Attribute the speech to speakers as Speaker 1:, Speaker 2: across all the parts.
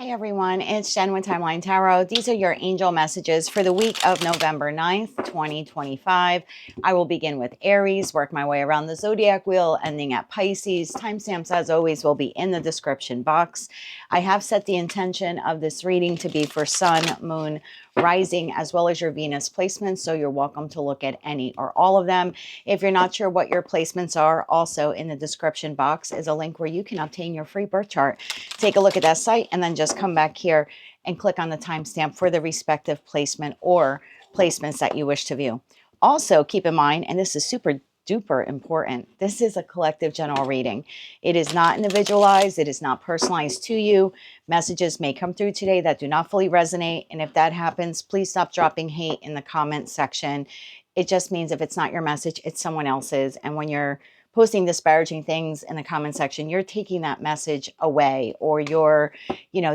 Speaker 1: Hey everyone, it's Jen with Timeline Tarot. These are your angel messages for the week of November 9th, 2025. I will begin with Aries, work my way around the zodiac wheel, ending at Pisces. Timestamps, as always, will be in the description box. I have set the intention of this reading to be for Sun, Moon, Rising, as well as your Venus placements, so you're welcome to look at any or all of them. If you're not sure what your placements are, also in the description box is a link where you can obtain your free birth chart. Take a look at that site and then just come back here and click on the timestamp for the respective placement or placements that you wish to view. Also, keep in mind, and this is super duper important, this is a collective general reading. It is not individualized. It is not personalized to you. Messages may come through today that do not fully resonate. And if that happens, please stop dropping hate in the comment section. It just means if it's not your message, it's someone else's. And when you're posting disparaging things in the comment section, you're taking that message away, or you're,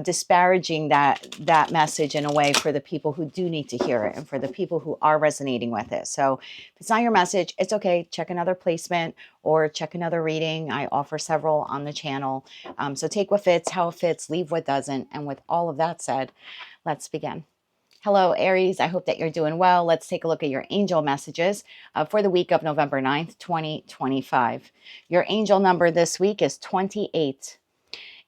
Speaker 1: disparaging that message in a way for the people who do need to hear it and for the people who are resonating with it. So if it's not your message, it's okay. Check another placement or check another reading. I offer several on the channel. So take what fits, how it fits, leave what doesn't. And with all of that said, let's begin. Hello, Aries. I hope that you're doing well. Let's take a look at your angel messages for the week of November 9th, 2025. Your angel number this week is 28.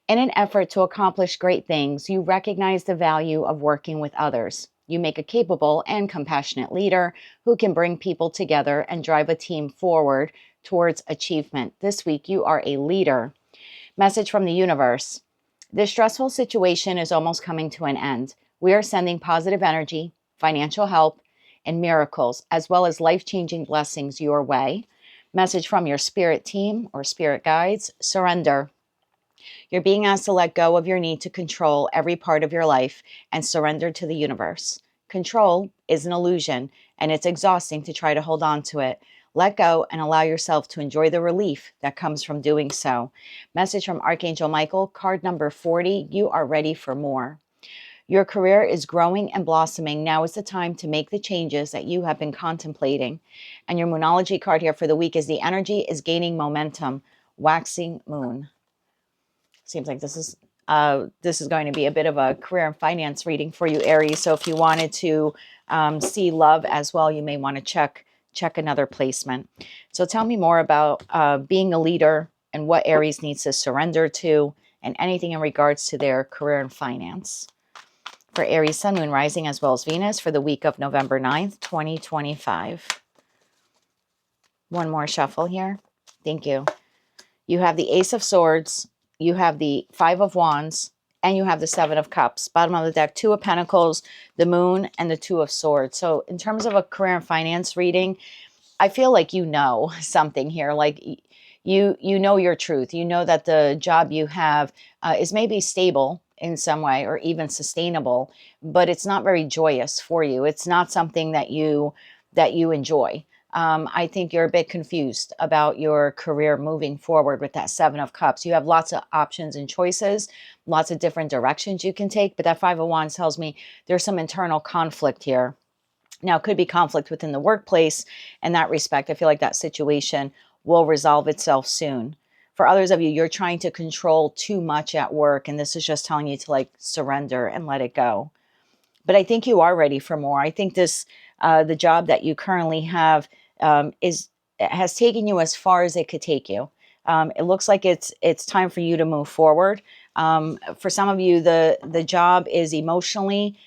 Speaker 1: In an effort to accomplish great things, you recognize the value of working with others. You make a capable and compassionate leader who can bring people together and drive a team forward towards achievement. This week, you are a leader. Message from the universe. This stressful situation is almost coming to an end. We are sending positive energy, financial help, and miracles, as well as life-changing blessings your way. Message from your spirit team or spirit guides. Surrender. You're being asked to let go of your need to control every part of your life and surrender to the universe. Control is an illusion, and it's exhausting to try to hold on to it. Let go and allow yourself to enjoy the relief that comes from doing so. Message from Archangel Michael, card number 40. You are ready for more. Your career is growing and blossoming. Now is the time to make the changes that you have been contemplating. And your Moonology card here for the week is the energy is gaining momentum. Waxing moon. Seems like this is going to be a bit of a career and finance reading for you, Aries. So if you wanted to see love as well, you may want to check another placement. So tell me more about being a leader and what Aries needs to surrender to, and anything in regards to their career and finance. For Aries, Sun, Moon, Rising, as well as Venus for the week of November 9th, 2025. One more shuffle here. Thank you. You have the Ace of Swords, you have the Five of Wands, and you have the Seven of Cups. Bottom of the deck, Two of Pentacles, the Moon, and the Two of Swords. So in terms of a career and finance reading, I feel like you know something here. Like you know your truth. You know that the job you have is maybe stable in some way or even sustainable, but it's not very joyous for you. It's not something that you enjoy. I think you're a bit confused about your career moving forward with that Seven of Cups. You have lots of options and choices, lots of different directions you can take, but that Five of Wands tells me there's some internal conflict here. Now, it could be conflict within the workplace. In that respect, I feel like that situation will resolve itself soon. For others of you, you're trying to control too much at work, and this is just telling you to surrender and let it go. But I think you are ready for more. I think this, the job that you currently have has taken you as far as it could take you. It looks like it's time for you to move forward. For some of you, the job is emotionally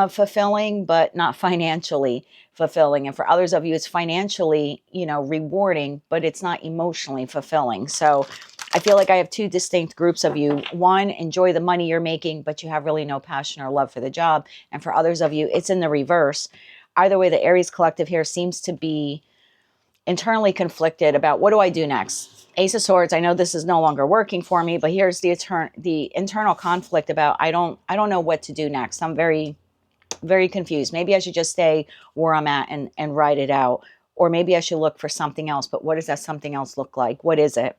Speaker 1: fulfilling, but not financially fulfilling. And for others of you, it's financially, rewarding, but it's not emotionally fulfilling. So I feel like I have two distinct groups of you. One, enjoy the money you're making, but you have really no passion or love for the job. And for others of you, it's in the reverse. Either way, the Aries collective here seems to be internally conflicted about, what do I do next? Ace of Swords, I know this is no longer working for me, but here's the internal conflict about, I don't know what to do next. I'm very, very confused. Maybe I should just stay where I'm at and ride it out. Or maybe I should look for something else. But what does that something else look like? What is it?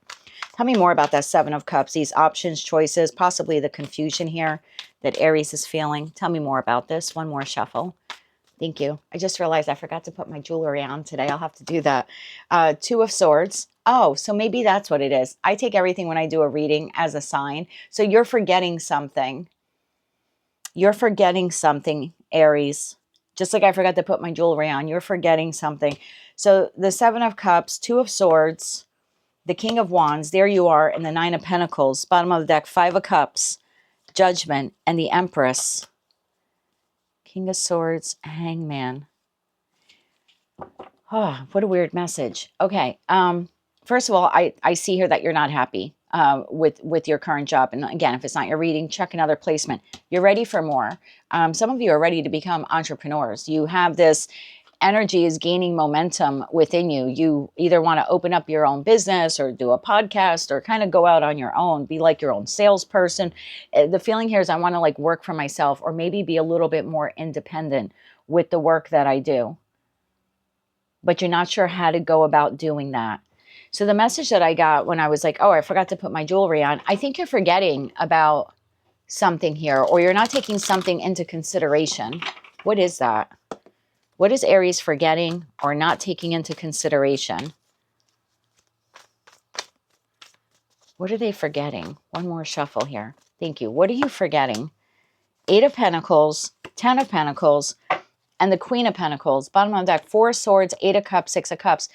Speaker 1: Tell me more about that Seven of Cups, these options, choices, possibly the confusion here that Aries is feeling. Tell me more about this. One more shuffle. Thank you. I just realized I forgot to put my jewelry on today. I'll have to do that. Two of Swords. Oh, so maybe that's what it is. I take everything when I do a reading as a sign. So you're forgetting something. You're forgetting something, Aries. Just like I forgot to put my jewelry on, you're forgetting something. So the Seven of Cups, Two of Swords, the King of Wands, there you are, and the Nine of Pentacles. Bottom of the deck, Five of Cups, Judgment, and the Empress. King of Swords, Hangman. Oh, what a weird message. Okay. First of all, I see here that you're not happy with your current job. And again, if it's not your reading, check another placement. You're ready for more. Some of you are ready to become entrepreneurs. You have this energy is gaining momentum within you. You either want to open up your own business or do a podcast or kind of go out on your own, be like your own salesperson. The feeling here is I want to like work for myself or maybe be a little bit more independent with the work that I do. But you're not sure how to go about doing that. So the message that I got when I was like, oh, I forgot to put my jewelry on, I think you're forgetting about something here, or you're not taking something into consideration. What is that? What is Aries forgetting or not taking into consideration? What are they forgetting? One more shuffle here. Thank you. What are you forgetting? Eight of Pentacles, 10 of Pentacles, and the Queen of Pentacles. Bottom of the deck, Four of Swords, Eight of Cups, Six of Cups,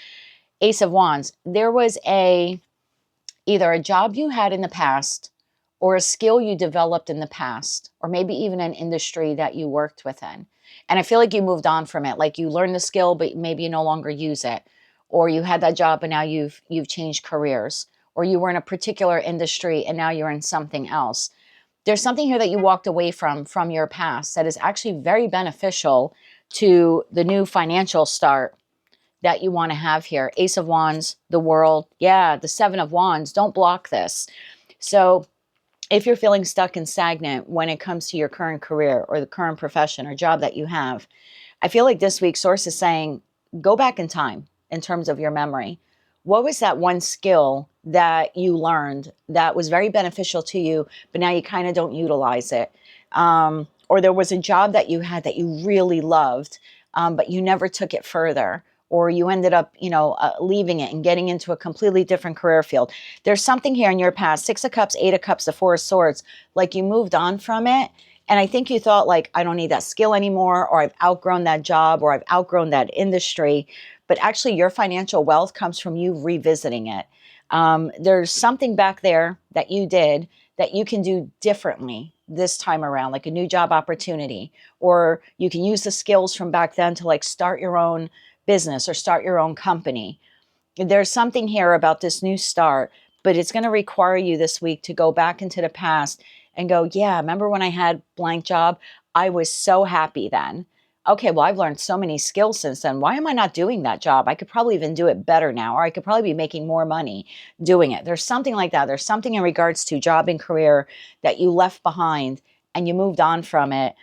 Speaker 1: Ace of Wands. There was either a job you had in the past or a skill you developed in the past, or maybe even an industry that you worked within. And I feel like you moved on from it. Like you learned the skill, but maybe you no longer use it. Or you had that job, but now you've changed careers. Or you were in a particular industry and now you're in something else. There's something here that you walked away from your past that is actually very beneficial to the new financial start that you want to have here. Ace of Wands, the World. Yeah, the Seven of Wands. Don't block this. So if you're feeling stuck and stagnant when it comes to your current career or the current profession or job that you have, I feel like this week Source is saying, go back in time in terms of your memory. What was that one skill that you learned that was very beneficial to you, but now you kind of don't utilize it? Or there was a job that you had that you really loved, but you never took it further. Or you ended up, leaving it and getting into a completely different career field. There's something here in your past, Six of Cups, Eight of Cups, the Four of Swords, like you moved on from it. And I think you thought like, I don't need that skill anymore, or I've outgrown that job, or I've outgrown that industry. But actually your financial wealth comes from you revisiting it. There's something back there that you did that you can do differently this time around, like a new job opportunity, or you can use the skills from back then to like start your own business or start your own company. There's something here about this new start, but it's going to require you this week to go back into the past and go, yeah, remember when I had blank job? I was so happy then. Okay, well, I've learned so many skills since then. Why am I not doing that job? I could probably even do it better now, or I could probably be making more money doing it. There's something like that. There's something in regards to job and career that you left behind and you moved on from it.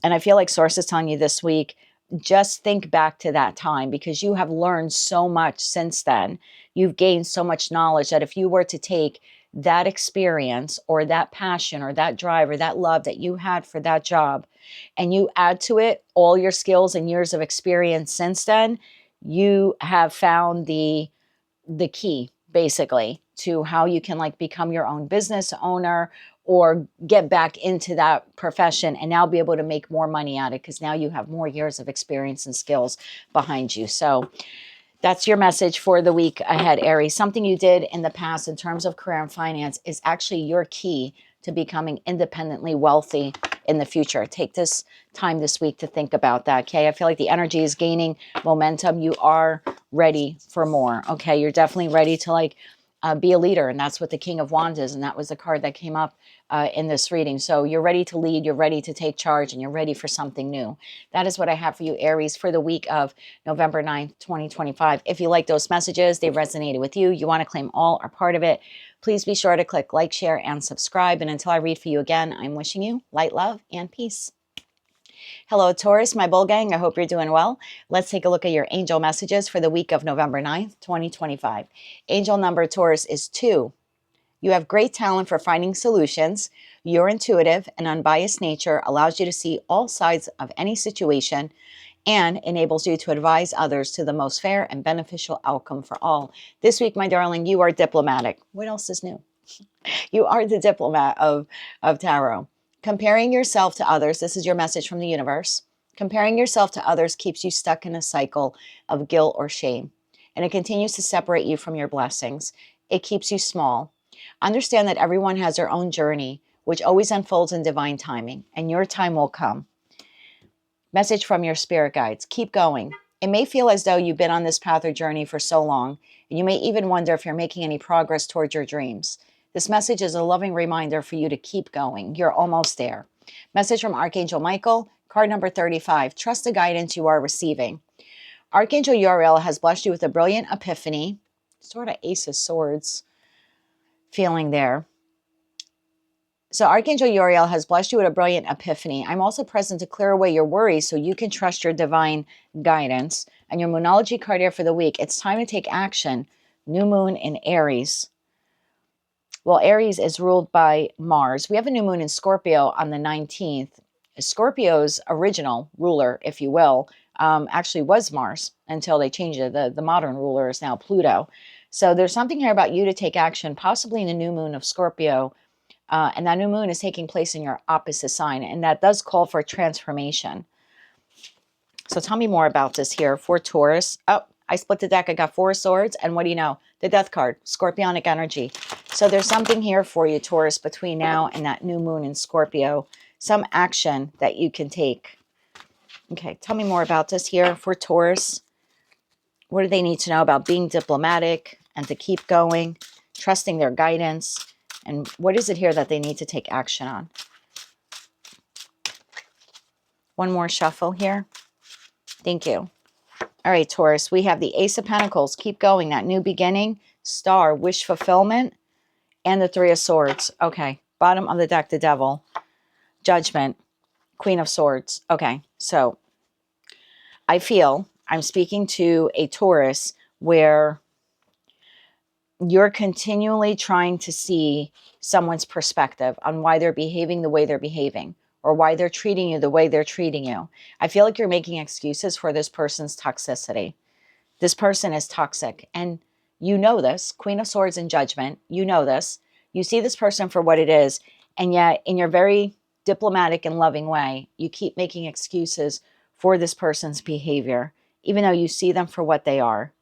Speaker 1: And I feel like Source is telling you this week, just think back to that time because you have learned so much since then. You've gained so much knowledge that if you were to take that experience or that passion or that drive or that love that you had for that job and you add to it all your skills and years of experience since then, you have found the key basically to how you can like become your own business owner or get back into that profession and now be able to make more money at it because now you have more years of experience and skills behind you. So that's your message for the week ahead, Aries. Something you did in the past in terms of career and finance is actually your key to becoming independently wealthy in the future. Take this time this week to think about that, okay? I feel like the energy is gaining momentum. You are ready for more, okay? You're definitely ready to like be a leader, and that's what the King of Wands is, and that was the card that came up in this reading. So you're ready to lead, you're ready to take charge, and you're ready for something new. That is what I have for you, Aries, for the week of November 9th, 2025. If you like those messages, they resonated with you, you want to claim all or part of it, please be sure to click like, share, and subscribe. And until I read for you again, I'm wishing you light, love, and peace. Hello, Taurus, my bull gang. I hope you're doing well. Let's take a look at your angel messages for the week of November 9th, 2025. Angel number, Taurus, is 2. You have great talent for finding solutions. Your intuitive and unbiased nature allows you to see all sides of any situation and enables you to advise others to the most fair and beneficial outcome for all. This week, my darling, you are diplomatic. What else is new? You are the diplomat of tarot. Comparing yourself to others, this is your message from the universe. Comparing yourself to others keeps you stuck in a cycle of guilt or shame, and it continues to separate you from your blessings. It keeps you small. Understand that everyone has their own journey, which always unfolds in divine timing, and your time will come. Message from your spirit guides. Keep going. It may feel as though you've been on this path or journey for so long, and you may even wonder if you're making any progress towards your dreams. This message is a loving reminder for you to keep going. You're almost there. Message from Archangel Michael, card number 35. Trust the guidance you are receiving. Archangel Uriel has blessed you with a brilliant epiphany, sort of Ace of Swords feeling there. So Archangel Uriel has blessed you with a brilliant epiphany. I'm also present to clear away your worries so you can trust your divine guidance. And your Moonology card here for the week, it's time to take action. New moon in Aries. Well, Aries is ruled by Mars. We have a new moon in Scorpio on the 19th. Scorpio's original ruler, if you will, actually was Mars until they changed it. The modern ruler is now Pluto. So there's something here about you to take action, possibly in the new moon of Scorpio. And that new moon is taking place in your opposite sign. And that does call for transformation. So tell me more about this here for Taurus. Oh, I split the deck. I got 4 swords. And what do you know? The death card, scorpionic energy. So there's something here for you, Taurus, between now and that new moon in Scorpio. Some action that you can take. Okay, tell me more about this here for Taurus. What do they need to know about being diplomatic and to keep going, trusting their guidance? And what is it here that they need to take action on? One more shuffle here. Thank you. All right, Taurus, we have the Ace of Pentacles. Keep going. That new beginning, Star, wish fulfillment, and the 3 of Swords. Okay, bottom of the deck, the Devil, Judgment, Queen of Swords. Okay, so I feel I'm speaking to a Taurus where you're continually trying to see someone's perspective on why they're behaving the way they're behaving, or why they're treating you the way they're treating you. I feel like you're making excuses for this person's toxicity. This person is toxic, and you know this. Queen of Swords and Judgment, you know this. You see this person for what it is, and yet in your very diplomatic and loving way, you keep making excuses for this person's behavior, even though you see them for what they are.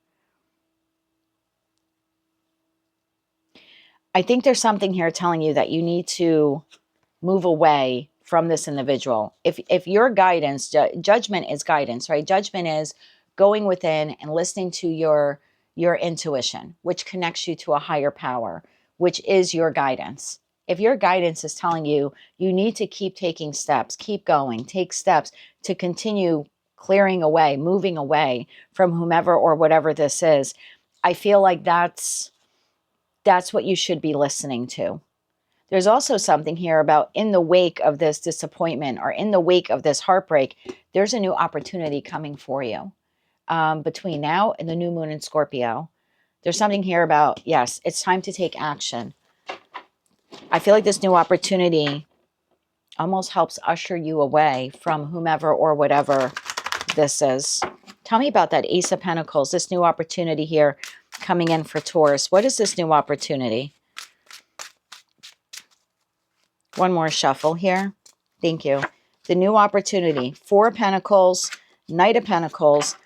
Speaker 1: I think there's something here telling you that you need to move away from this individual. If your guidance, judgment is guidance, right? Judgment is going within and listening to your intuition, which connects you to a higher power, which is your guidance. If your guidance is telling you, you need to keep taking steps, keep going, take steps to continue clearing away, moving away from whomever or whatever this is, I feel like that's what you should be listening to. There's also something here about in the wake of this disappointment or in the wake of this heartbreak, there's a new opportunity coming for you between now and the new moon in Scorpio. There's something here about, yes, it's time to take action. I feel like this new opportunity almost helps usher you away from whomever or whatever this is. Tell me about that Ace of Pentacles, this new opportunity here coming in for Taurus. What is this new opportunity? One more shuffle here. Thank you. The new opportunity, 4 of Pentacles, Knight of Pentacles,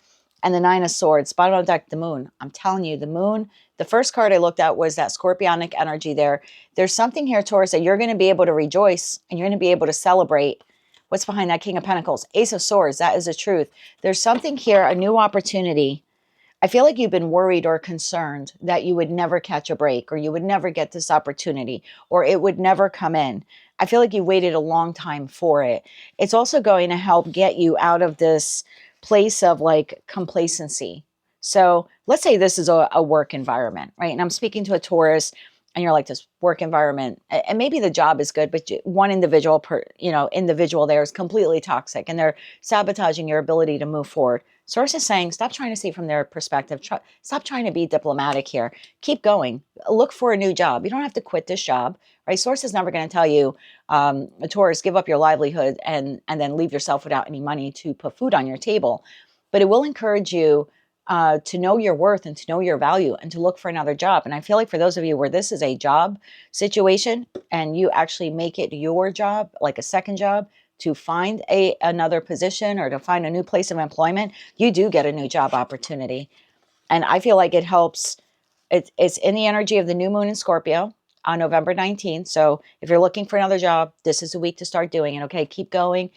Speaker 1: and the 9 of Swords. Bottom of the deck, the moon. I'm telling you, the moon, the first card I looked at was that scorpionic energy there. There's something here, Taurus, that you're going to be able to rejoice and you're going to be able to celebrate. What's behind that King of Pentacles? Ace of Swords, that is the truth. There's something here, a new opportunity. I feel like you've been worried or concerned that you would never catch a break, or you would never get this opportunity, or it would never come in. I feel like you waited a long time for it. It's also going to help get you out of this place of like complacency. So let's say this is a work environment, right? And I'm speaking to a Taurus, and you're like, this work environment, and maybe the job is good, but one individual there is completely toxic, and they're sabotaging your ability to move forward. Source is saying, stop trying to see from their perspective. Stop trying to be diplomatic here. Keep going. Look for a new job. You don't have to quit this job, right? Source is never going to tell you, a Taurus, give up your livelihood and then leave yourself without any money to put food on your table. But it will encourage you to know your worth and to know your value and to look for another job. And I feel like for those of you where this is a job situation and you actually make it your job, like a second job, to find another position or to find a new place of employment, you do get a new job opportunity. And I feel like it helps. It's in the energy of the new moon in Scorpio on November 19th. So if you're looking for another job, this is a week to start doing it. Okay, keep going.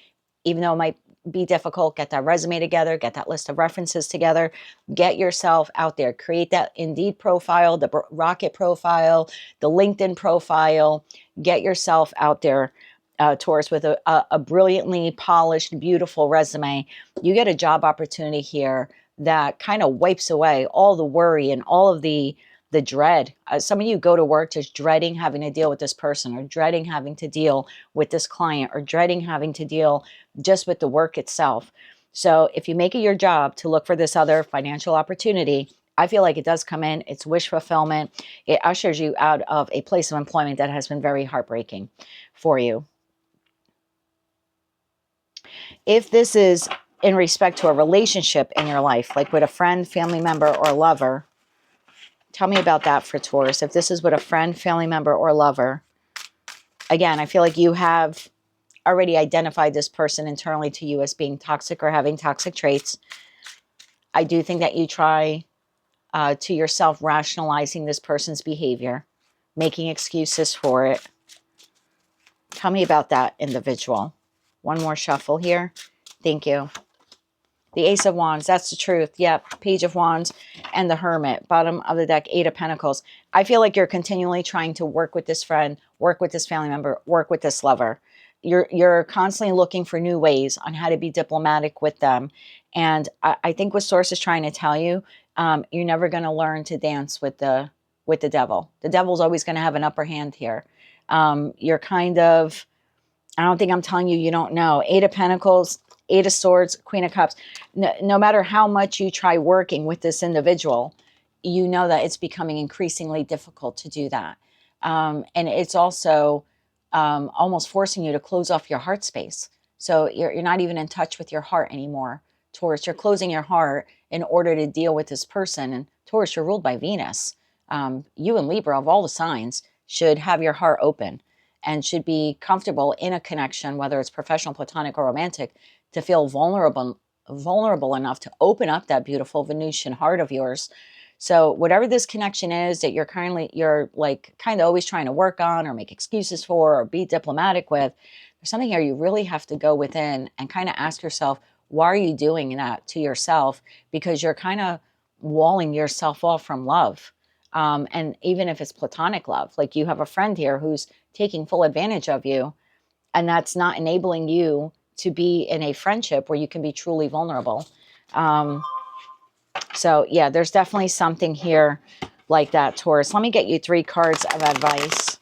Speaker 1: Even though it might be difficult, get that resume together, get that list of references together, get yourself out there, create that Indeed profile, the Rocket profile, the LinkedIn profile, get yourself out there, Taurus, with a brilliantly polished, beautiful resume. You get a job opportunity here that kind of wipes away all the worry and all of the dread. Some of you go to work just dreading having to deal with this person, or dreading having to deal with this client, or dreading having to deal just with the work itself. So if you make it your job to look for this other financial opportunity, I feel like it does come in. It's wish fulfillment. It ushers you out of a place of employment that has been very heartbreaking for you. If this is in respect to a relationship in your life, like with a friend, family member, or lover, tell me about that for Taurus. If this is with a friend, family member, or lover, again, I feel like you have already identified this person internally to you as being toxic or having toxic traits. I do think that you try to yourself rationalizing this person's behavior, making excuses for it. Tell me about that individual. One more shuffle here. Thank you. The Ace of Wands, that's the truth. Yep, Page of Wands and the Hermit. Bottom of the deck, Eight of Pentacles. I feel like you're continually trying to work with this friend, work with this family member, work with this lover. You're constantly looking for new ways on how to be diplomatic with them. And I think what Source is trying to tell you, you're never going to learn to dance with the devil. The devil's always going to have an upper hand here. You're kind of, I don't think I'm telling you, you don't know. Eight of Pentacles, Eight of Swords, Queen of Cups. No matter how much you try working with this individual, you know that it's becoming increasingly difficult to do that. And it's also almost forcing you to close off your heart space. So you're not even in touch with your heart anymore, Taurus. You're closing your heart in order to deal with this person. And Taurus, you're ruled by Venus. You and Libra, of all the signs, should have your heart open and should be comfortable in a connection, whether it's professional, platonic, or romantic, to feel vulnerable enough to open up that beautiful Venusian heart of yours. So whatever this connection is that you're like kind of always trying to work on or make excuses for or be diplomatic with, there's something here you really have to go within and kind of ask yourself, why are you doing that to yourself? Because you're kind of walling yourself off from love. And even if it's platonic love, like you have a friend here who's taking full advantage of you, and that's not enabling you to be in a friendship where you can be truly vulnerable. So yeah, there's definitely something here like that, Taurus. Let me get you 3 cards of advice.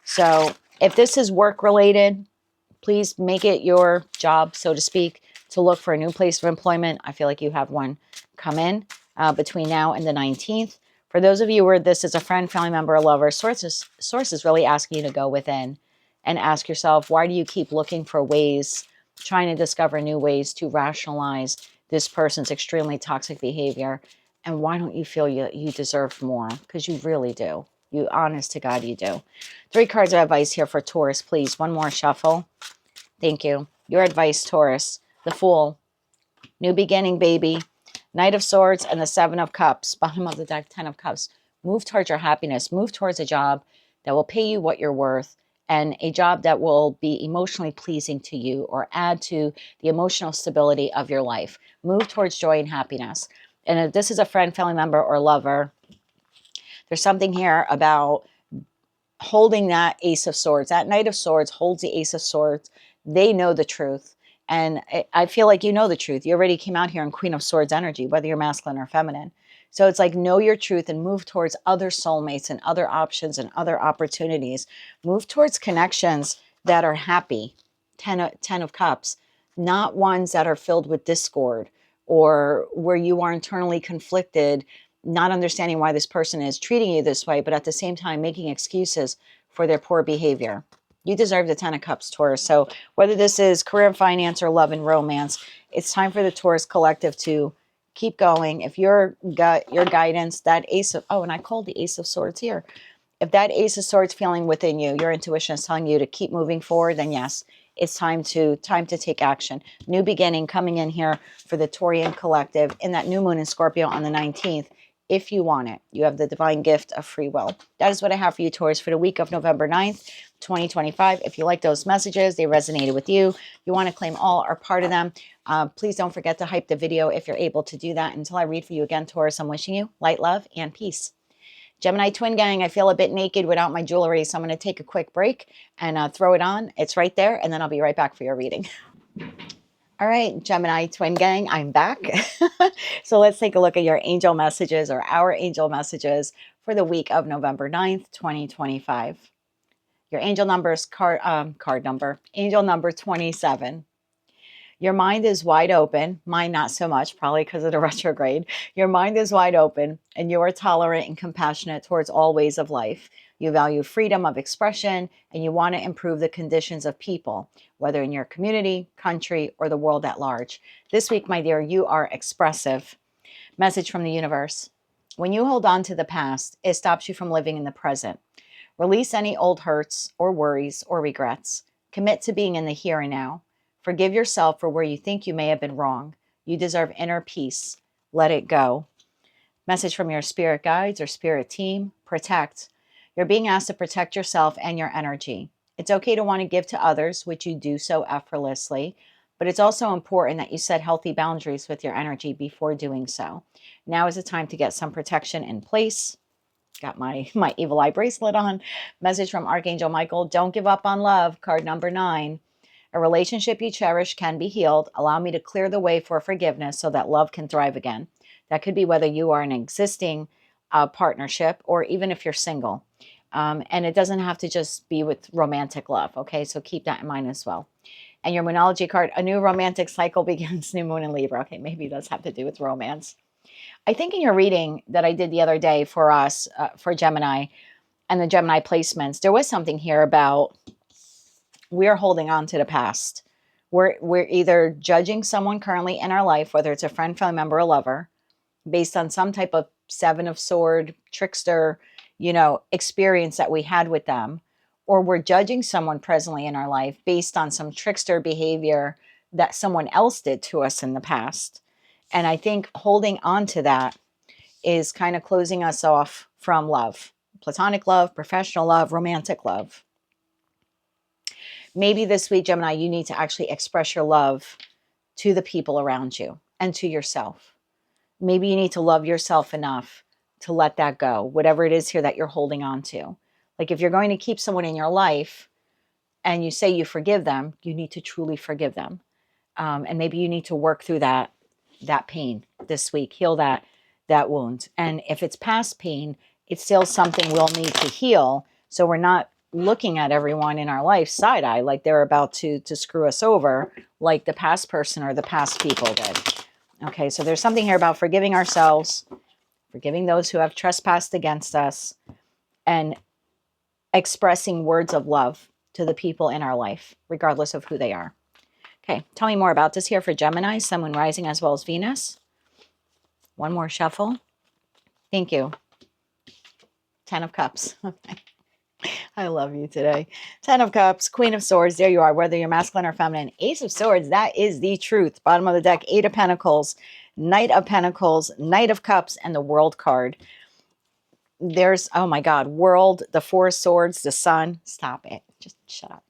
Speaker 1: So if this is work related, please make it your job, so to speak, to look for a new place of employment. I feel like you have one come in between now and the 19th. For those of you where this is a friend, family member, or lover, Source is really asking you to go within and ask yourself, why do you keep looking for ways, trying to discover new ways to rationalize this person's extremely toxic behavior? And why don't you feel you deserve more? Because you really do. You, honest to God, you do. 3 cards of advice here for Taurus, please. One more shuffle. Thank you. Your advice, Taurus. The Fool. New beginning, baby. Knight of Swords and the 7 of Cups. Bottom of the deck, 10 of Cups. Move towards your happiness. Move towards a job that will pay you what you're worth, and a job that will be emotionally pleasing to you or add to the emotional stability of your life. Move towards joy and happiness. And if this is a friend, family member, or lover, there's something here about holding that Ace of Swords. That Knight of Swords holds the Ace of Swords. They know the truth. And I feel like you know the truth. You already came out here in Queen of Swords energy, whether you're masculine or feminine. So it's like, know your truth and move towards other soulmates and other options and other opportunities. Move towards connections that are happy. 10 of Cups, not ones that are filled with discord or where you are internally conflicted, not understanding why this person is treating you this way, but at the same time making excuses for their poor behavior. You deserve the 10 of Cups, Taurus. So whether this is career and finance or love and romance, it's time for the Taurus collective to Keep going. If your gut, your guidance, that ace of, oh, and I called the ace of swords here. If that ace of swords feeling within you, your intuition is telling you to keep moving forward, then yes, it's time to take action. New beginning coming in here for the Taurian collective in that new moon in Scorpio on the 19th. If you want it, you have the divine gift of free will. That is what I have for you, Taurus, for the week of November 9th, 2025. If you like those messages, they resonated with you, you want to claim all or part of them, please don't forget to hype the video if you're able to do that. Until I read for you again, Taurus, I'm wishing you light, love, and peace. Gemini twin gang, I feel a bit naked without my jewelry, so I'm going to take a quick break and throw it on. It's right there, and then I'll be right back for your reading. All right, Gemini twin gang, I'm back. So let's take a look at your angel messages, or our angel messages for the week of November 9th, 2025. Your angel number is angel number 27. Your mind is wide open. Mine not so much, probably because of the retrograde. Your mind is wide open, and you are tolerant and compassionate towards all ways of life. You value freedom of expression, and you want to improve the conditions of people, whether in your community, country, or the world at large. This week, my dear, you are expressive. Message from the universe. When you hold on to the past, it stops you from living in the present. Release any old hurts or worries or regrets. Commit to being in the here and now. Forgive yourself for where you think you may have been wrong. You deserve inner peace. Let it go. Message from your spirit guides or spirit team. Protect. You're being asked to protect yourself and your energy. It's okay to want to give to others, which you do so effortlessly, but it's also important that you set healthy boundaries with your energy before doing so. Now is the time to get some protection in place. Got my evil eye bracelet on. Message from Archangel Michael. Don't give up on love. Card number 9. A relationship you cherish can be healed. Allow me to clear the way for forgiveness so that love can thrive again. That could be whether you are an existing partnership or even if you're single. And it doesn't have to just be with romantic love. Okay, so keep that in mind as well. And your Moonology card, a new romantic cycle begins, new moon in Libra. Okay, maybe it does have to do with romance. I think in your reading that I did the other day for us, for Gemini and the Gemini placements, there was something here about we're holding on to the past. We're either judging someone currently in our life, whether it's a friend, family member, or lover, based on some type of Seven of Sword, trickster, experience that we had with them, or we're judging someone presently in our life based on some trickster behavior that someone else did to us in the past. And I think holding on to that is kind of closing us off from love, platonic love, professional love, romantic love. Maybe this week, Gemini, you need to actually express your love to the people around you and to yourself. Maybe you need to love yourself enough to let that go, whatever it is here that you're holding on to. Like if you're going to keep someone in your life and you say you forgive them, you need to truly forgive them. And maybe you need to work through that pain this week, heal that wound. And if it's past pain, it's still something we'll need to heal. So we're not looking at everyone in our life side eye like they're about to screw us over like the past person or the past people did. Okay, so there's something here about forgiving ourselves, forgiving those who have trespassed against us, and expressing words of love to the people in our life, regardless of who they are. Okay, tell me more about this here for Gemini, Sun, Moon, Rising, as well as Venus. One more shuffle. Thank you. 10 of Cups. Okay. I love you today. 10 of Cups, Queen of Swords. There you are, whether you're masculine or feminine. Ace of Swords, that is the truth. Bottom of the deck, 8 of Pentacles, Knight of Pentacles, Knight of Cups, and the World card. There's, oh my God, World, the 4 of Swords, the Sun. Stop it. Just shut up.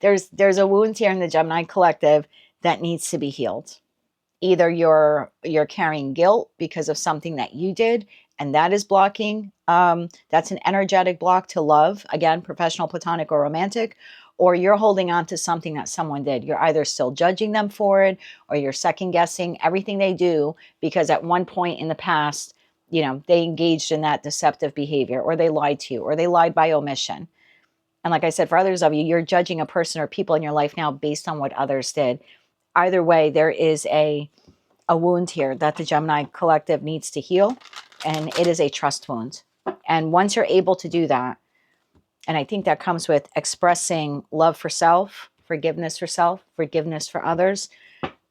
Speaker 1: There's a wound here in the Gemini collective that needs to be healed. Either you're carrying guilt because of something that you did, and that is blocking. That's an energetic block to love. Again, professional, platonic, or romantic. Or you're holding on to something that someone did. You're either still judging them for it, or you're second guessing everything they do because at one point in the past, they engaged in that deceptive behavior, or they lied to you, or they lied by omission. And like I said, for others of you, you're judging a person or people in your life now based on what others did. Either way, there is a wound here that the Gemini collective needs to heal, and it is a trust wound. And once you're able to do that, and I think that comes with expressing love for self, forgiveness for others,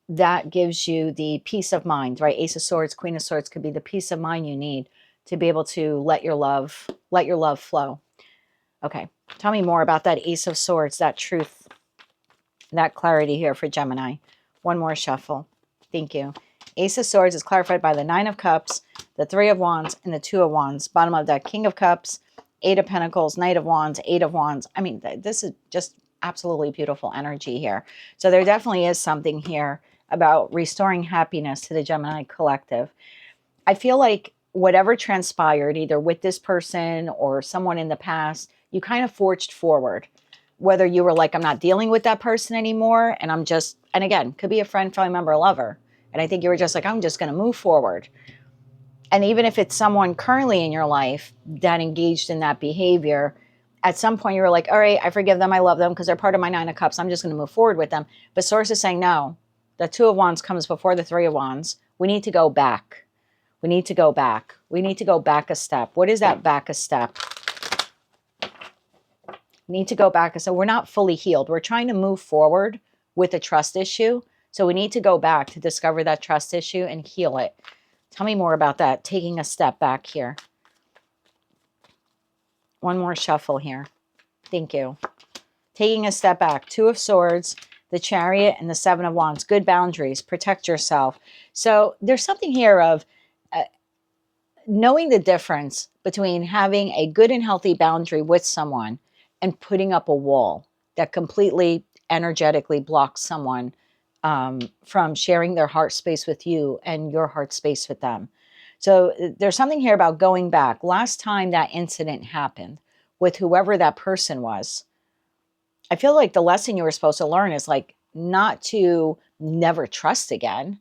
Speaker 1: that gives you the peace of mind, right? Ace of Swords, Queen of Swords could be the peace of mind you need to be able to let your love flow. Okay, tell me more about that Ace of Swords, that truth, that clarity here for Gemini. One more shuffle. Thank you. Ace of Swords is clarified by the Nine of Cups, the Three of Wands, and the Two of Wands. Bottom of that, King of Cups, Eight of Pentacles, Knight of Wands, Eight of Wands. I mean, this is just absolutely beautiful energy here. So there definitely is something here about restoring happiness to the Gemini collective. I feel like whatever transpired, either with this person or someone in the past, you kind of forged forward. Whether you were like, I'm not dealing with that person anymore, and I'm just, and again, could be a friend, family member, a lover. And I think you were just like, I'm just going to move forward. And even if it's someone currently in your life that engaged in that behavior, at some point you were like, all right, I forgive them. I love them because they're part of my Nine of Cups. I'm just going to move forward with them. But Source is saying, no, the Two of Wands comes before the Three of Wands. We need to go back. We need to go back. We need to go back a step. What is that back a step? We need to go back. So we're not fully healed. We're trying to move forward with a trust issue. So we need to go back to discover that trust issue and heal it. Tell me more about that. Taking a step back here. One more shuffle here. Thank you. Taking a step back. Two of Swords, the Chariot, and the Seven of Wands. Good boundaries. Protect yourself. So there's something here of knowing the difference between having a good and healthy boundary with someone and putting up a wall that completely energetically blocks someone from sharing their heart space with you and your heart space with them. So there's something here about going back. Last time that incident happened with whoever that person was, I feel like the lesson you were supposed to learn is like not to never trust again.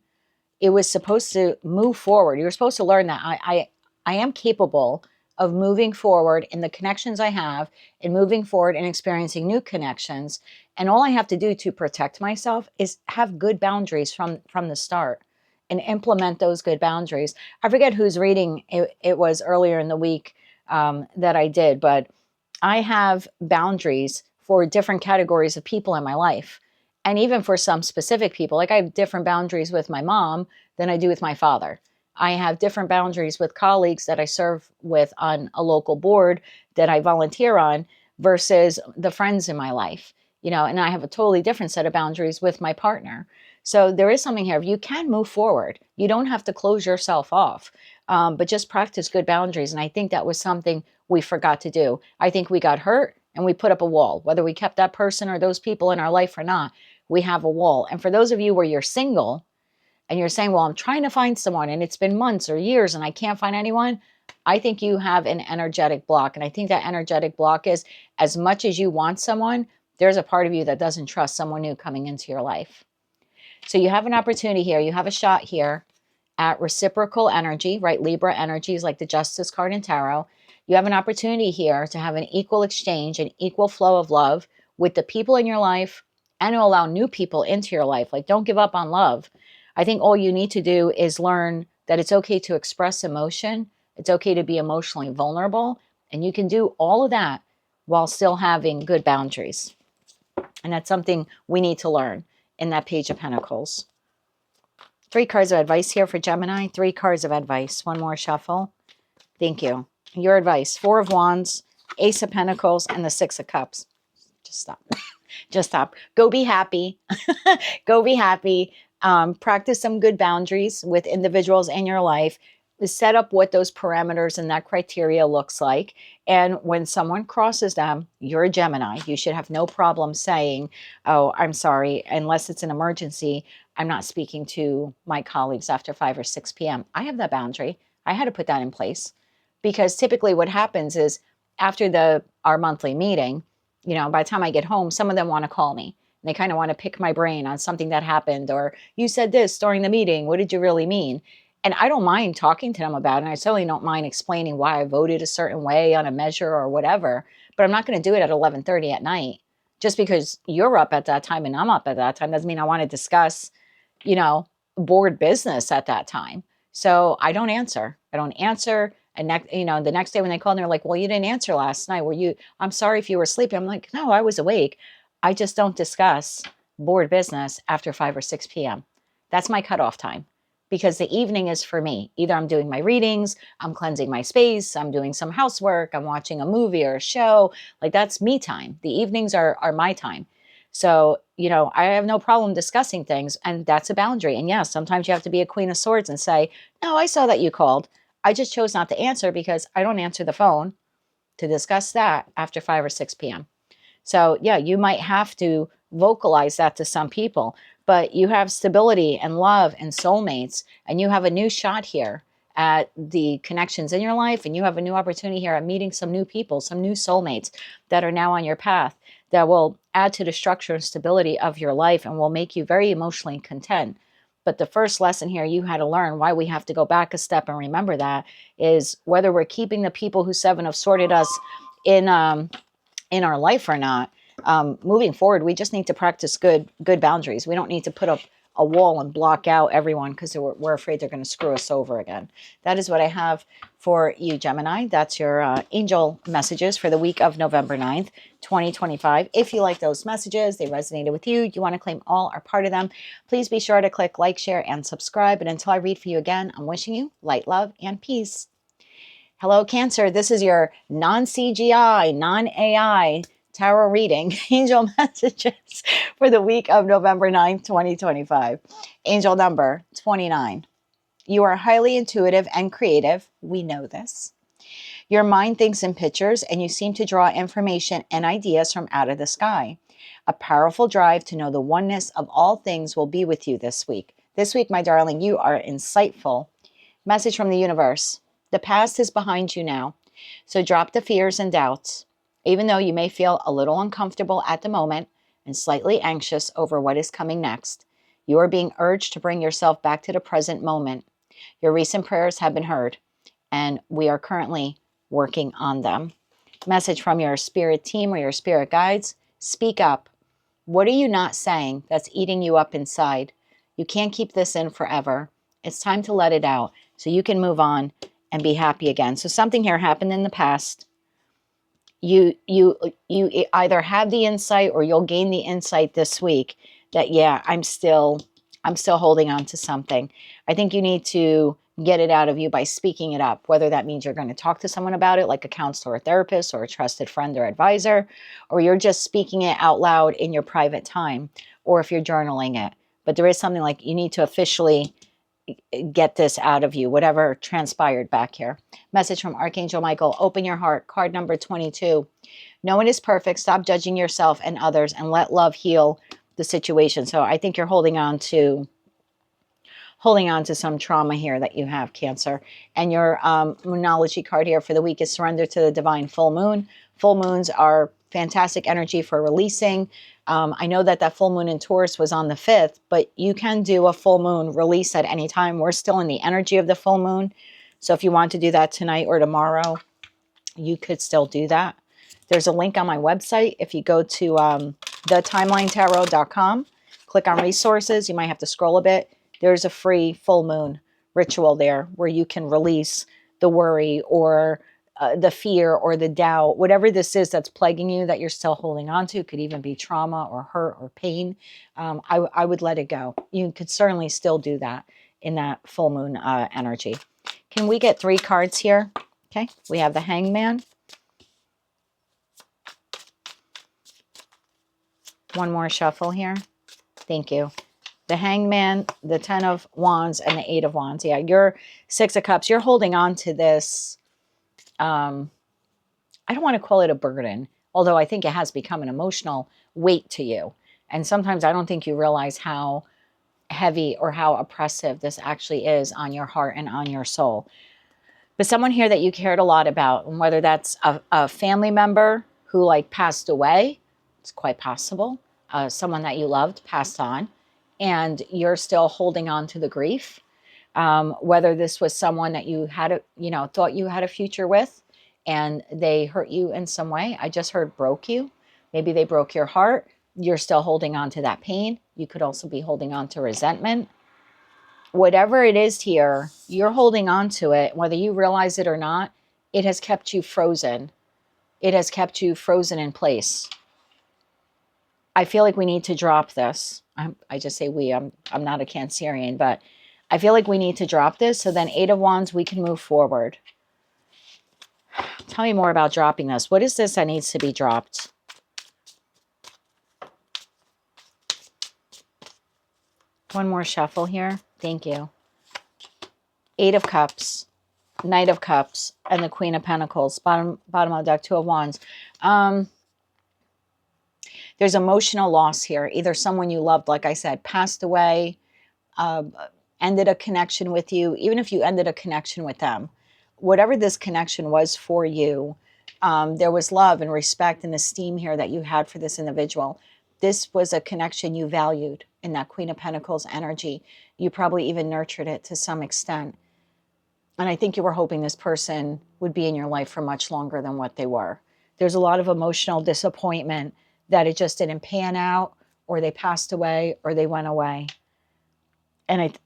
Speaker 1: It was supposed to move forward. You were supposed to learn that I am capable of moving forward in the connections I have and moving forward and experiencing new connections. And all I have to do to protect myself is have good boundaries from the start and implement those good boundaries. I forget whose reading it was earlier in the week that I did, but I have boundaries for different categories of people in my life. And even for some specific people, like I have different boundaries with my mom than I do with my father. I have different boundaries with colleagues that I serve with on a local board that I volunteer on versus the friends in my life, you know, and I have a totally different set of boundaries with my partner. So there is something here. You can move forward. You don't have to close yourself off, but just practice good boundaries. And I think that was something we forgot to do. I think we got hurt and we put up a wall, whether we kept that person or those people in our life or not. We have a wall. And for those of you where you're single and you're saying, well, I'm trying to find someone and it's been months or years and I can't find anyone, I think you have an energetic block. And I think that energetic block is as much as you want someone, there's a part of you that doesn't trust someone new coming into your life. So you have an opportunity here. You have a shot here at reciprocal energy, right? Libra energy is like the Justice card in Tarot. You have an opportunity here to have an equal exchange, an equal flow of love with the people in your life and to allow new people into your life. Like, don't give up on love. I think all you need to do is learn that it's okay to express emotion. It's okay to be emotionally vulnerable. And you can do all of that while still having good boundaries. And that's something we need to learn in that Page of Pentacles. 3 cards of advice here for Gemini. 3 cards of advice. One more shuffle. Thank you. Your advice. 4 of Wands, Ace of Pentacles, and the 6 of Cups. Just stop. Just stop. Go be happy. Go be happy. Practice some good boundaries with individuals in your life. Set up what those parameters and that criteria looks like. And when someone crosses them, you're a Gemini. You should have no problem saying, oh, I'm sorry, unless it's an emergency, I'm not speaking to my colleagues after 5 or 6 p.m. I have that boundary. I had to put that in place because typically what happens is after our monthly meeting, you know, by the time I get home, some of them want to call me. And they kind of want to pick my brain on something that happened, or you said this during the meeting. What did you really mean? And I don't mind talking to them about it. And I certainly don't mind explaining why I voted a certain way on a measure or whatever. But I'm not going to do it at 11:30 at night. Just because you're up at that time and I'm up at that time doesn't mean I want to discuss, you know, board business at that time. So I don't answer. I don't answer. And the next day when they call and they're like, well, you didn't answer last night. I'm sorry if you were sleeping. I'm like, no, I was awake. I just don't discuss board business after 5 or 6 p.m. That's my cutoff time, because the evening is for me. Either I'm doing my readings, I'm cleansing my space, I'm doing some housework, I'm watching a movie or a show. Like, that's me time. The evenings are my time. So, you know, I have no problem discussing things, and that's a boundary. And yes, sometimes you have to be a queen of swords and say, no, I saw that you called. I just chose not to answer because I don't answer the phone to discuss that after 5 or 6 p.m. So yeah, you might have to vocalize that to some people, but you have stability and love and soulmates, and you have a new shot here at the connections in your life, and you have a new opportunity here at meeting some new people, some new soulmates that are now on your path that will add to the structure and stability of your life and will make you very emotionally content. But the first lesson here you had to learn, why we have to go back a step and remember that, is whether we're keeping the people who seven have sorted us in our life or not. Moving forward, we just need to practice good boundaries. We don't need to put up a wall and block out everyone because we're afraid they're going to screw us over again. That is what I have for you, Gemini. That's your angel messages for the week of November 9th, 2025. If you like those messages, they resonated with you, you want to claim all or part of them, please be sure to click like, share, and subscribe. And until I read for you again, I'm wishing you light, love, and peace. Hello, Cancer. This is your non-CGI, non-AI tarot reading, angel messages for the week of November 9th, 2025. Angel number 29. You are highly intuitive and creative. We know this. Your mind thinks in pictures, and you seem to draw information and ideas from out of the sky. A powerful drive to know the oneness of all things will be with you this week. This week, my darling, you are insightful. Message from the universe. The past is behind you now, so drop the fears and doubts. Even though you may feel a little uncomfortable at the moment and slightly anxious over what is coming next, you are being urged to bring yourself back to the present moment. Your recent prayers have been heard, and we are currently working on them. Message from your spirit team or your spirit guides. Speak up. What are you not saying that's eating you up inside? You can't keep this in forever. It's time to let it out so you can move on and be happy again. So something here happened in the past. You either have the insight or you'll gain the insight this week that, yeah, I'm still holding on to something. I think you need to get it out of you by speaking it up, whether that means you're going to talk to someone about it, like a counselor or therapist or a trusted friend or advisor, or you're just speaking it out loud in your private time, or if you're journaling it. But there is something like you need to officially get this out of you, whatever transpired back here. Message from Archangel Michael. Open your heart. Card number 22. No one is perfect. Stop judging yourself and others and let love heal the situation. So I think you're holding on to some trauma here that you have, Cancer. And your Moonology card here for the week is surrender to the divine full moon. Full moons are fantastic energy for releasing. I know that full moon in Taurus was on the 5th, but you can do a full moon release at any time. We're still in the energy of the full moon. So if you want to do that tonight or tomorrow, you could still do that. There's a link on my website. If you go to thetimelinetarot.com, click on resources, you might have to scroll a bit. There's a free full moon ritual there where you can release the worry or the fear or the doubt, whatever this is that's plaguing you that you're still holding on to. It could even be trauma or hurt or pain. I would let it go. You could certainly still do that in that full moon energy. Can we get 3 cards here? Okay, we have the Hangman. One more shuffle here. Thank you. The Hangman, the 10 of Wands, and the 8 of Wands. Yeah, you're 6 of Cups. You're holding on to this. I don't want to call it a burden, although I think it has become an emotional weight to you. And sometimes I don't think you realize how heavy or how oppressive this actually is on your heart and on your soul. But someone here that you cared a lot about, and whether that's a family member who like passed away, it's quite possible. Someone that you loved passed on, and you're still holding on to the grief. Whether this was someone that you had, thought you had a future with, and they hurt you in some way. I just heard broke you. Maybe they broke your heart. You're still holding on to that pain. You could also be holding on to resentment. Whatever it is here, you're holding on to it. Whether you realize it or not, it has kept you frozen. It has kept you frozen in place. I feel like we need to drop this. I just say we. I'm not a Cancerian, but I feel like we need to drop this. So then 8 of Wands, we can move forward. Tell me more about dropping this. What is this that needs to be dropped? One more shuffle here. Thank you. 8 of Cups, Knight of Cups, and the Queen of Pentacles. Bottom of the deck, 2 of Wands. There's emotional loss here. Either someone you loved, like I said, passed away, ended a connection with you. Even if you ended a connection with them, whatever this connection was for you, there was love and respect and esteem here that you had for this individual. This was a connection you valued in that Queen of Pentacles energy. You probably even nurtured it to some extent. And I think you were hoping this person would be in your life for much longer than what they were. There's a lot of emotional disappointment that it just didn't pan out, or they passed away, or they went away. And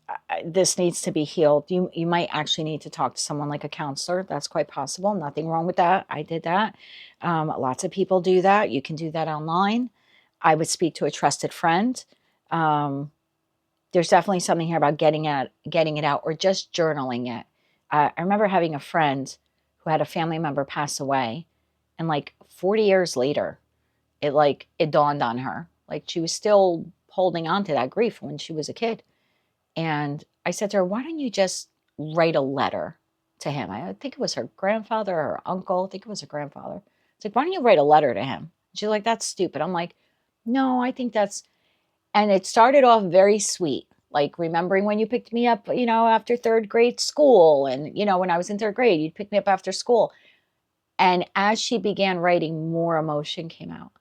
Speaker 1: this needs to be healed. You might actually need to talk to someone like a counselor. That's quite possible. Nothing wrong with that. I did that. Lots of people do that. You can do that online. I would speak to a trusted friend. There's definitely something here about getting it out, or just journaling it. I remember having a friend who had a family member pass away, and like 40 years later, it dawned on her. Like she was still holding on to that grief when she was a kid. And I said to her, why don't you just write a letter to him? I think it was her grandfather or uncle. I think it was her grandfather. It's like, why don't you write a letter to him? She's like, that's stupid. I'm like, no, I think that's, and it started off very sweet. Like remembering when you picked me up, after 3rd grade school. And, when I was in 3rd grade, you'd pick me up after school. And as she began writing, more emotion came out.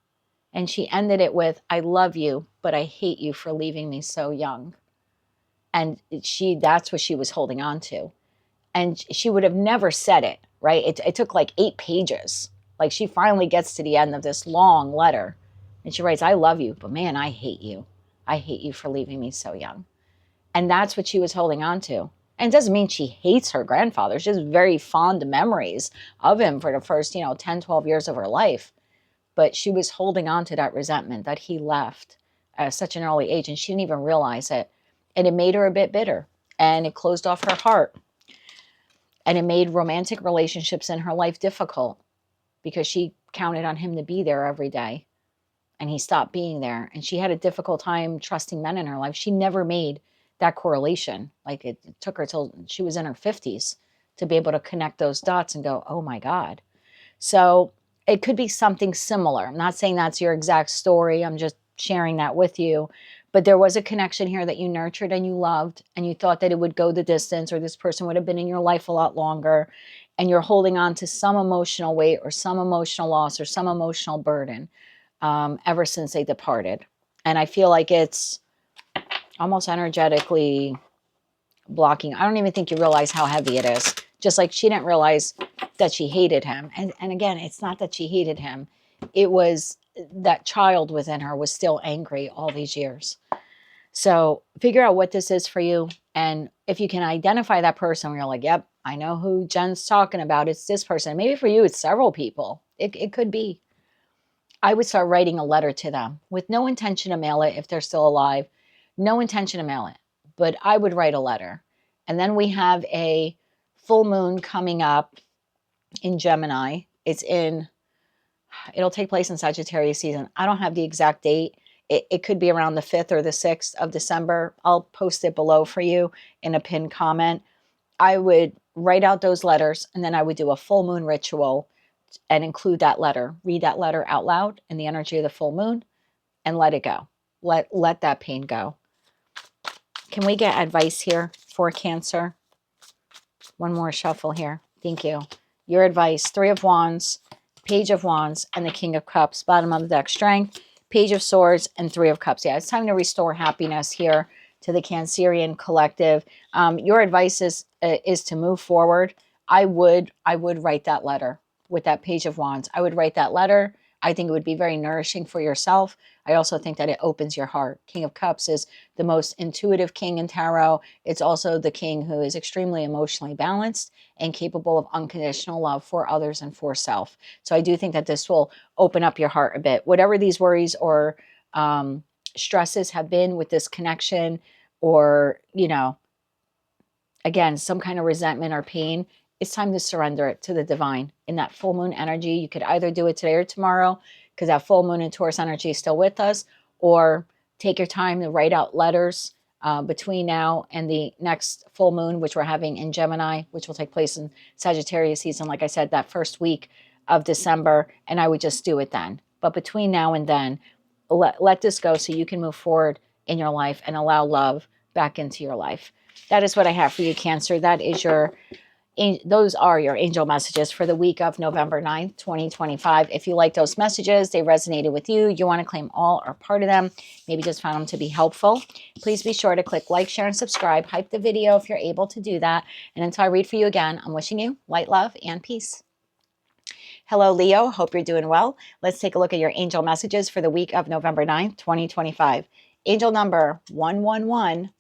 Speaker 1: And she ended it with, I love you, but I hate you for leaving me so young. And that's what she was holding on to. And she would have never said it, right? It took like 8 pages. Like she finally gets to the end of this long letter. And she writes, I love you, but man, I hate you. I hate you for leaving me so young. And that's what she was holding on to. And it doesn't mean she hates her grandfather. She has very fond memories of him for the first, 10, 12 years of her life. But she was holding on to that resentment that he left at such an early age. And she didn't even realize it. And it made her a bit bitter. And it closed off her heart. And it made romantic relationships in her life difficult because she counted on him to be there every day. And he stopped being there. And she had a difficult time trusting men in her life. She never made that correlation. Like it took her till she was in her 50s to be able to connect those dots and go, oh my God. So it could be something similar. I'm not saying that's your exact story. I'm just sharing that with you. But there was a connection here that you nurtured and you loved, and you thought that it would go the distance, or this person would have been in your life a lot longer. And you're holding on to some emotional weight or some emotional loss or some emotional burden ever since they departed. And I feel like it's almost energetically blocking. I don't even think you realize how heavy it is. Just like she didn't realize that she hated him. And again, it's not that she hated him. It was that child within her was still angry all these years. So figure out what this is for you. And if you can identify that person where you're like, yep, I know who Jen's talking about. It's this person. Maybe for you, it's several people. It could be. I would start writing a letter to them with no intention to mail it if they're still alive. No intention to mail it. But I would write a letter. And then we have a full moon coming up in Gemini. It'll take place in Sagittarius season. I don't have the exact date. It could be around the 5th or the 6th of December. I'll post it below for you in a pinned comment. I would write out those letters, and then I would do a full moon ritual and include that letter. Read that letter out loud in the energy of the full moon and let it go. Let that pain go. Can we get advice here for Cancer? One more shuffle here. Thank you. Your advice, 3 of Wands, Page of Wands, and the King of Cups. Bottom of the deck, Strength, Page of Swords, and 3 of Cups. Yeah, it's time to restore happiness here to the Cancerian collective. Your advice is to move forward. I would write that letter with that Page of Wands. I would write that letter. I think it would be very nourishing for yourself. I also think that it opens your heart. King of Cups is the most intuitive king in tarot. It's also the king who is extremely emotionally balanced and capable of unconditional love for others and for self. So I do think that this will open up your heart a bit. Whatever these worries or stresses have been with this connection, or, you know, again, some kind of resentment or pain, it's time to surrender it to the divine. In that full moon energy, you could either do it today or tomorrow, because that full moon and Taurus energy is still with us, or take your time to write out letters between now and the next full moon, which we're having in Gemini, which will take place in Sagittarius season, like I said, that first week of December, and I would just do it then. But between now and then, let this go so you can move forward in your life and allow love back into your life. That is what I have for you, Cancer. That is those are your angel messages for the week of November 9th, 2025. If you like those messages, they resonated with you, you want to claim all or part of them, maybe just found them to be helpful, please be sure to click like, share, and subscribe. Hype the video if you're able to do that. And until I read for you again, I'm wishing you light, love, and peace. Hello, Leo. Hope you're doing well. Let's take a look at your angel messages for the week of November 9th, 2025. Angel number 111.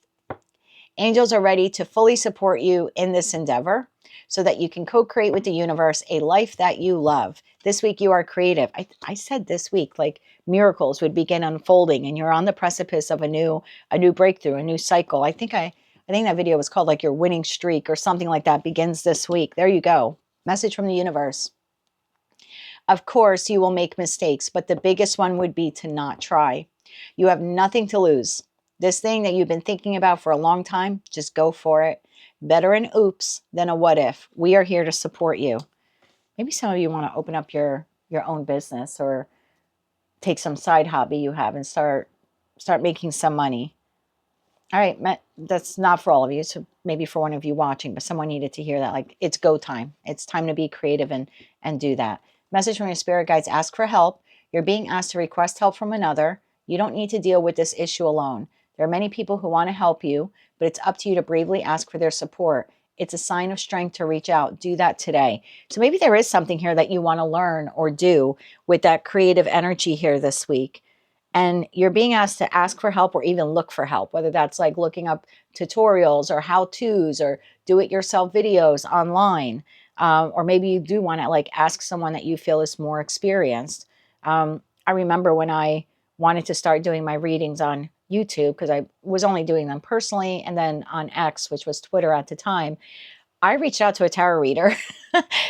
Speaker 1: Angels are ready to fully support you in this endeavor so that you can co-create with the universe a life that you love. This week you are creative. I said this week, like miracles would begin unfolding, and you're on the precipice of a new breakthrough, a new cycle. I think that video was called like your winning streak or something like that begins this week. There you go. Message from the universe. Of course, you will make mistakes, but the biggest one would be to not try. You have nothing to lose. This thing that you've been thinking about for a long time, just go for it. Better an oops than a what if. We are here to support you. Maybe some of you want to open up your own business, or take some side hobby you have and start making some money. All right, that's not for all of you. So maybe for one of you watching, but someone needed to hear that. Like, it's go time. It's time to be creative and do that. Message from your spirit guides: ask for help. You're being asked to request help from another. You don't need to deal with this issue alone. There are many people who want to help you, but it's up to you to bravely ask for their support. It's a sign of strength to reach out. Do that today. So maybe there is something here that you want to learn or do with that creative energy here this week. And you're being asked to ask for help or even look for help, whether that's like looking up tutorials or how-tos or do-it-yourself videos online. Or maybe you do want to like ask someone that you feel is more experienced. I remember when I wanted to start doing my readings on YouTube, because I was only doing them personally, and then on X, which was Twitter at the time, I reached out to a tarot reader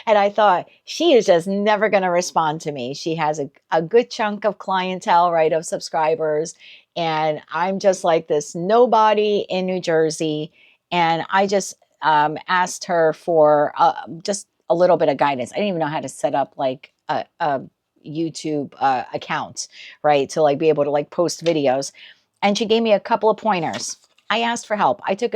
Speaker 1: and I thought, she is just never going to respond to me. She has a good chunk of clientele, right, of subscribers. And I'm just like this nobody in New Jersey. And I just asked her for just a little bit of guidance. I didn't even know how to set up like a YouTube account, right, to like be able to like post videos. And she gave me a couple of pointers. I asked for help. I took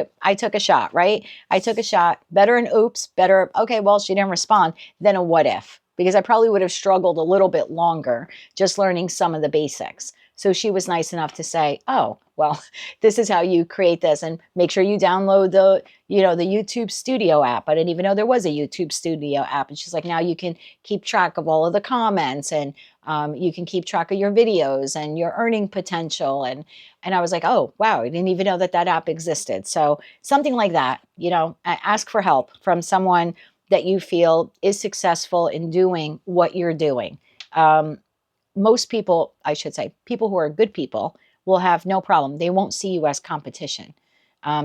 Speaker 1: a shot, right? I took a shot. Better an oops, better, okay, well, she didn't respond, than a what if, because I probably would have struggled a little bit longer just learning some of the basics. So she was nice enough to say, oh, well, this is how you create this, and make sure you download the YouTube Studio app. I didn't even know there was a YouTube Studio app. And she's like, now you can keep track of all of the comments, and you can keep track of your videos and your earning potential. And I was like, oh, wow, I didn't even know that app existed. So something like that, ask for help from someone that you feel is successful in doing what you're doing. Most people, I should say, people who are good people will have no problem. They won't see you as competition.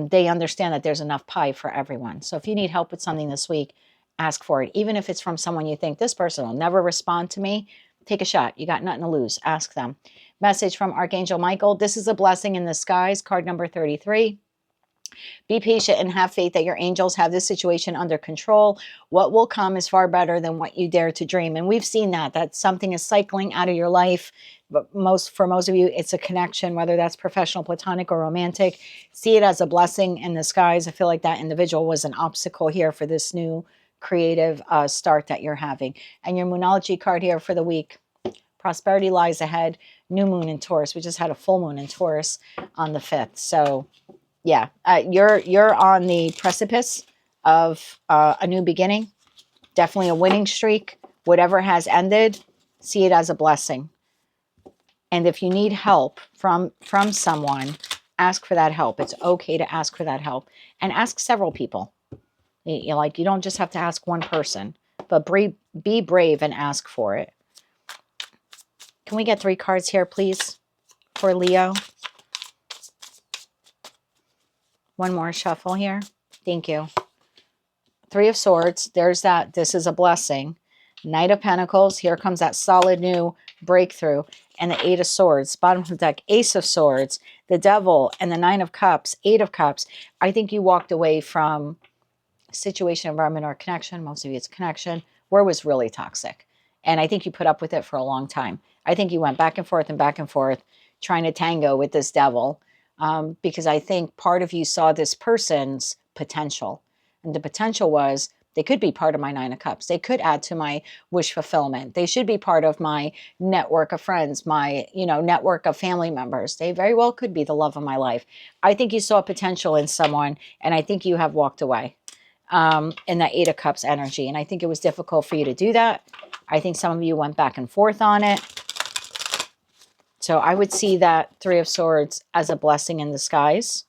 Speaker 1: They understand that there's enough pie for everyone. So if you need help with something this week, ask for it. Even if it's from someone you think, this person will never respond to me, take a shot. You got nothing to lose. Ask them. Message from Archangel Michael: this is a blessing in disguise. Card number 33. Be patient and have faith that your angels have this situation under control. What will come is far better than what you dare to dream. And we've seen that something is cycling out of your life. But for most of you, it's a connection, whether that's professional, platonic, or romantic. See it as a blessing in disguise. I feel like that individual was an obstacle here for this new creative start that you're having. And your Moonology card here for the week: prosperity lies ahead. New moon in Taurus. We just had a full moon in Taurus on the 5th. So yeah, you're on the precipice of a new beginning. Definitely a winning streak. Whatever has ended, see it as a blessing. And if you need help from someone, ask for that help. It's okay to ask for that help, and ask several people. You don't just have to ask one person, but be brave and ask for it. Can we get 3 cards here, please, for Leo. One more shuffle here. Thank you. Three of Swords. There's that. This is a blessing. Knight of Pentacles. Here comes that solid new breakthrough. And the Eight of Swords. Bottom of the deck. Ace of Swords. The Devil. And the Nine of Cups. Eight of Cups. I think you walked away from a situation, environment, or connection. Most of you, it's connection. Where it was really toxic. And I think you put up with it for a long time. I think you went back and forth, trying to tango with this devil. Because I think part of you saw this person's potential. And the potential was they could be part of my Nine of Cups. They could add to my wish fulfillment. They should be part of my network of friends, my, network of family members. They very well could be the love of my life. I think you saw potential in someone, and I think you have walked away in that Eight of Cups energy. And I think it was difficult for you to do that. I think some of you went back and forth on it. So I would see that Three of Swords as a blessing in disguise.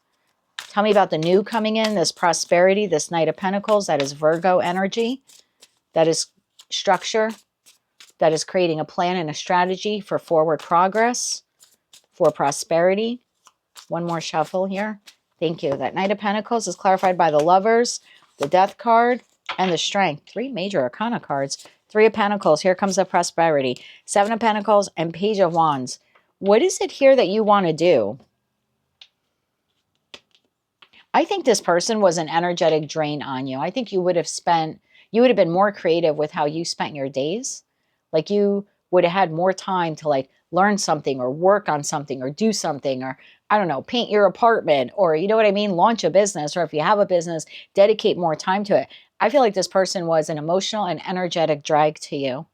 Speaker 1: Tell me about the new coming in, this prosperity, this Knight of Pentacles. That is Virgo energy. That is structure. That is creating a plan and a strategy for forward progress, for prosperity. One more shuffle here. Thank you. That Knight of Pentacles is clarified by the Lovers, the Death card, and the Strength. Three major arcana cards. Three of Pentacles. Here comes the prosperity. Seven of Pentacles and Page of Wands. What is it here that you want to do? I think this person was an energetic drain on you. I think you would have been more creative with how you spent your days. Like you would have had more time to like learn something or work on something or do something or, I don't know, paint your apartment or, you know what I mean? Launch a business, or if you have a business, dedicate more time to it. I feel like this person was an emotional and energetic drag to you.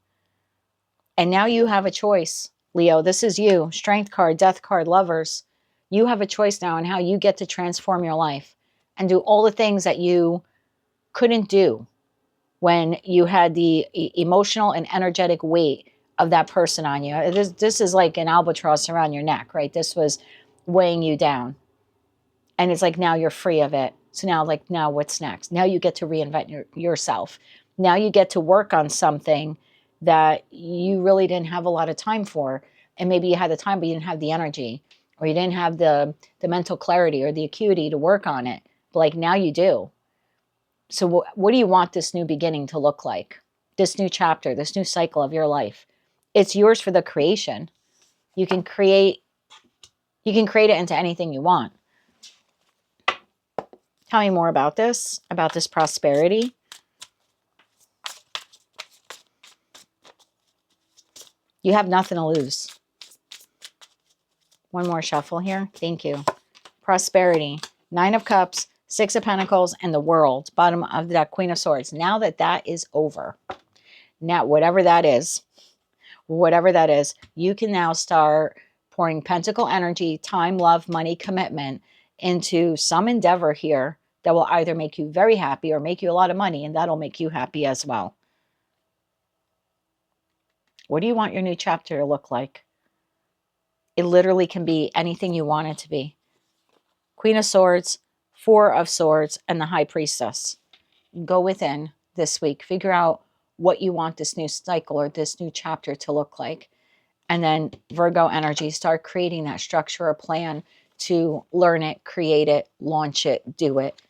Speaker 1: And now you have a choice, Leo. This is you. Strength card, Death card, Lovers. You have a choice now on how you get to transform your life and do all the things that you couldn't do when you had the emotional and energetic weight of that person on you. This is like an albatross around your neck, right? This was weighing you down. And it's like, now you're free of it. So now what's next? Now you get to reinvent yourself. Now you get to work on something that you really didn't have a lot of time for. And maybe you had the time, but you didn't have the energy, or you didn't have the mental clarity or the acuity to work on it. But like now you do. So what do you want this new beginning to look like? This new chapter, this new cycle of your life. It's yours for the creation. You can create it into anything you want. Tell me more about this prosperity. You have nothing to lose. One more shuffle here. Thank you. Prosperity. Nine of Cups, Six of Pentacles, and the World. Bottom of that Queen of Swords. Now that is over. Now, whatever that is, you can now start pouring pentacle energy, time, love, money, commitment into some endeavor here that will either make you very happy or make you a lot of money, and that'll make you happy as well. What do you want your new chapter to look like? It literally can be anything you want it to be. Queen of Swords, Four of Swords, and the High Priestess. Go within this week. Figure out what you want this new cycle or this new chapter to look like. And then Virgo energy, start creating that structure or plan to learn it, create it, launch it, do it.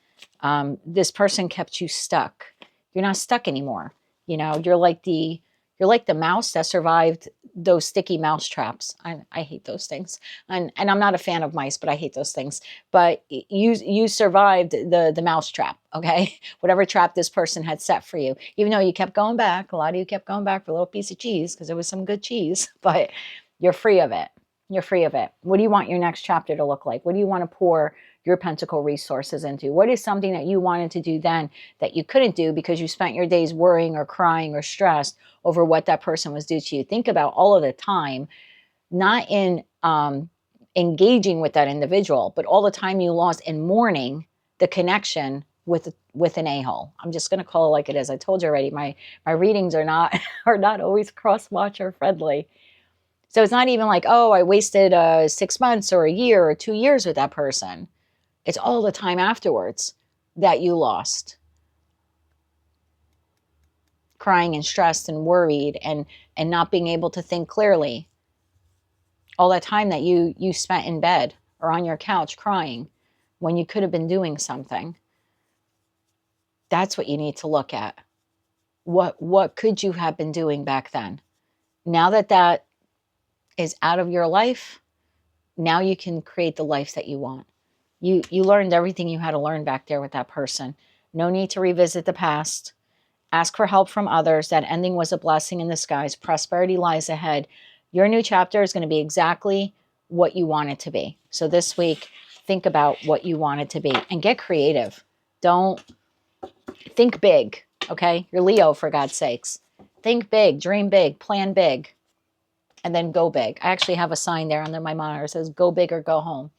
Speaker 1: This person kept you stuck. You're not stuck anymore. You're like the mouse that survived those sticky mouse traps. I hate those things. And I'm not a fan of mice, but I hate those things. But you survived the mouse trap, okay? Whatever trap this person had set for you. Even though you kept going back, a lot of you kept going back for a little piece of cheese because it was some good cheese, but you're free of it. You're free of it. What do you want your next chapter to look like? What do you want to pour your pentacle resources into? What is something that you wanted to do then that you couldn't do because you spent your days worrying or crying or stressed over what that person was due to you? Think about all of the time, not in engaging with that individual, but all the time you lost in mourning the connection with an a-hole. I'm just going to call it like it is. I told you already, my readings are not always cross-watcher friendly. So it's not even like, oh, I wasted 6 months or a year or 2 years with that person. It's all the time afterwards that you lost. Crying and stressed and worried and not being able to think clearly. All that time that you spent in bed or on your couch crying when you could have been doing something. That's what you need to look at. What could you have been doing back then? Now that that is out of your life, now you can create the life that you want. You learned everything you had to learn back there with that person. No need to revisit the past. Ask for help from others. That ending was a blessing in disguise. Prosperity lies ahead. Your new chapter is going to be exactly what you want it to be. So this week, think about what you want it to be and get creative. Don't think big, okay? You're Leo, for God's sakes. Think big, dream big, plan big, and then go big. I actually have a sign there under my monitor. It says, go big or go home.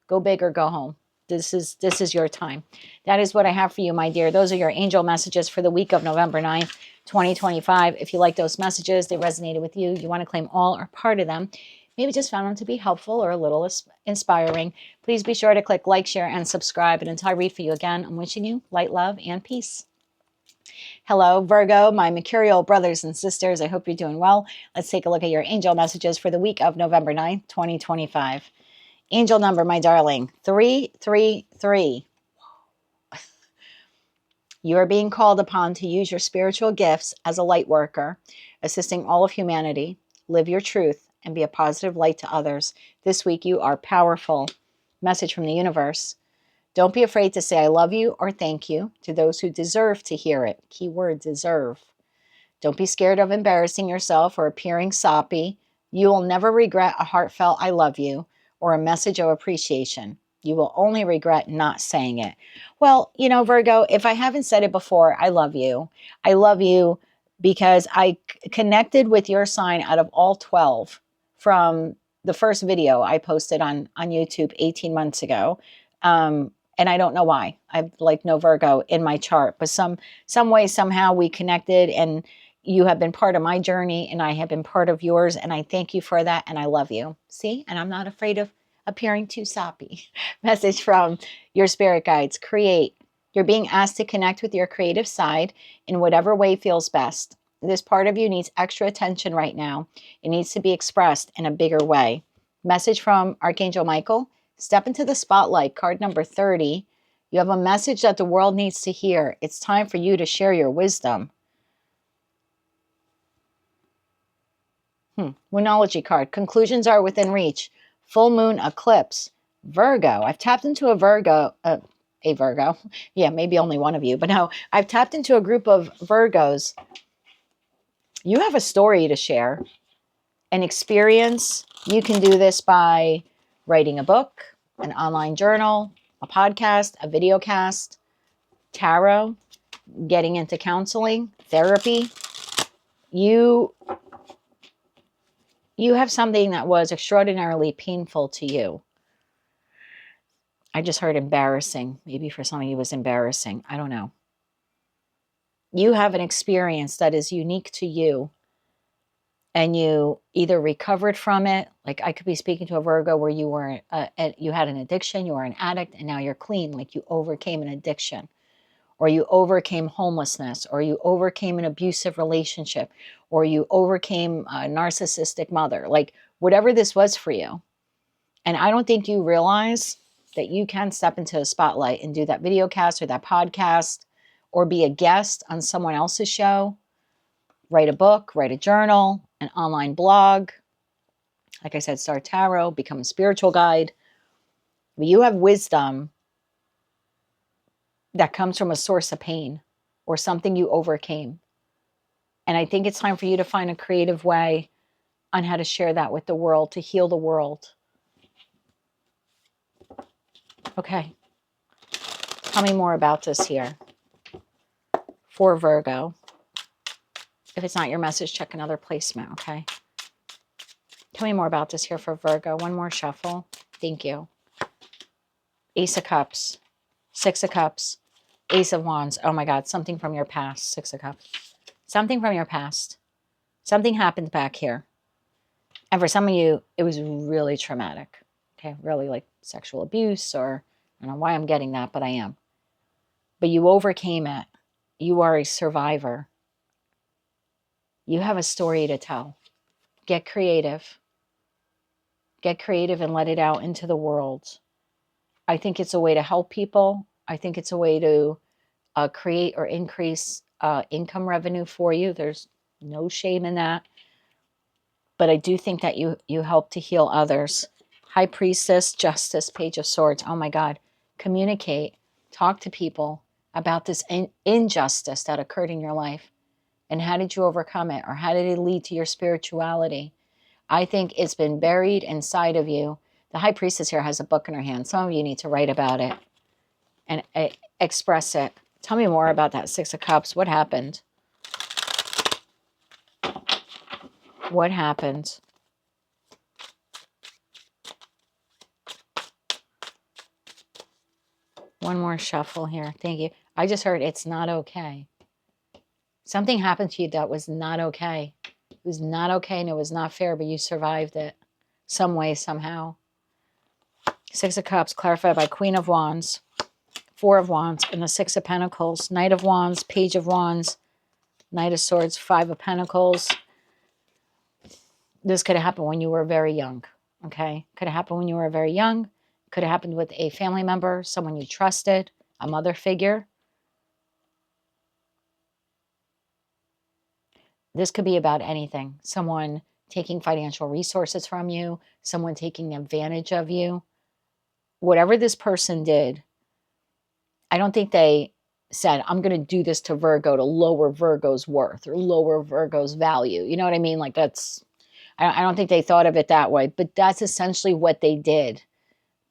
Speaker 1: Go big or go home. This is your time. That is what I have for you, my dear. Those are your angel messages for the week of November 9th, 2025. If you like those messages, they resonated with you, you want to claim all or part of them, maybe just found them to be helpful or a little inspiring, please be sure to click like, share, and subscribe. And until I read for you again, I'm wishing you light, love, and peace. Hello, Virgo, my mercurial brothers and sisters. I hope you're doing well. Let's take a look at your angel messages for the week of November 9th, 2025. Angel number, my darling, 333. You are being called upon to use your spiritual gifts as a light worker, assisting all of humanity. Live your truth and be a positive light to others. This week you are powerful. Message from the universe. Don't be afraid to say I love you or thank you to those who deserve to hear it. Keyword deserve. Don't be scared of embarrassing yourself or appearing soppy. You will never regret a heartfelt I love you or a message of appreciation. You will only regret not saying it. Well, you know, Virgo, if I haven't said it before, I love you. I love you because I connected with your sign out of all 12 from the first video I posted on YouTube 18 months ago. And I don't know why. I've like no Virgo in my chart, but some way, somehow we connected, and you have been part of my journey and I have been part of yours. And I thank you for that. And I love you. See, and I'm not afraid of appearing too soppy. Message from your spirit guides. Create. You're being asked to connect with your creative side in whatever way feels best. This part of you needs extra attention right now. It needs to be expressed in a bigger way. Message from Archangel Michael. Step into the spotlight. Card number 30. You have a message that the world needs to hear. It's time for you to share your wisdom. Moonology card. Conclusions are within reach. Full moon eclipse. Virgo. I've tapped into a Virgo. Yeah, maybe only one of you. But no, I've tapped into a group of Virgos. You have a story to share. An experience. You can do this by writing a book, an online journal, a podcast, a video cast, tarot, getting into counseling, therapy. You have something that was extraordinarily painful to you. I just heard embarrassing. Maybe for some of you it was embarrassing. I don't know. You have an experience that is unique to you, and you either recovered from it. Like I could be speaking to a Virgo where you were, you had an addiction, you were an addict, and now you're clean. Like you overcame an addiction, or you overcame homelessness, or you overcame an abusive relationship, or you overcame a narcissistic mother. Like whatever this was for you. And I don't think you realize that you can step into a spotlight and do that video cast or that podcast, or be a guest on someone else's show, write a book, write a journal, an online blog. Like I said, start tarot, become a spiritual guide. But you have wisdom that comes from a source of pain or something you overcame. And I think it's time for you to find a creative way on how to share that with the world, to heal the world. Okay. Tell me more about this here. For Virgo. If it's not your message, check another placement, okay? Tell me more about this here for Virgo. One more shuffle. Thank you. Ace of Cups. Six of Cups. Ace of Wands. Oh my God, something from your past. Six of Cups. Something from your past. Something happened back here. And for some of you, it was really traumatic. Okay, really like sexual abuse, or I don't know why I'm getting that, but I am. But you overcame it. You are a survivor. You have a story to tell. Get creative. Get creative and let it out into the world. I think it's a way to help people. I think it's a way to create or increase income revenue for you. There's no shame in that. But I do think that you help to heal others. High Priestess, Justice, Page of Swords. Oh my God. Communicate. Talk to people about this injustice that occurred in your life. And how did you overcome it? Or how did it lead to your spirituality? I think it's been buried inside of you. The High Priestess here has a book in her hand. Some of you need to write about it and express it. Tell me more about that Six of Cups. What happened? What happened? One more shuffle here. Thank you. I just heard it's not okay. Something happened to you that was not okay. It was not okay and it was not fair, but you survived it some way, somehow. Six of Cups clarified by Queen of Wands, Four of Wands, and the Six of Pentacles. Knight of Wands, Page of Wands, Knight of Swords, Five of Pentacles. This could have happened when you were very young, okay? Could have happened when you were very young. Could have happened with a family member, someone you trusted, a mother figure. This could be about anything. Someone taking financial resources from you, someone taking advantage of you. Whatever this person did, I don't think they said, I'm going to do this to Virgo to lower Virgo's worth or lower Virgo's value. You know what I mean? Like that's, I don't think they thought of it that way, but that's essentially what they did.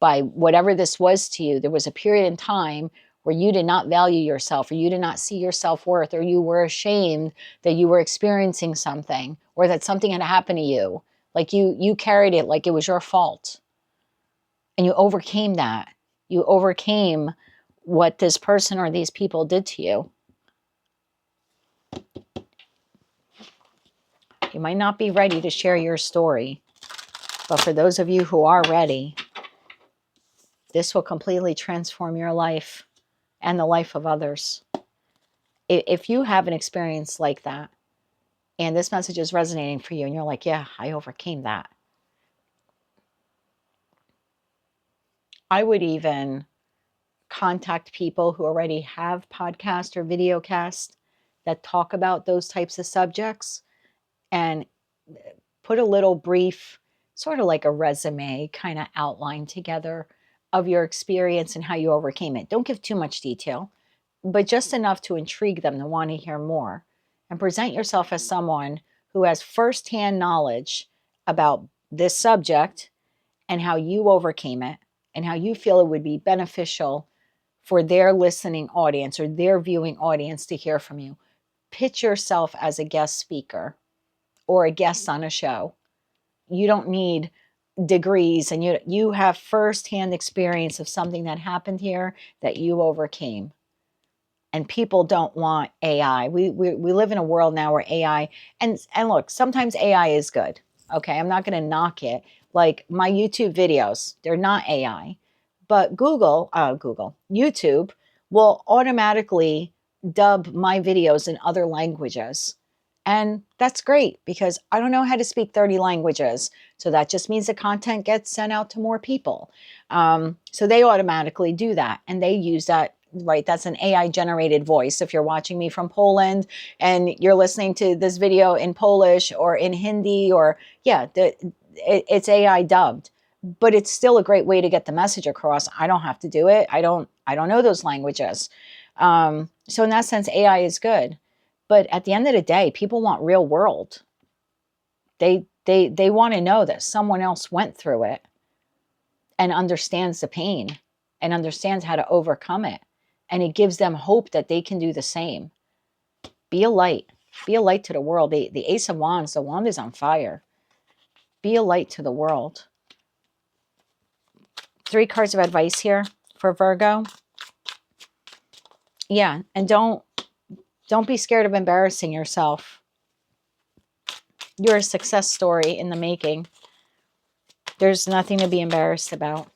Speaker 1: By whatever this was to you, there was a period in time where you did not value yourself, or you did not see your self-worth, or you were ashamed that you were experiencing something, or that something had happened to you. Like you carried it like it was your fault. And you overcame that. You overcame what this person or these people did to you. You might not be ready to share your story, but for those of you who are ready, this will completely transform your life and the life of others. If you have an experience like that, and this message is resonating for you, and you're like, yeah, I overcame that. I would even contact people who already have podcast or video cast that talk about those types of subjects and put a little brief, sort of like a resume kind of outline together of your experience and how you overcame it. Don't give too much detail, but just enough to intrigue them to want to hear more. And present yourself as someone who has firsthand knowledge about this subject and how you overcame it and how you feel it would be beneficial for their listening audience or their viewing audience to hear from you. Pitch yourself as a guest speaker or a guest on a show. You don't need degrees, and you have firsthand experience of something that happened here that you overcame. And people don't want AI. We live in a world now where AI, and look, sometimes AI is good. Okay, I'm not going to knock it. Like my YouTube videos, they're not AI. But YouTube will automatically dub my videos in other languages. And that's great because I don't know how to speak 30 languages. So that just means the content gets sent out to more people. So they automatically do that. And they use that, right? That's an AI generated voice. If you're watching me from Poland and you're listening to this video in Polish or in Hindi, or it's AI dubbed. But it's still a great way to get the message across. I don't have to do it. I don't know those languages. So in that sense, AI is good. But at the end of the day, people want real world. They want to know that someone else went through it and understands the pain and understands how to overcome it. And it gives them hope that they can do the same. Be a light. Be a light to the world. The Ace of Wands, the wand is on fire. Be a light to the world. 3 cards of advice here for Virgo. Yeah, and don't be scared of embarrassing yourself. You're a success story in the making. There's nothing to be embarrassed about.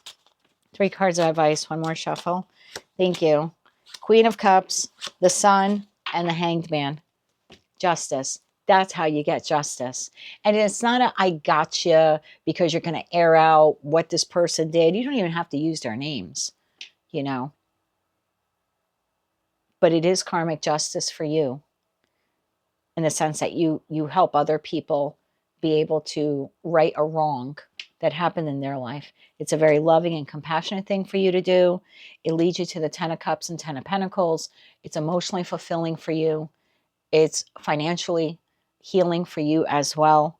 Speaker 1: 3 cards of advice. One more shuffle. Thank you. Queen of Cups, the Sun, and the Hanged Man. Justice. That's how you get justice. And it's not a I gotcha because you're going to air out what this person did. You don't even have to use their names, you know. But it is karmic justice for you in the sense that you help other people be able to right a wrong that happened in their life. It's a very loving and compassionate thing for you to do. It leads you to the 10 of Cups and 10 of Pentacles. It's emotionally fulfilling for you. It's financially healing for you as well.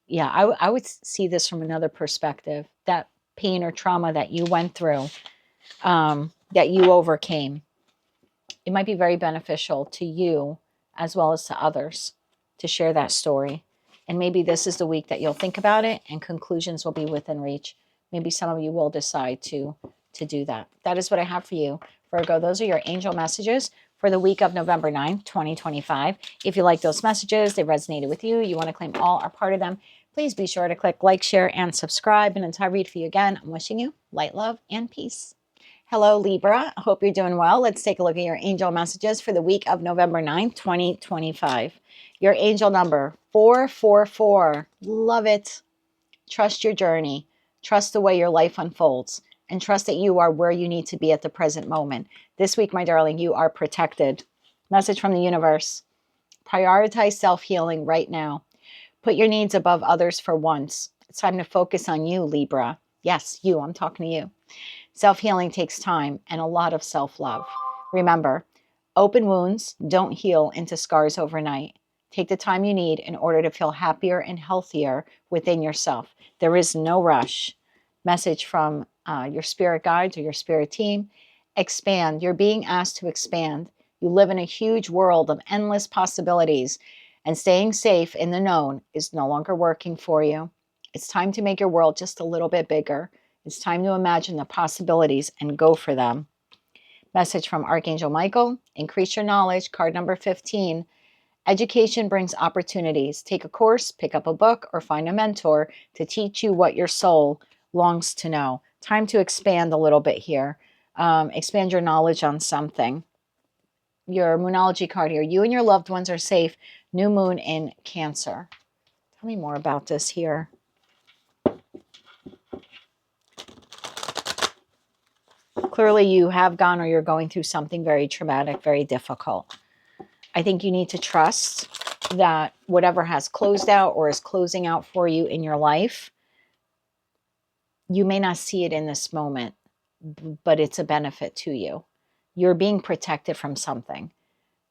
Speaker 1: Yeah, I would see this from another perspective. That pain or trauma that you went through, that you overcame, it might be very beneficial to you as well as to others to share that story. And maybe this is the week that you'll think about it and conclusions will be within reach. Maybe some of you will decide to do that. That is what I have for you, Virgo. Those are your angel messages for the week of November 9th, 2025. If you like those messages, they resonated with you, you want to claim all or part of them, please be sure to click like, share, and subscribe. And until I read for you again, I'm wishing you light, love, and peace. Hello, Libra. I hope you're doing well. Let's take a look at your angel messages for the week of November 9th, 2025. Your angel number, 444. Love it. Trust your journey. Trust the way your life unfolds. And trust that you are where you need to be at the present moment. This week, my darling, you are protected. Message from the universe. Prioritize self-healing right now. Put your needs above others for once. It's time to focus on you, Libra. Yes, you. I'm talking to you. Self-healing takes time and a lot of self-love. Remember, open wounds don't heal into scars overnight. Take the time you need in order to feel happier and healthier within yourself. There is no rush. Message from your spirit guides or your spirit team. Expand. You're being asked to expand. You live in a huge world of endless possibilities, and staying safe in the known is no longer working for you. It's time to make your world just a little bit bigger. It's time to imagine the possibilities and go for them. Message from Archangel Michael. Increase your knowledge. Card number 15. Education brings opportunities. Take a course, pick up a book, or find a mentor to teach you what your soul longs to know. Time to expand a little bit here. Expand your knowledge on something. Your Moonology card here. You and your loved ones are safe. New moon in Cancer. Tell me more about this here. Clearly, you have gone or you're going through something very traumatic, very difficult. I think you need to trust that whatever has closed out or is closing out for you in your life, you may not see it in this moment, but it's a benefit to you. You're being protected from something,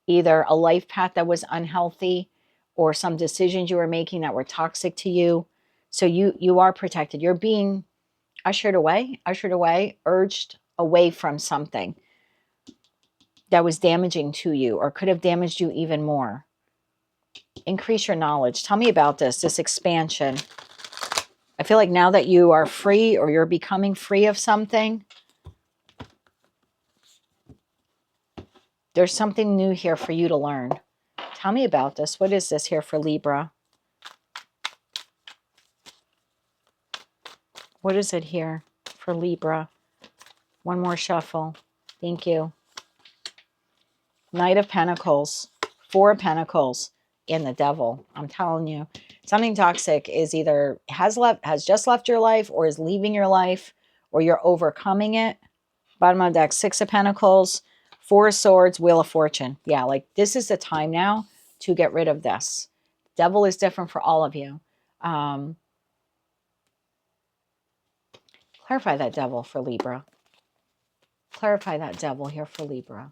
Speaker 1: either a life path that was unhealthy or some decisions you were making that were toxic to you. So you are protected. You're being ushered away, urged away from something that was damaging to you or could have damaged you even more. Increase your knowledge. Tell me about this expansion. I feel like now that you are free or you're becoming free of something, there's something new here for you to learn. Tell me about this. What is this here for Libra? What is it here for Libra? One more shuffle. Thank you. Knight of Pentacles, 4 of Pentacles, and the Devil. I'm telling you, something toxic is either has just left your life or is leaving your life, or you're overcoming it. Bottom of the deck, 6 of Pentacles, 4 of Swords, Wheel of Fortune. Yeah, like this is the time now to get rid of this. Devil is different for all of you. Clarify that Devil for Libra. Clarify that Devil here for Libra.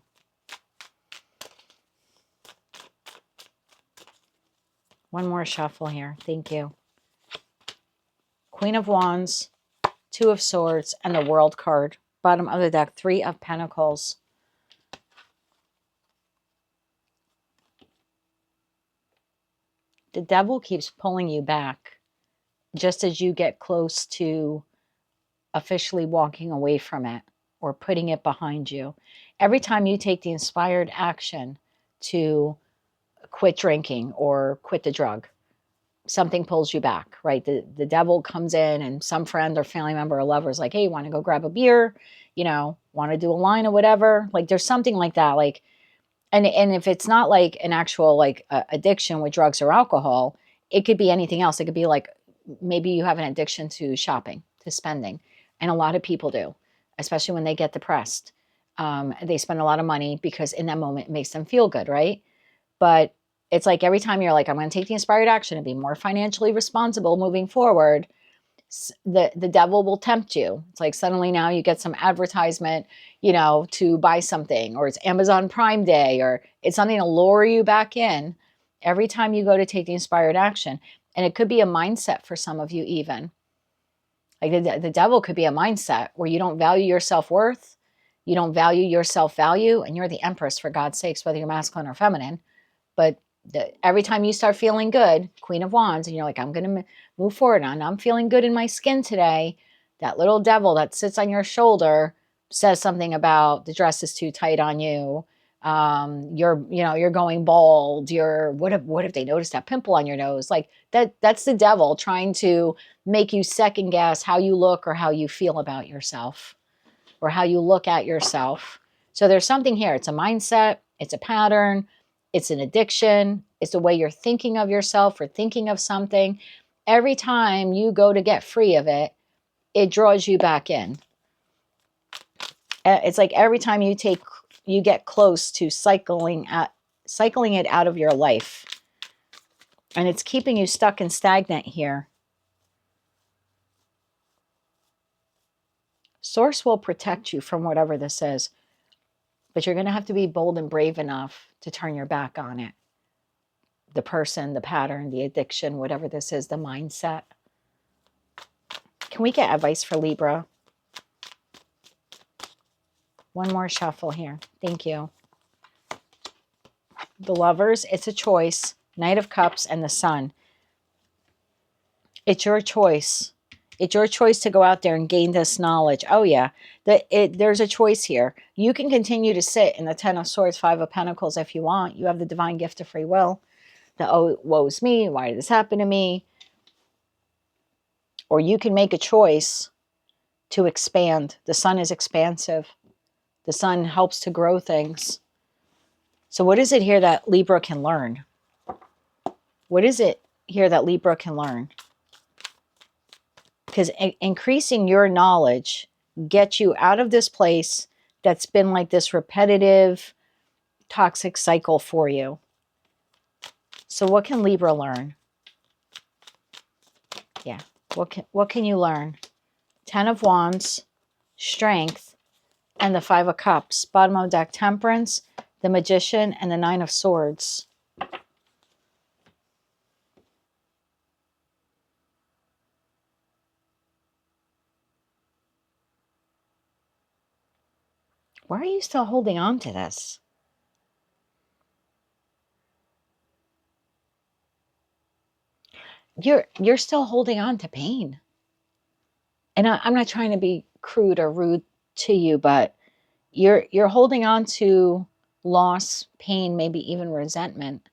Speaker 1: One more shuffle here. Thank you. Queen of Wands, 2 of Swords, and the World card. Bottom of the deck, 3 of Pentacles. The Devil keeps pulling you back just as you get close to officially walking away from it or putting it behind you. Every time you take the inspired action to quit drinking or quit the drug, something pulls you back, right? The devil comes in and some friend or family member or lover is like, hey, want to go grab a beer? You know, want to do a line or whatever? Like there's something like that. Like And if it's not like an actual like addiction with drugs or alcohol, it could be anything else. It could be like maybe you have an addiction to shopping, to spending. And a lot of people do, especially when they get depressed. They spend a lot of money because in that moment it makes them feel good, right? But it's like every time you're like, I'm going to take the inspired action and be more financially responsible moving forward, the devil will tempt you. It's like suddenly now you get some advertisement, you know, to buy something, or it's Amazon Prime Day, or it's something to lure you back in every time you go to take the inspired action. And it could be a mindset for some of you even. Like the devil could be a mindset where you don't value your self-worth, you don't value your self-value, and you're the empress for God's sakes, whether you're masculine or feminine. But every time you start feeling good, Queen of Wands, and you're like, I'm going to move forward and I'm feeling good in my skin today, that little devil that sits on your shoulder says something about the dress is too tight on you. You're going bald. What if they notice that pimple on your nose? Like that's the devil trying to make you second guess how you look or how you feel about yourself or how you look at yourself. So there's something here. It's a mindset. It's a pattern. It's an addiction. It's the way you're thinking of yourself or thinking of something. Every time you go to get free of it, it draws you back in. It's like every time you get close to cycling it out of your life. And it's keeping you stuck and stagnant here. Source will protect you from whatever this is. But you're going to have to be bold and brave enough to turn your back on it. The person, the pattern, the addiction, whatever this is, the mindset. Can we get advice for Libra? One more shuffle here. Thank you. The Lovers, it's a choice. Knight of Cups and the Sun. It's your choice. It's your choice to go out there and gain this knowledge. Oh, yeah. There's a choice here. You can continue to sit in the Ten of Swords, Five of Pentacles if you want. You have the divine gift of free will. The, oh, woe's me. Why did this happen to me? Or you can make a choice to expand. The Sun is expansive. The Sun helps to grow things. So what is it here that Libra can learn? What is it here that Libra can learn? Because increasing your knowledge gets you out of this place that's been like this repetitive, toxic cycle for you. So what can Libra learn? Yeah, what can you learn? Ten of Wands, Strength, and the Five of Cups. Bottom of deck, Temperance, the Magician, and the Nine of Swords. Why are you still holding on to this? You're still holding on to pain. And I'm not trying to be crude or rude to you, but you're holding on to loss, pain, maybe even resentment.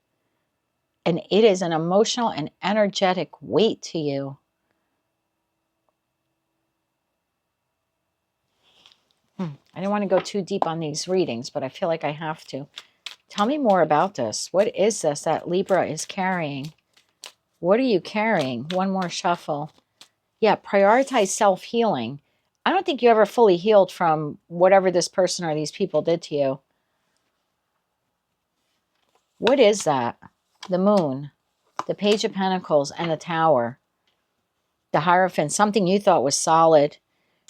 Speaker 1: And it is an emotional and energetic weight to you. I don't want to go too deep on these readings, but I feel like I have to. Tell me more about this. What is this that Libra is carrying? What are you carrying? One more shuffle. Yeah, prioritize self-healing. I don't think you ever fully healed from whatever this person or these people did to you. What is that? The Moon, the Page of Pentacles, and the Tower. The Hierophant, something you thought was solid.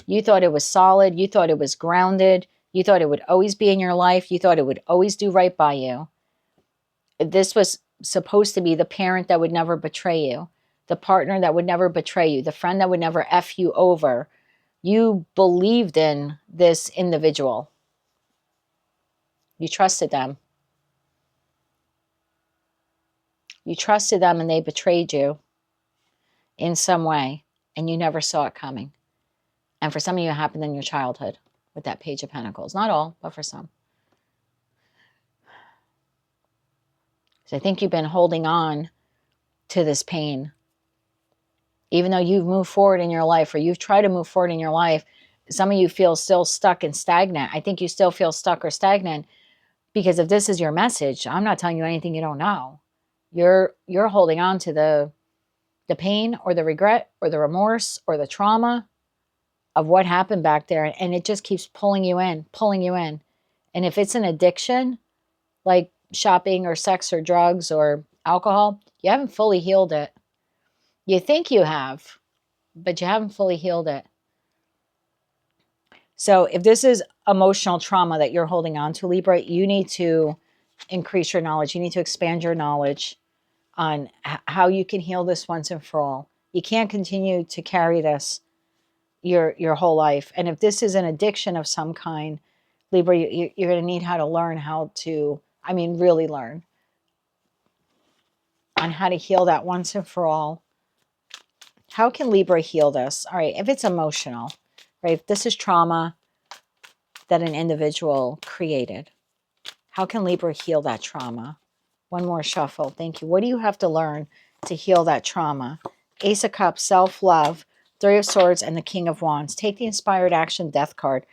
Speaker 1: You thought it was solid. You thought it was grounded. You thought it would always be in your life. You thought it would always do right by you. This was supposed to be the parent that would never betray you, the partner that would never betray you, the friend that would never F you over. You believed in this individual. You trusted them. You trusted them and they betrayed you in some way, and you never saw it coming. And for some of you, it happened in your childhood with that Page of Pentacles. Not all, but for some. So I think you've been holding on to this pain. Even though you've moved forward in your life, or you've tried to move forward in your life, some of you feel still stuck and stagnant. I think you still feel stuck or stagnant Because if this is your message, I'm not telling you anything you don't know. You're holding on to the pain or the regret or the remorse or the trauma of what happened back there. And it just keeps pulling you in, pulling you in. And if it's an addiction, like shopping or sex or drugs or alcohol, you haven't fully healed it. You think you have, but you haven't fully healed it. So if this is emotional trauma that you're holding on to, Libra, you need to increase your knowledge. You need to expand your knowledge on how you can heal this once and for all. You can't continue to carry this your whole life. And if this is an addiction of some kind, Libra, you're going to need how to learn how to, really learn on how to heal that once and for all. How can Libra heal this? All right, if it's emotional, right? If this is trauma that an individual created, how can Libra heal that trauma? One more shuffle. Thank you. What do you have to learn to heal that trauma? Ace of Cups, self-love, Three of Swords, and the King of Wands. Take the inspired action, Death card.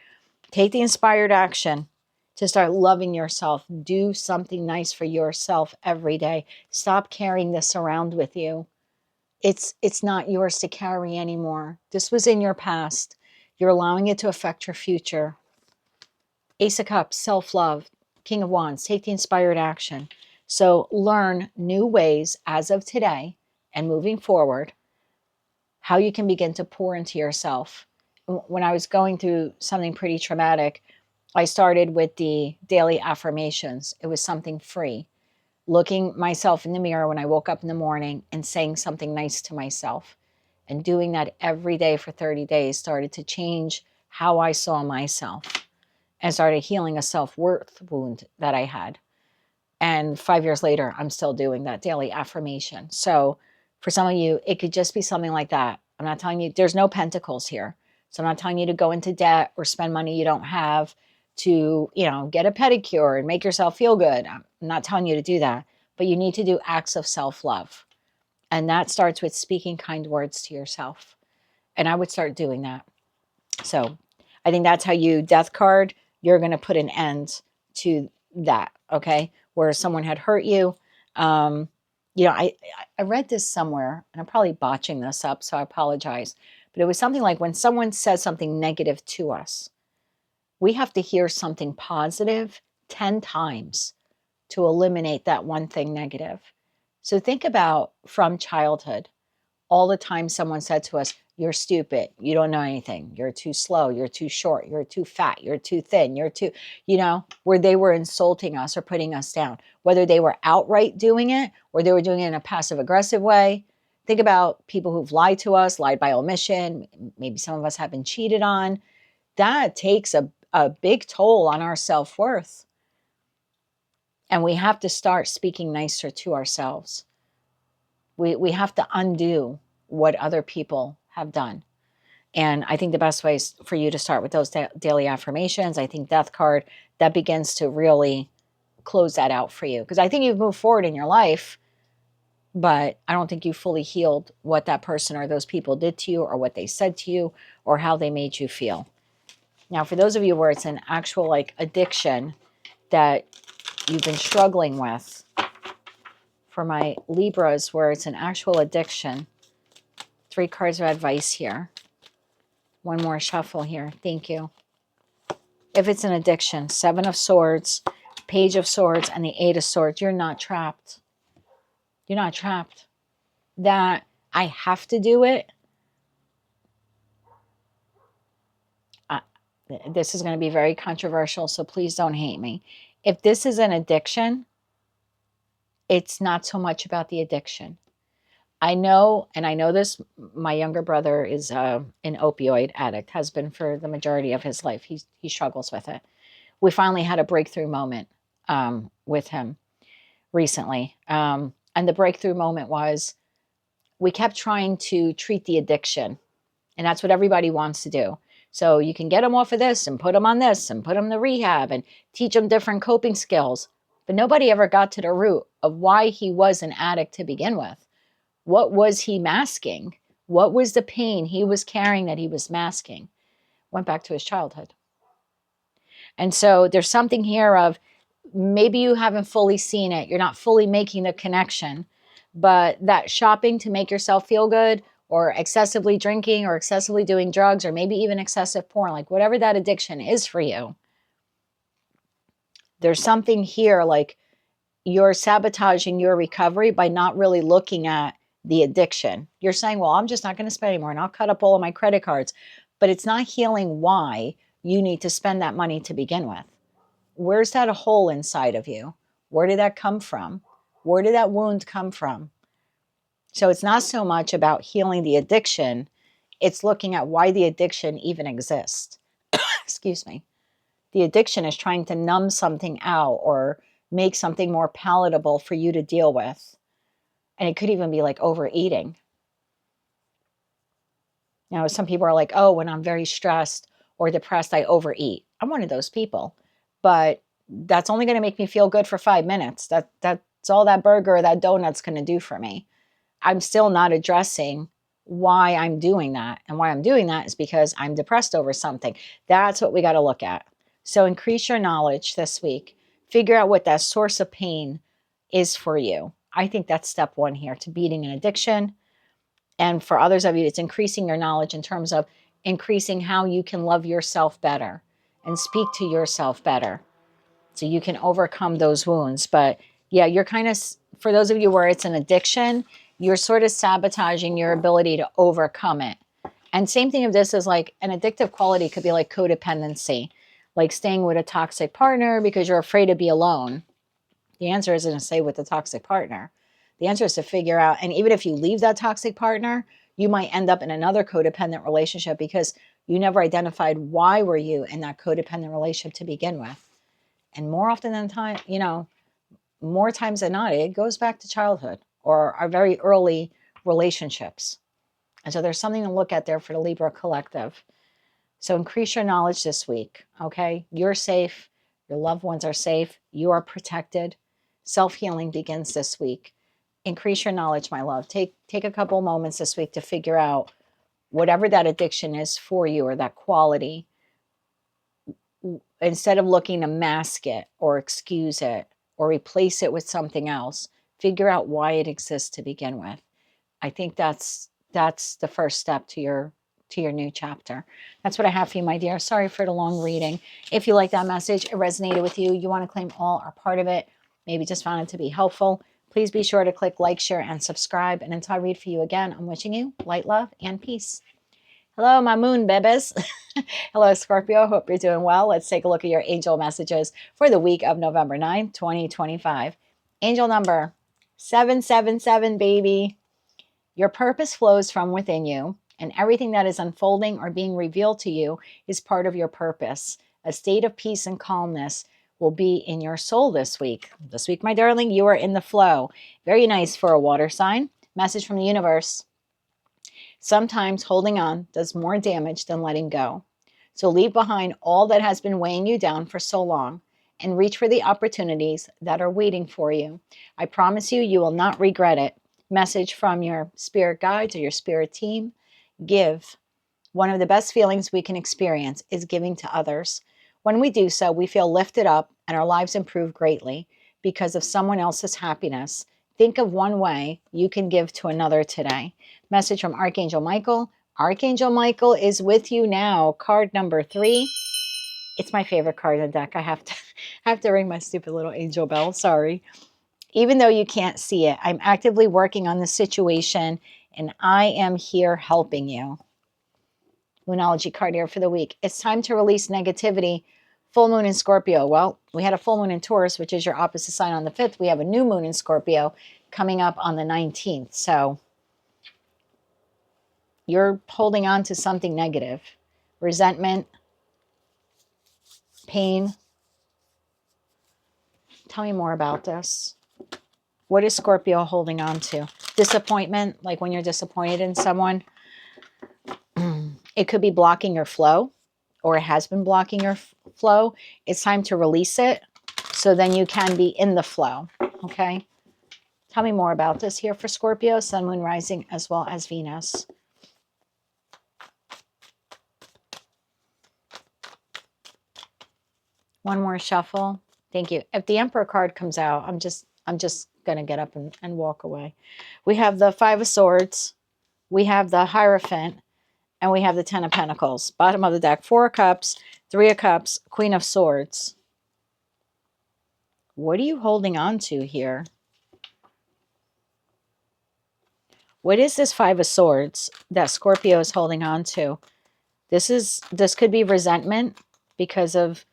Speaker 1: Take the inspired action to start loving yourself. Do something nice for yourself every day. Stop carrying this around with you. It's not yours to carry anymore. This was in your past. You're allowing it to affect your future. Ace of Cups, self-love, King of Wands. Take the inspired action. So learn new ways as of today and moving forward, how you can begin to pour into yourself. When I was going through something pretty traumatic, I started with the daily affirmations. It was something free. Looking myself in the mirror when I woke up in the morning and saying something nice to myself. And doing that every day for 30 days started to change how I saw myself and started healing a self-worth wound that I had. And 5 years later, I'm still doing that daily affirmation. So for some of you, it could just be something like that. I'm not telling you, there's no pentacles here. So I'm not telling you to go into debt or spend money you don't have to, get a pedicure and make yourself feel good. I'm not telling you to do that, but you need to do acts of self-love. And that starts with speaking kind words to yourself. And I would start doing that. So I think that's how you, Death card, you're going to put an end to that, okay? Where someone had hurt you. I read this somewhere, and I'm probably botching this up, so I apologize. But it was something like when someone says something negative to us, we have to hear something positive 10 times to eliminate that one thing negative. So think about from childhood, all the time someone said to us, you're stupid, you don't know anything, you're too slow, you're too short, you're too fat, you're too thin, you're too, where they were insulting us or putting us down, whether they were outright doing it or they were doing it in a passive aggressive way. Think about people who've lied to us, lied by omission. Maybe some of us have been cheated on. That takes a big toll on our self-worth. And we have to start speaking nicer to ourselves. We have to undo what other people have done. And I think the best way is for you to start with those daily affirmations. I think Death card, that begins to really close that out for you. Because I think you've moved forward in your life, but I don't think you fully healed what that person or those people did to you or what they said to you or how they made you feel. Now, for those of you where it's an actual addiction that you've been struggling with, for my Libras where it's an actual addiction, 3 cards of advice here. One more shuffle here. Thank you. If it's an addiction, 7 of Swords, Page of Swords, and the 8 of Swords, you're not trapped. You're not trapped. That I have to do it. This is going to be very controversial, so please don't hate me. If this is an addiction, it's not so much about the addiction. I know, and I know this, my younger brother is an opioid addict, has been for the majority of his life. He struggles with it. We finally had a breakthrough moment with him recently. And the breakthrough moment was we kept trying to treat the addiction. And that's what everybody wants to do. So you can get them off of this and put them on this and put them to rehab and teach them different coping skills. But nobody ever got to the root of why he was an addict to begin with. What was he masking? What was the pain he was carrying that he was masking? Went back to his childhood. And so there's something here of maybe you haven't fully seen it. You're not fully making the connection, but that shopping to make yourself feel good, or excessively drinking, or excessively doing drugs, or maybe even excessive porn, like whatever that addiction is for you, there's something here like you're sabotaging your recovery by not really looking at the addiction. You're saying, well, I'm just not going to spend anymore and I'll cut up all of my credit cards. But it's not healing why you need to spend that money to begin with. Where's that a hole inside of you? Where did that come from? Where did that wound come from? So it's not so much about healing the addiction. It's looking at why the addiction even exists. Excuse me. The addiction is trying to numb something out or make something more palatable for you to deal with. And it could even be like overeating. You know, some people are like, oh, when I'm very stressed or depressed, I overeat. I'm one of those people. But that's only going to make me feel good for 5 minutes. That's all that burger or that donut's going to do for me. I'm still not addressing why I'm doing that. And why I'm doing that is because I'm depressed over something. That's what we got to look at. So increase your knowledge this week. Figure out what that source of pain is for you. I think that's step one here to beating an addiction. And for others of you, it's increasing your knowledge in terms of increasing how you can love yourself better and speak to yourself better so you can overcome those wounds. But yeah, you're kind of, for those of you where it's an addiction, you're sort of sabotaging your ability to overcome it. And same thing if this is like an addictive quality, could be like codependency, like staying with a toxic partner because you're afraid to be alone. The answer isn't to stay with the toxic partner. The answer is to figure out, and even if you leave that toxic partner, you might end up in another codependent relationship because you never identified why were you in that codependent relationship to begin with. And more often than time, you know, more times than not, it goes back to childhood or our very early relationships. And so there's something to look at there for the Libra collective. So increase your knowledge this week, okay? You're safe. Your loved ones are safe. You are protected. Self-healing begins this week. Increase your knowledge, my love. Take a couple moments this week to figure out whatever that addiction is for you or that quality. Instead of looking to mask it or excuse it or replace it with something else, figure out why it exists to begin with. I think that's the first step to your new chapter. That's what I have for you, my dear. Sorry for the long reading. If you like that message, it resonated with you, you want to claim all or part of it, maybe just found it to be helpful, please be sure to click like, share, and subscribe. And until I read for you again, I'm wishing you light, love, and peace. Hello, my moon bebes. Hello, Scorpio. Hope you're doing well. Let's take a look at your angel messages for the week of November 9th, 2025. Angel number 777, baby. Your purpose flows from within you, and everything that is unfolding or being revealed to you is part of your purpose. A state of peace and calmness will be in your soul this week. This week, my darling, you are in the flow. Very nice for a water sign. Message from the universe. Sometimes holding on does more damage than letting go. So leave behind all that has been weighing you down for so long and reach for the opportunities that are waiting for you. I promise you, you will not regret it. Message from your spirit guides or your spirit team. Give. One of the best feelings we can experience is giving to others. When we do so, we feel lifted up and our lives improve greatly because of someone else's happiness. Think of one way you can give to another today. Message from Archangel Michael. Archangel Michael is with you now. Card number 3. It's my favorite card in the deck. I have to ring my stupid little angel bell. Sorry. Even though you can't see it, I'm actively working on the situation and I am here helping you. Moonology card here for the week. It's time to release negativity. Full moon in Scorpio. Well, we had a full moon in Taurus, which is your opposite sign on the 5th. We have a new moon in Scorpio coming up on the 19th. So you're holding on to something negative. Resentment, pain. Tell me more about this. What is Scorpio holding on to? Disappointment, like when you're disappointed in someone. It could be blocking your flow, or it has been blocking your flow. It's time to release it so then you can be in the flow, okay? Tell me more about this here for Scorpio, Sun, Moon, Rising, as well as Venus. One more shuffle. Thank you. If the Emperor card comes out, I'm just going to get up and walk away. We have the Five of Swords. We have the Hierophant. And we have the Ten of Pentacles. Bottom of the deck, Four of Cups, Three of Cups, Queen of Swords. What are you holding on to here? What is this Five of Swords that Scorpio is holding on to? This could be resentment because of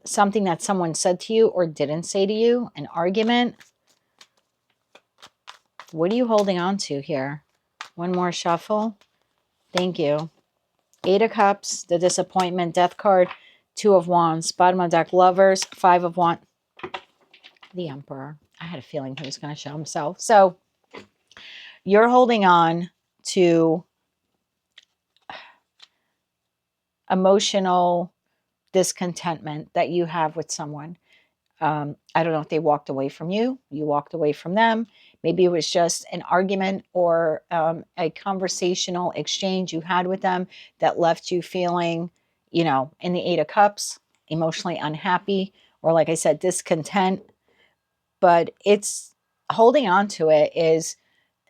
Speaker 1: something that someone said to you or didn't say to you, an argument. What are you holding on to here? One more shuffle. Thank you. Eight of Cups, the Disappointment, Death card, Two of Wands, bottom of the deck, Lovers, Five of Wands, the Emperor. I had a feeling he was going to show himself. So you're holding on to emotional discontentment that you have with someone. I don't know if they walked away from you, you walked away from them. Maybe it was just an argument or a conversational exchange you had with them that left you feeling, you know, in the Eight of Cups, emotionally unhappy, or like I said, discontent. But it's holding on to it is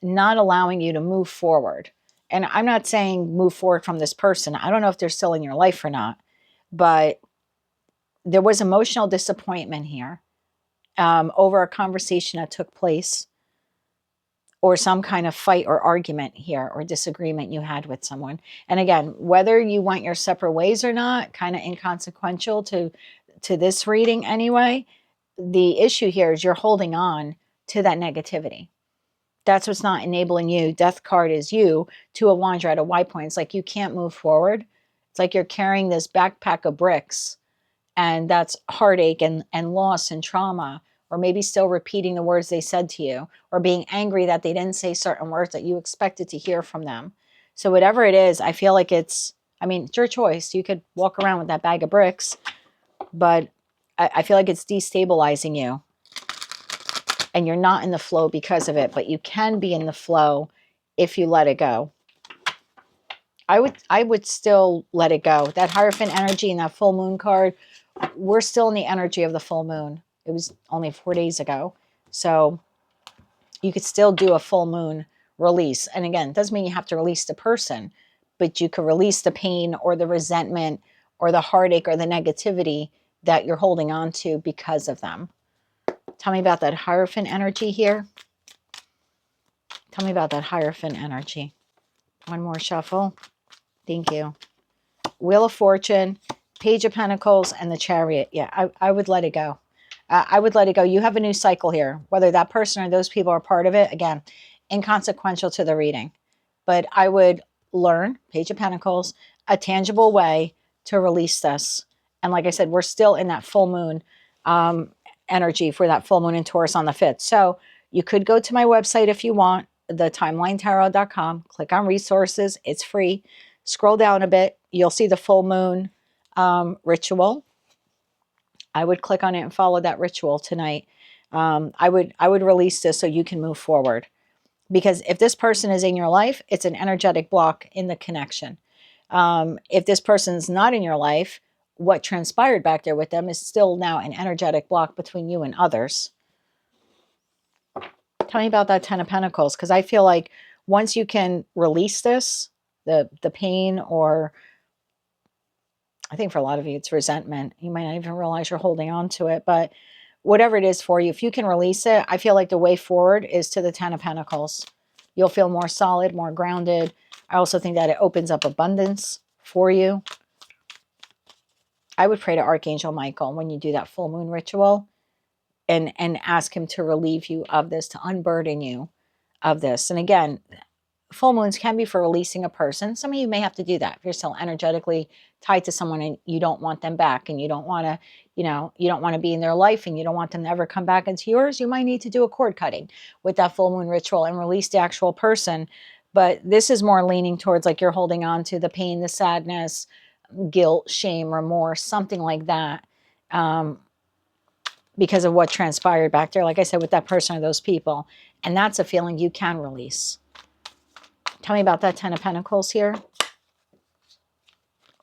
Speaker 1: not allowing you to move forward. And I'm not saying move forward from this person. I don't know if they're still in your life or not, but there was emotional disappointment here over a conversation that took place or some kind of fight or argument here or disagreement you had with someone. And again, whether you want your separate ways or not, kind of inconsequential to this reading anyway. The issue here is you're holding on to that negativity. That's what's not enabling you. Death card is you. Two of Wands, you're at a Y point. It's like you can't move forward. It's like you're carrying this backpack of bricks, and that's heartache and loss and trauma, or maybe still repeating the words they said to you, or being angry that they didn't say certain words that you expected to hear from them. So whatever it is, I feel like it's your choice. You could walk around with that bag of bricks, but I feel like it's destabilizing you. And you're not in the flow because of it, but you can be in the flow if you let it go. I would still let it go. That Hierophant energy and that full moon card, we're still in the energy of the full moon. It was only 4 days ago. So you could still do a full moon release. And again, it doesn't mean you have to release the person, but you could release the pain or the resentment or the heartache or the negativity that you're holding on to because of them. Tell me about that Hierophant energy here. Tell me about that Hierophant energy. One more shuffle. Thank you. Wheel of Fortune, Page of Pentacles, and the Chariot. Yeah, I would let it go. I would let it go. You have a new cycle here. Whether that person or those people are part of it, again, inconsequential to the reading. But I would learn, Page of Pentacles, a tangible way to release this. And like I said, we're still in that full moon energy for that full moon in Taurus on the 5th. So you could go to my website if you want, thetimelinetaro.com, click on resources. It's free. Scroll down a bit. You'll see the full moon ritual. I would click on it and follow that ritual tonight. I would release this so you can move forward. Because if this person is in your life, it's an energetic block in the connection. If this person's not in your life, what transpired back there with them is still now an energetic block between you and others. Tell me about that Ten of Pentacles, because I feel like once you can release this, the pain, or I think for a lot of you it's resentment. You might not even realize you're holding on to it, but whatever it is for you, if you can release it, I feel like the way forward is to the Ten of Pentacles. You'll feel more solid, more grounded. I also think that it opens up abundance for you. I would pray to Archangel Michael when you do that full moon ritual and ask him to relieve you of this, to unburden you of this. And again, full moons can be for releasing a person. Some of you may have to do that if you're still energetically tied to someone and you don't want them back, and you don't want to, you don't want to be in their life, and you don't want them to ever come back into yours. You might need to do a cord cutting with that full moon ritual and release the actual person. But this is more leaning towards like you're holding on to the pain, the sadness, guilt, shame, remorse, something like that. Because of what transpired back there, like I said, with that person or those people. And that's a feeling you can release. Tell me about that Ten of Pentacles here.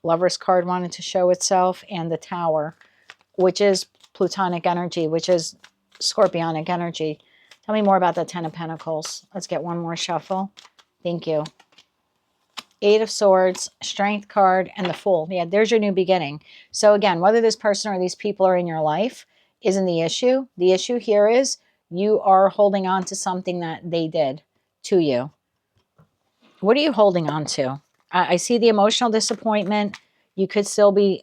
Speaker 1: Lover's card wanted to show itself, and the Tower. which is Plutonic energy, which is Scorpionic energy. Tell me more about the Ten of Pentacles. Let's get one more shuffle. Thank you. Eight of Swords, Strength card, and the Fool. Yeah, there's your new beginning. So again, whether this person or these people are in your life isn't the issue. The issue here is you are holding on to something that they did to you. What are you holding on to? I see the emotional disappointment. You could still be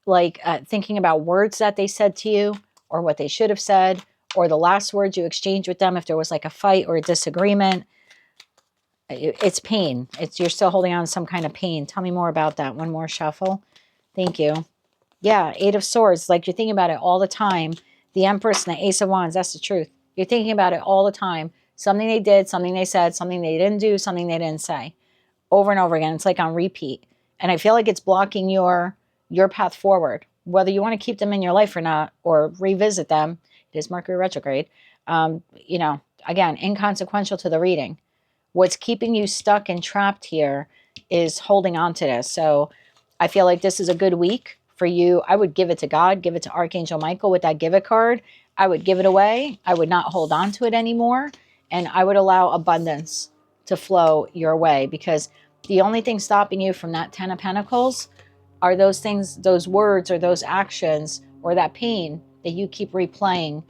Speaker 1: thinking about words that they said to you, or what they should have said, or the last words you exchanged with them if there was like a fight or a disagreement. It's pain. You're still holding on to some kind of pain. Tell me more about that. One more shuffle. Thank you. Yeah, Eight of Swords. Like, you're thinking about it all the time. The Empress and the Ace of Wands. That's the truth. You're thinking about it all the time. Something they did, something they said, something they didn't do, something they didn't say. Over and over again. It's like on repeat. And I feel like it's blocking your path forward. Whether you want to keep them in your life or not, or revisit them. It is Mercury retrograde. Again, inconsequential to the reading. What's keeping you stuck and trapped here is holding on to this. So I feel like this is a good week for you. I would give it to God, give it to Archangel Michael with that give it card. I would give it away. I would not hold on to it anymore. And I would allow abundance to flow your way, because the only thing stopping you from that Ten of Pentacles are those things, those words or those actions or that pain that you keep replaying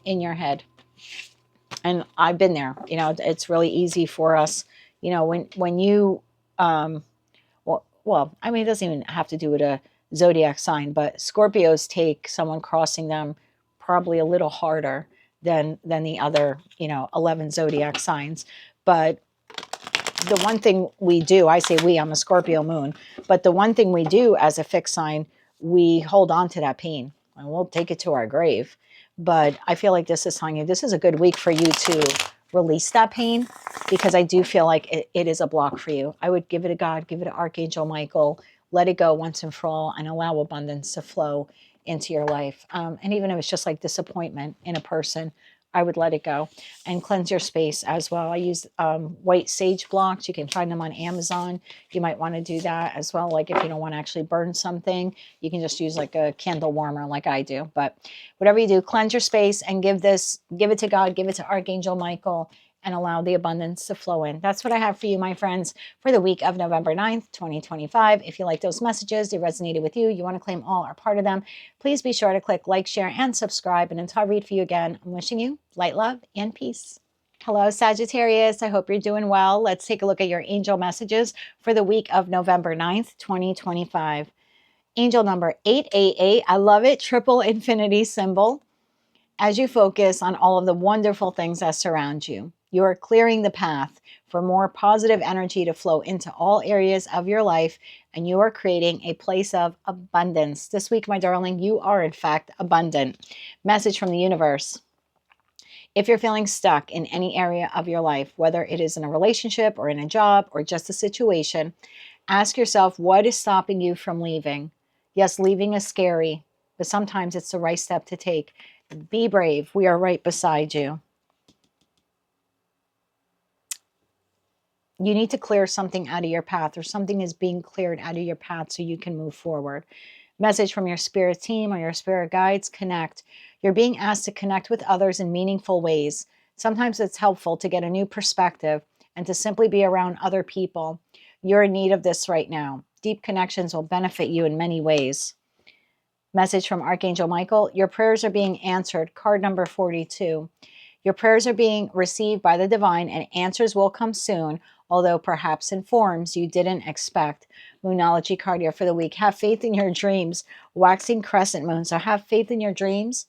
Speaker 1: in your head. And I've been there. It's really easy for us, when you, it doesn't even have to do with a zodiac sign, but Scorpios take someone crossing them probably a little harder than the other, 11 zodiac signs. But the one thing we do, I say we, I'm a Scorpio moon, but the one thing we do as a fixed sign, we hold on to that pain and we'll take it to our grave. But I feel like this is telling you this is a good week for you to release that pain, because I do feel like it is a block for you. I would give it to God, give it to Archangel Michael, let it go once and for all, and allow abundance to flow into your life. And even if it's just like disappointment in a person, I would let it go and cleanse your space as well. I use white sage blocks. You can find them on Amazon. You might want to do that as well. Like if you don't want to actually burn something, you can just use like a candle warmer like I do. But whatever you do, cleanse your space and give it to God, give it to Archangel Michael, and allow the abundance to flow in. That's what I have for you, my friends, for the week of November 9th, 2025. If you like those messages, they resonated with you, you want to claim all or part of them, please be sure to click like, share, and subscribe. And until I read for you again, I'm wishing you light, love, and peace. Hello, Sagittarius. I hope you're doing well. Let's take a look at your angel messages for the week of November 9th, 2025. Angel number 888. I love it. Triple infinity symbol. As you focus on all of the wonderful things that surround you, you are clearing the path for more positive energy to flow into all areas of your life, and you are creating a place of abundance. This week, my darling, you are in fact abundant. Message from the universe. If you're feeling stuck in any area of your life, whether it is in a relationship or in a job or just a situation, ask yourself, what is stopping you from leaving? Yes, leaving is scary, but sometimes it's the right step to take. Be brave. We are right beside you. You need to clear something out of your path, or something is being cleared out of your path so you can move forward. Message from your spirit team or your spirit guides: connect. You're being asked to connect with others in meaningful ways. Sometimes it's helpful to get a new perspective and to simply be around other people. You're in need of this right now. Deep connections will benefit you in many ways. Message from Archangel Michael: your prayers are being answered. Card number 42. Your prayers are being received by the divine, and answers will come soon, although perhaps in forms you didn't expect. Moonology card here for the week. Have faith in your dreams. Waxing crescent moon. So have faith in your dreams.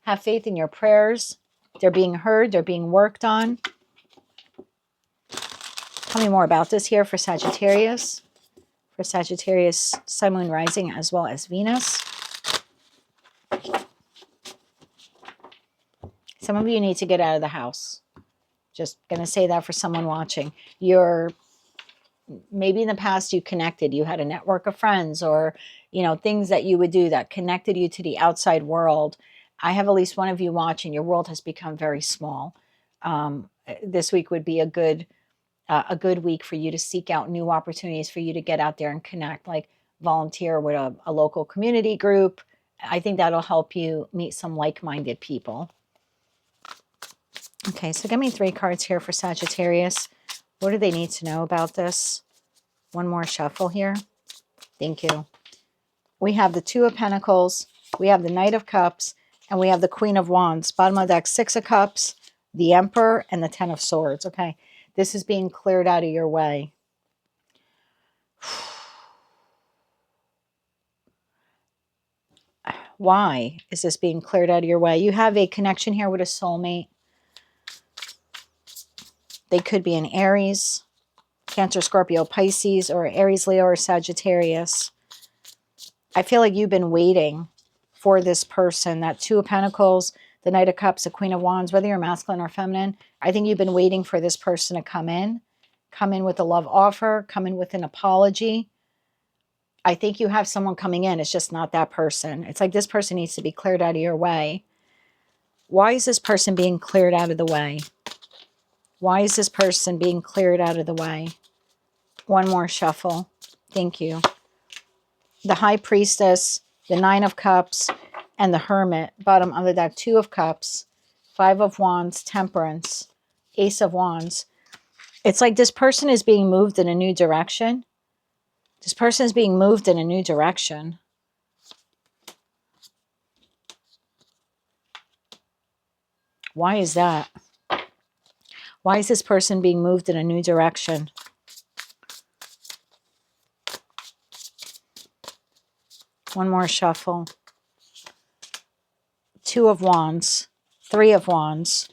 Speaker 1: Have faith in your prayers. They're being heard. They're being worked on. Tell me more about this here for Sagittarius. For Sagittarius, Sun, Moon, Rising, as well as Venus. Some of you need to get out of the house. Just going to say that for someone watching. Maybe in the past you connected. You had a network of friends, or, things that you would do that connected you to the outside world. I have at least one of you watching. Your world has become very small. This week would be a good week for you to seek out new opportunities, for you to get out there and connect, like volunteer with a local community group, I think that'll help you meet some like-minded people. Okay, so give me 3 cards here for Sagittarius. What do they need to know about this? One more shuffle here. Thank you. We have the 2 of Pentacles, we have the Knight of Cups, and we have the Queen of Wands. Bottom of the deck, 6 of Cups, the Emperor, and the 10 of Swords. Okay, this is being cleared out of your way. Why is this being cleared out of your way? You have a connection here with a soulmate. They could be an Aries, Cancer, Scorpio, Pisces, or Aries, Leo, or Sagittarius. I feel like you've been waiting for this person. That 2 of Pentacles, the Knight of Cups, the Queen of Wands, whether you're masculine or feminine, I think you've been waiting for this person to come in with a love offer, come in with an apology. I think you have someone coming in. It's just not that person. It's like this person needs to be cleared out of your way. Why is this person being cleared out of the way? Why is this person being cleared out of the way? One more shuffle. Thank you. The High Priestess, the 9 of Cups, and the Hermit. Bottom of the deck, 2 of Cups, 5 of Wands, Temperance, Ace of Wands. It's like this person is being moved in a new direction. This person is being moved in a new direction. Why is that? Why is this person being moved in a new direction? One more shuffle. 2 of Wands, 3 of Wands,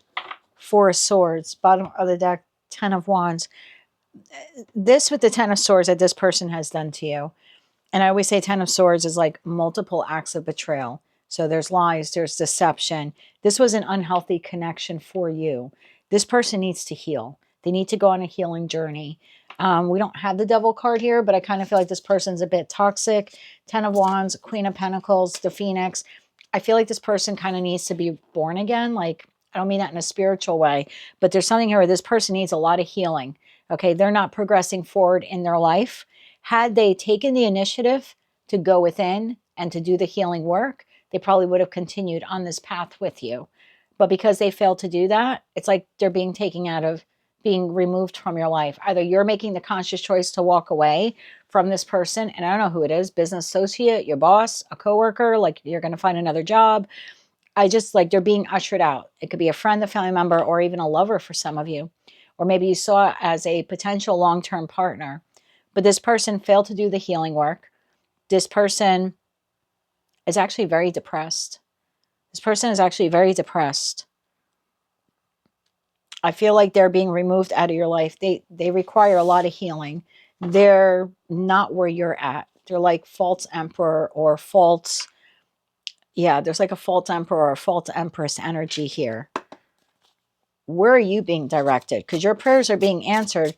Speaker 1: 4 of Swords. Bottom of the deck, 10 of Wands. This with the 10 of Swords that this person has done to you. And I always say 10 of Swords is like multiple acts of betrayal. So there's lies, there's deception. This was an unhealthy connection for you. This person needs to heal. They need to go on a healing journey. We don't have the Devil card here, but I kind of feel like this person's a bit toxic. 10 of Wands, Queen of Pentacles, the Phoenix. I feel like this person kind of needs to be born again. Like, I don't mean that in a spiritual way, but there's something here where this person needs a lot of healing. Okay, they're not progressing forward in their life. Had they taken the initiative to go within and to do the healing work, they probably would have continued on this path with you. But because they failed to do that, it's like they're being taken out of, being removed from your life. Either you're making the conscious choice to walk away from this person, and I don't know who it is, business associate, your boss, a coworker, like you're going to find another job. I just like they're being ushered out. It could be a friend, a family member, or even a lover for some of you. Or maybe you saw it as a potential long-term partner. But this person failed to do the healing work. This person is actually very depressed. This person is actually very depressed. I feel like they're being removed out of your life. They require a lot of healing. They're not where you're at. They're like false emperor or false, yeah, there's like a false emperor or a false empress energy here. Where are you being directed? Because your prayers are being answered,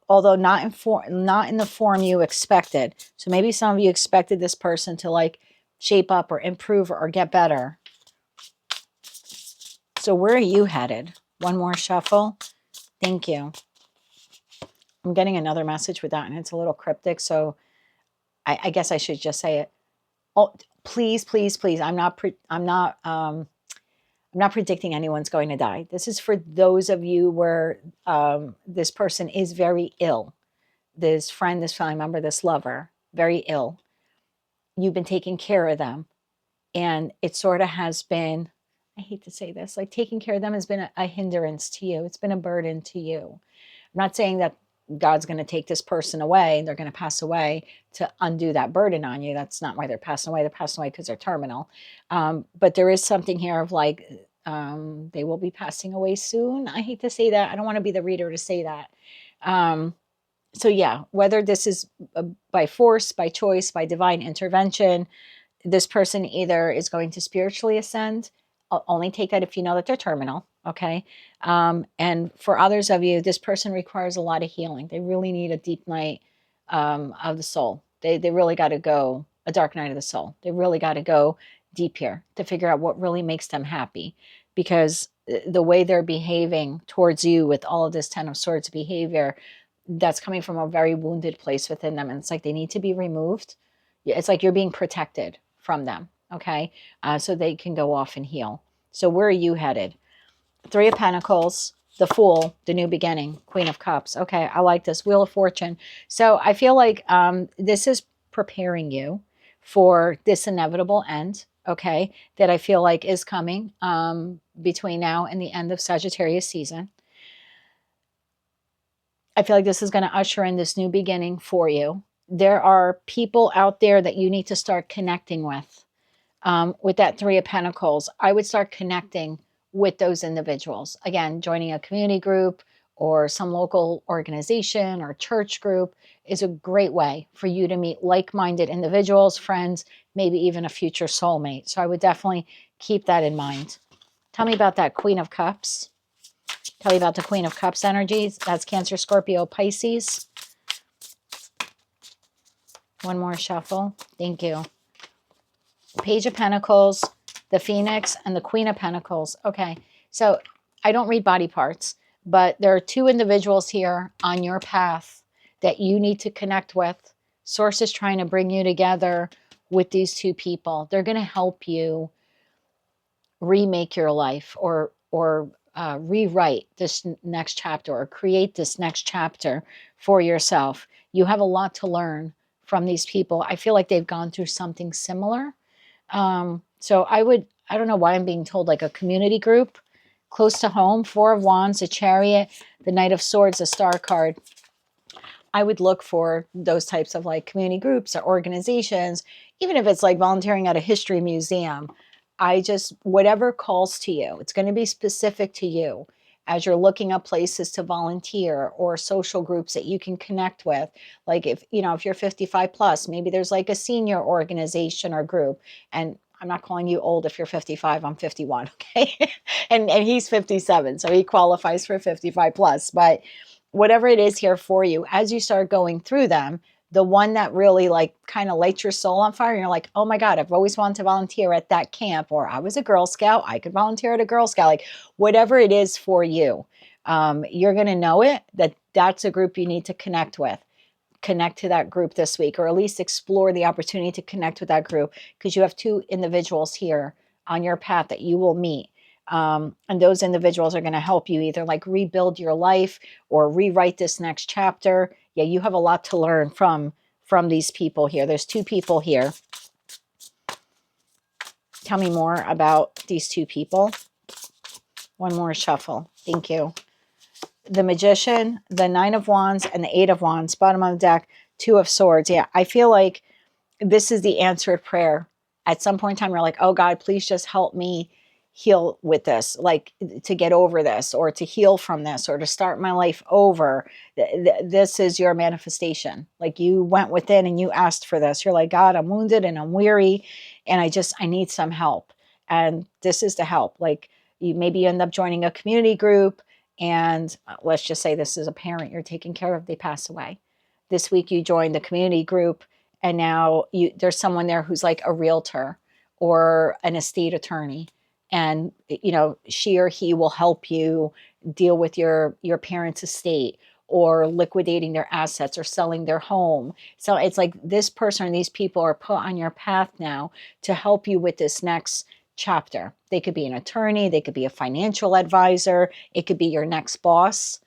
Speaker 1: although not in the form you expected. So maybe some of you expected this person to like shape up or improve or get better. So where are you headed? One more shuffle. Thank you. I'm getting another message with that, and it's a little cryptic, so I guess I should just say it. Oh, please, please, please. I'm not predicting anyone's going to die. This is for those of you where this person is very ill. This friend, this family member, this lover, very ill. You've been taking care of them. And it sort of has been, I hate to say this, like taking care of them has been a hindrance to you. It's been a burden to you. I'm not saying that God's going to take this person away, they're going to pass away to undo that burden on you. That's not why they're passing away. They're passing away because they're terminal. But there is something here of like, they will be passing away soon. I hate to say that. I don't want to be the reader to say that. So yeah, whether this is by force, by choice, by divine intervention, this person either is going to spiritually ascend. I'll only take that if you know that they're terminal. Okay. And for others of you, this person requires a lot of healing. They really need a deep night of the soul. They really got to go, a dark night of the soul. They really got to go deep here to figure out what really makes them happy, because the way they're behaving towards you with all of this 10 of Swords behavior, that's coming from a very wounded place within them. And it's like they need to be removed. It's like you're being protected from them. okay? So they can go off and heal. So where are you headed? Three of Pentacles, the Fool, the new beginning, Queen of Cups. Okay, I like this. Wheel of Fortune. So I feel like this is preparing you for this inevitable end, okay, that I feel like is coming between now and the end of Sagittarius season. I feel like this is going to usher in this new beginning for you. There are people out there that you need to start connecting with that Three of Pentacles. I would start connecting with those individuals. Again, joining a community group or some local organization or church group is a great way for you to meet like-minded individuals, friends, maybe even a future soulmate. So I would definitely keep that in mind. Tell me about that Queen of Cups. Tell you about the Queen of Cups energies. That's Cancer, Scorpio, Pisces. One more shuffle. Thank you. Page of Pentacles, the Phoenix, and the Queen of Pentacles. Okay, so I don't read body parts, but there are two individuals here on your path that you need to connect with. Source is trying to bring you together with these two people. They're going to help you remake your life or rewrite this next chapter or create this next chapter for yourself. You have a lot to learn from these people. I feel like they've gone through something similar. So I don't know why I'm being told like a community group close to home. Four of Wands, a Chariot, the Knight of Swords, a Star card. I would look for those types of like community groups or organizations, even if it's like volunteering at a history museum. Whatever calls to you, it's going to be specific to you as you're looking up places to volunteer or social groups that you can connect with. Like if you're 55 plus, maybe there's like a senior organization or group. And I'm not calling you old if you're 55, I'm 51, okay? and he's 57, so he qualifies for 55 plus. But whatever it is here for you, as you start going through them, the one that really like kind of lights your soul on fire, and you're like, oh my God, I've always wanted to volunteer at that camp, or I was a Girl Scout, I could volunteer at a Girl Scout, like whatever it is for you, you're going to know that's a group you need to connect with. Connect to that group this week, or at least explore the opportunity to connect with that group, because you have two individuals here on your path that you will meet. And those individuals are going to help you either like rebuild your life or rewrite this next chapter. Yeah, you have a lot to learn from these people here. There's two people here. Tell me more about these two people. One more shuffle. Thank you. The Magician, the Nine of Wands, and the Eight of Wands. Bottom of the deck, Two of Swords. Yeah, I feel like this is the answered prayer. At some point in time, you're like, oh God, please just help me heal with this, like to get over this or to heal from this or to start my life over. This is your manifestation. Like you went within and you asked for this. You're like, God, I'm wounded and I'm weary and I need some help. And this is the help. Like maybe you end up joining a community group, and let's just say this is a parent you're taking care of. They pass away. This week you joined the community group, and now there's someone there who's like a realtor or an estate attorney, and she or he will help you deal with your parents' estate or liquidating their assets or selling their home. So it's like this person or these people are put on your path now to help you with this next chapter. They could be an attorney, they could be a financial advisor, it could be your next boss.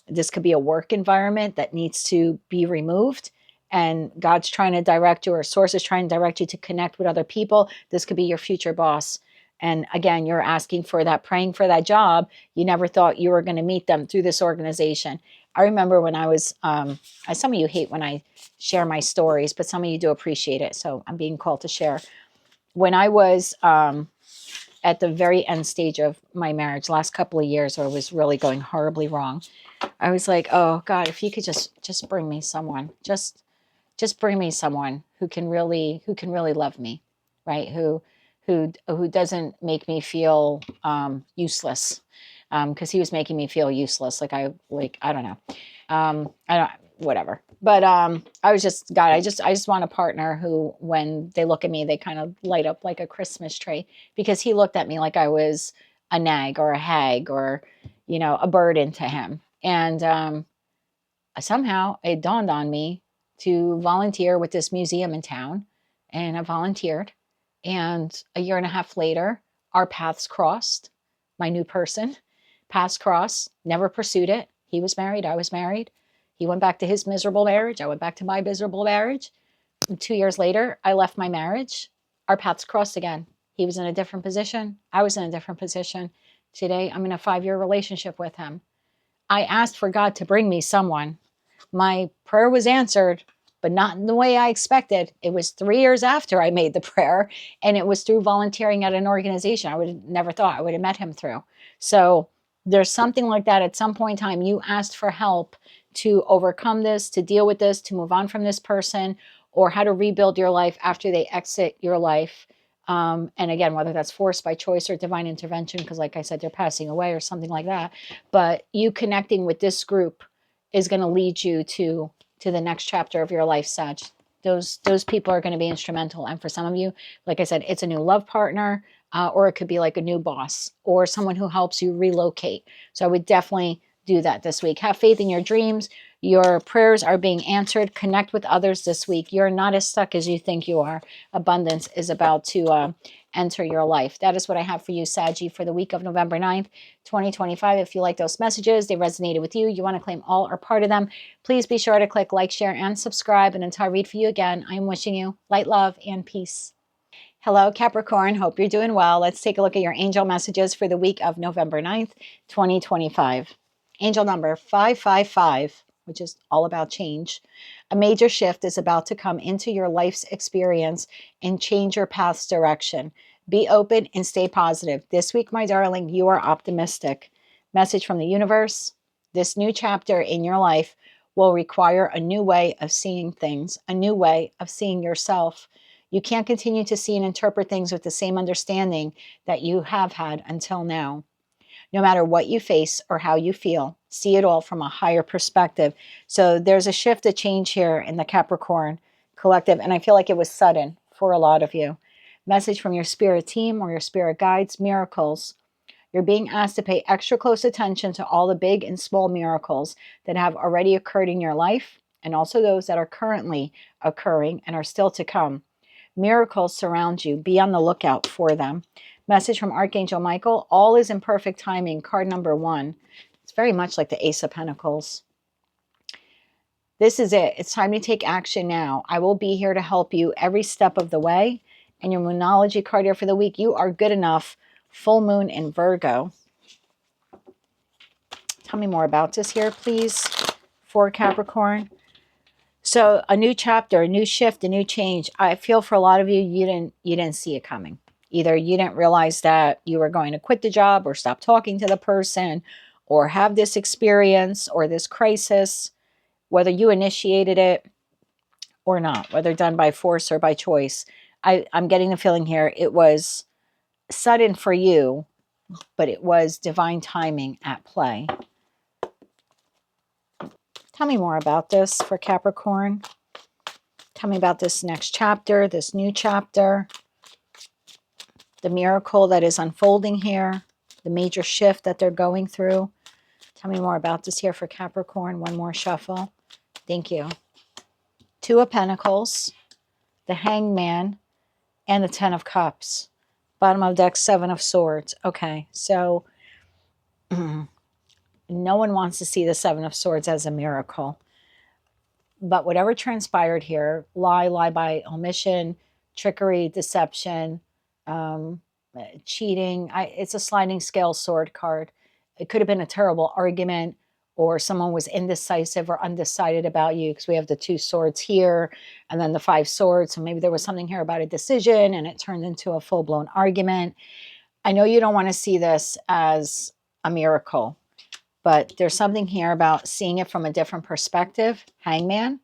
Speaker 1: This could be a work environment that needs to be removed, and God's trying to direct you, or source is trying to direct you to connect with other people. This could be your future boss. And again, you're asking for that, praying for that job. You never thought you were going to meet them through this organization. I remember when I was, some of you hate when I share my stories, but some of you do appreciate it. So I'm being called to share. When I was at the very end stage of my marriage, last couple of years, where it was really going horribly wrong, I was like, oh God, if you could just bring me someone, just bring me someone who can really love me, right? Who doesn't make me feel useless, because he was making me feel useless. I don't know, whatever. But I was just, God, I just want a partner who, when they look at me, they kind of light up like a Christmas tree, because he looked at me like I was a nag or a hag or, a burden to him. And somehow it dawned on me to volunteer with this museum in town. And I volunteered.
Speaker 2: And a year and a half later, our paths crossed. My new person, paths crossed, never pursued it. He was married, I was married. He went back to his miserable marriage. I went back to my miserable marriage. And 2 years later, I left my marriage. Our paths crossed again. He was in a different position. I was in a different position. Today, I'm in a 5-year relationship with him. I asked for God to bring me someone. My prayer was answered, but not in the way I expected. It was 3 years after I made the prayer, and it was through volunteering at an organization I would have never thought I would have met him through. So there's something like that. At some point in time, you asked for help to overcome this, to deal with this, to move on from this person, or how to rebuild your life after they exit your life. And again, whether that's forced by choice or divine intervention, because like I said, they're passing away or something like that. But you connecting with this group is going to lead you to the next chapter of your life, Sag. Those people are going to be instrumental. And for some of you, like I said, it's a new love partner, or it could be like a new boss or someone who helps you relocate. So I would definitely do that this week. Have faith in your dreams. Your prayers are being answered. Connect with others this week. You're not as stuck as you think you are. Abundance is about to enter your life. That is what I have for you, Saggy, for the week of November 9th, 2025. If you like those messages, they resonated with you, you want to claim all or part of them, please be sure to click like, share, and subscribe. And until I read for you again, I am wishing you light, love, and peace. Hello, Capricorn. Hope you're doing well. Let's take a look at your angel messages for the week of November 9th, 2025. Angel number 555, which is all about change. A major shift is about to come into your life's experience and change your path's direction. Be open and stay positive. This week, my darling, you are optimistic. Message from the universe. This new chapter in your life will require a new way of seeing things, a new way of seeing yourself. You can't continue to see and interpret things with the same understanding that you have had until now. No matter what you face or how you feel, see it all from a higher perspective. So there's a shift, a change here in the Capricorn collective, and I feel like it was sudden for a lot of you. Message from your spirit team or your spirit guides, miracles. You're being asked to pay extra close attention to all the big and small miracles that have already occurred in your life, and also those that are currently occurring and are still to come. Miracles surround you. Be on the lookout for them. Message from Archangel Michael. All is in perfect timing. Card number 1. It's very much like the Ace of Pentacles. This is it. It's time to take action now. I will be here to help you every step of the way. And your Moonology card here for the week. You are good enough. Full moon in Virgo. Tell me more about this here, please, for Capricorn. So a new chapter, a new shift, a new change. I feel for a lot of you, you didn't see it coming. Either you didn't realize that you were going to quit the job or stop talking to the person or have this experience or this crisis, whether you initiated it or not, whether done by force or by choice. I'm getting the feeling here it was sudden for you, but it was divine timing at play. Tell me more about this for Capricorn. Tell me about this next chapter, this new chapter, the miracle that is unfolding here, the major shift that they're going through. Tell me more about this here for Capricorn. One more shuffle. Thank you. 2 of Pentacles, the Hangman, and the 10 of Cups. Bottom of deck, 7 of Swords. Okay, so no one wants to see the 7 of Swords as a miracle. But whatever transpired here, lie by omission, trickery, deception, cheating. It's a sliding scale sword card. It could have been a terrible argument, or someone was indecisive or undecided about you, because we have the 2 swords here and then the 5 swords. So maybe there was something here about a decision and it turned into a full-blown argument. I know you don't want to see this as a miracle, but there's something here about seeing it from a different perspective. Hangman,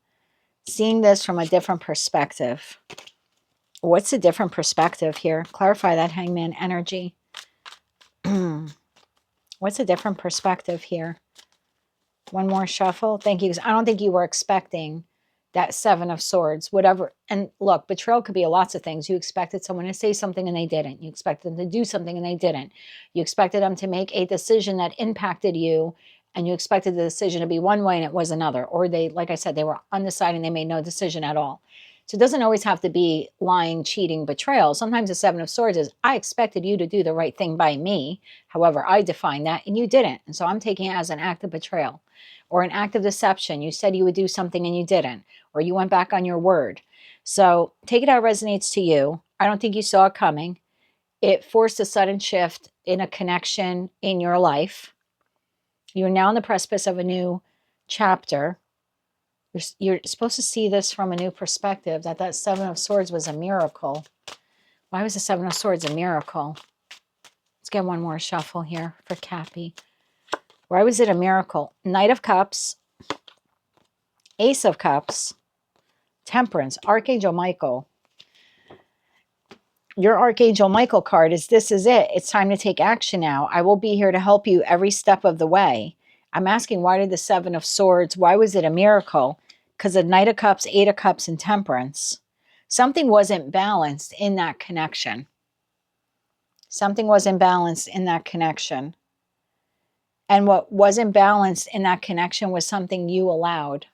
Speaker 2: seeing this from a different perspective. What's a different perspective here? Clarify that Hangman energy. What's a different perspective here? One more shuffle. Thank you. I don't think you were expecting that 7 of Swords, whatever. And look, betrayal could be lots of things. You expected someone to say something and they didn't. You expected them to do something and they didn't. You expected them to make a decision that impacted you, and you expected the decision to be one way and it was another. Or they, like I said, they were undecided and they made no decision at all. So it doesn't always have to be lying, cheating, betrayal. Sometimes the Seven of Swords is, I expected you to do the right thing by me. However, I define that and you didn't. And so I'm taking it as an act of betrayal or an act of deception. You said you would do something and you didn't, or you went back on your word. So take it how it resonates to you. I don't think you saw it coming. It forced a sudden shift in a connection in your life. You're now on the precipice of a new chapter. You're supposed to see this from a new perspective, that Seven of Swords was a miracle. Why was the Seven of Swords a miracle? Let's get one more shuffle here for Cappy. Why was it a miracle? Knight of Cups, Ace of Cups, Temperance, Archangel Michael. Your Archangel Michael card is, this is it. It's time to take action now. I will be here to help you every step of the way. I'm asking, why did the Seven of Swords, why was it a miracle? Because of Knight of Cups, Eight of Cups, and Temperance. Something wasn't balanced in that connection. Something wasn't balanced in that connection. And what wasn't balanced in that connection was something you allowed.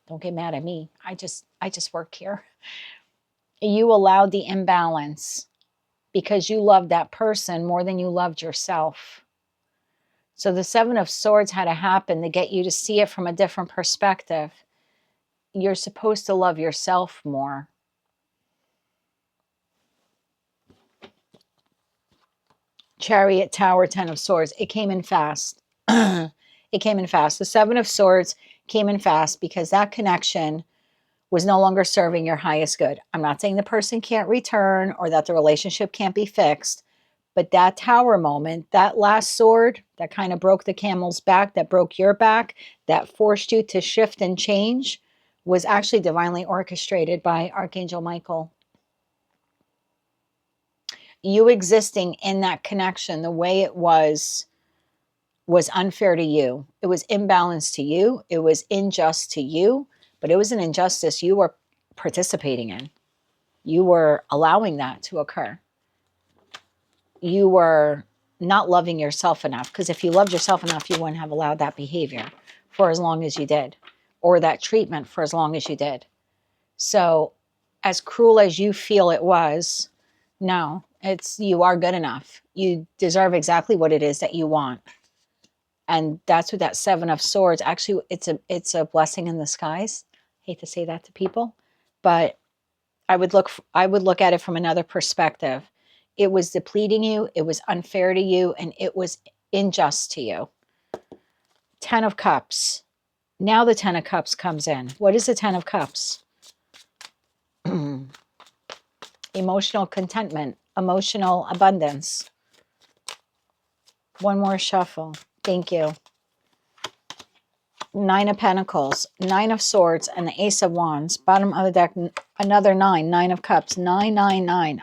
Speaker 2: Don't get mad at me. I just work here. You allowed the imbalance because you loved that person more than you loved yourself. So the Seven of Swords had to happen to get you to see it from a different perspective. You're supposed to love yourself more. Chariot, Tower, Ten of Swords. It came in fast. It came in fast. The Seven of Swords came in fast because that connection was no longer serving your highest good. I'm not saying the person can't return or that the relationship can't be fixed, but that Tower moment, that last sword that kind of broke the camel's back, that broke your back, that forced you to shift and change, was actually divinely orchestrated by Archangel Michael. You existing in that connection the way it was unfair to you. It was imbalanced to you. It was unjust to you, but it was an injustice you were participating in. You were allowing that to occur. You were not loving yourself enough, because if you loved yourself enough, you wouldn't have allowed that behavior for as long as you did, or that treatment for as long as you did. So as cruel as you feel it was, no, you are good enough. You deserve exactly what it is that you want. And that's what that Seven of Swords, actually, it's a blessing in disguise. Hate to say that to people, but I would look at it from another perspective. It was depleting you, it was unfair to you, and it was unjust to you. Ten of Cups. Now the Ten of Cups comes in. What is the Ten of Cups? Emotional contentment, emotional abundance. One more shuffle. Thank you. Nine of Pentacles, Nine of Swords, and the Ace of Wands. Bottom of the deck, another nine, Nine of Cups, 999.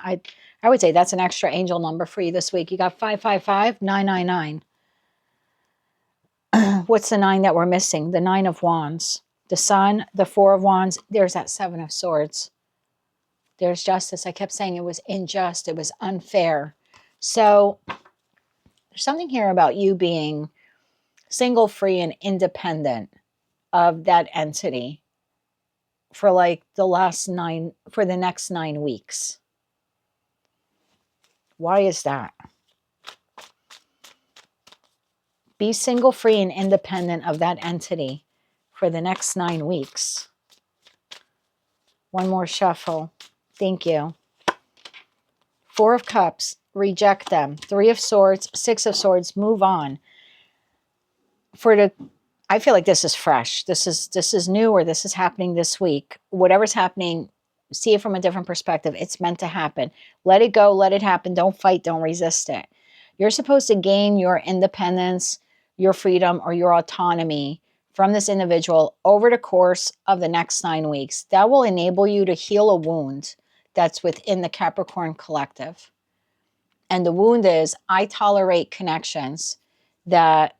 Speaker 2: I would say that's an extra angel number for you this week. You got 555, 999. What's the nine that we're missing? The Nine of Wands, the Sun, the Four of Wands. There's that Seven of Swords. There's justice. I kept saying it was unjust. It was unfair. So there's something here about you being single, free, and independent of that entity for like for the next 9 weeks. Why is that? Be single, free, and independent of that entity for the next 9 weeks. One more shuffle. Thank you. Four of Cups, reject them. Three of Swords, Six of Swords, move on. I feel like this is fresh. This is new, or this is happening this week. Whatever's happening, see it from a different perspective. It's meant to happen. Let it go. Let it happen. Don't fight. Don't resist it. You're supposed to gain your independence, your freedom, or your autonomy from this individual over the course of the next 9 weeks. That will enable you to heal a wound that's within the Capricorn collective. And the wound is, I tolerate connections that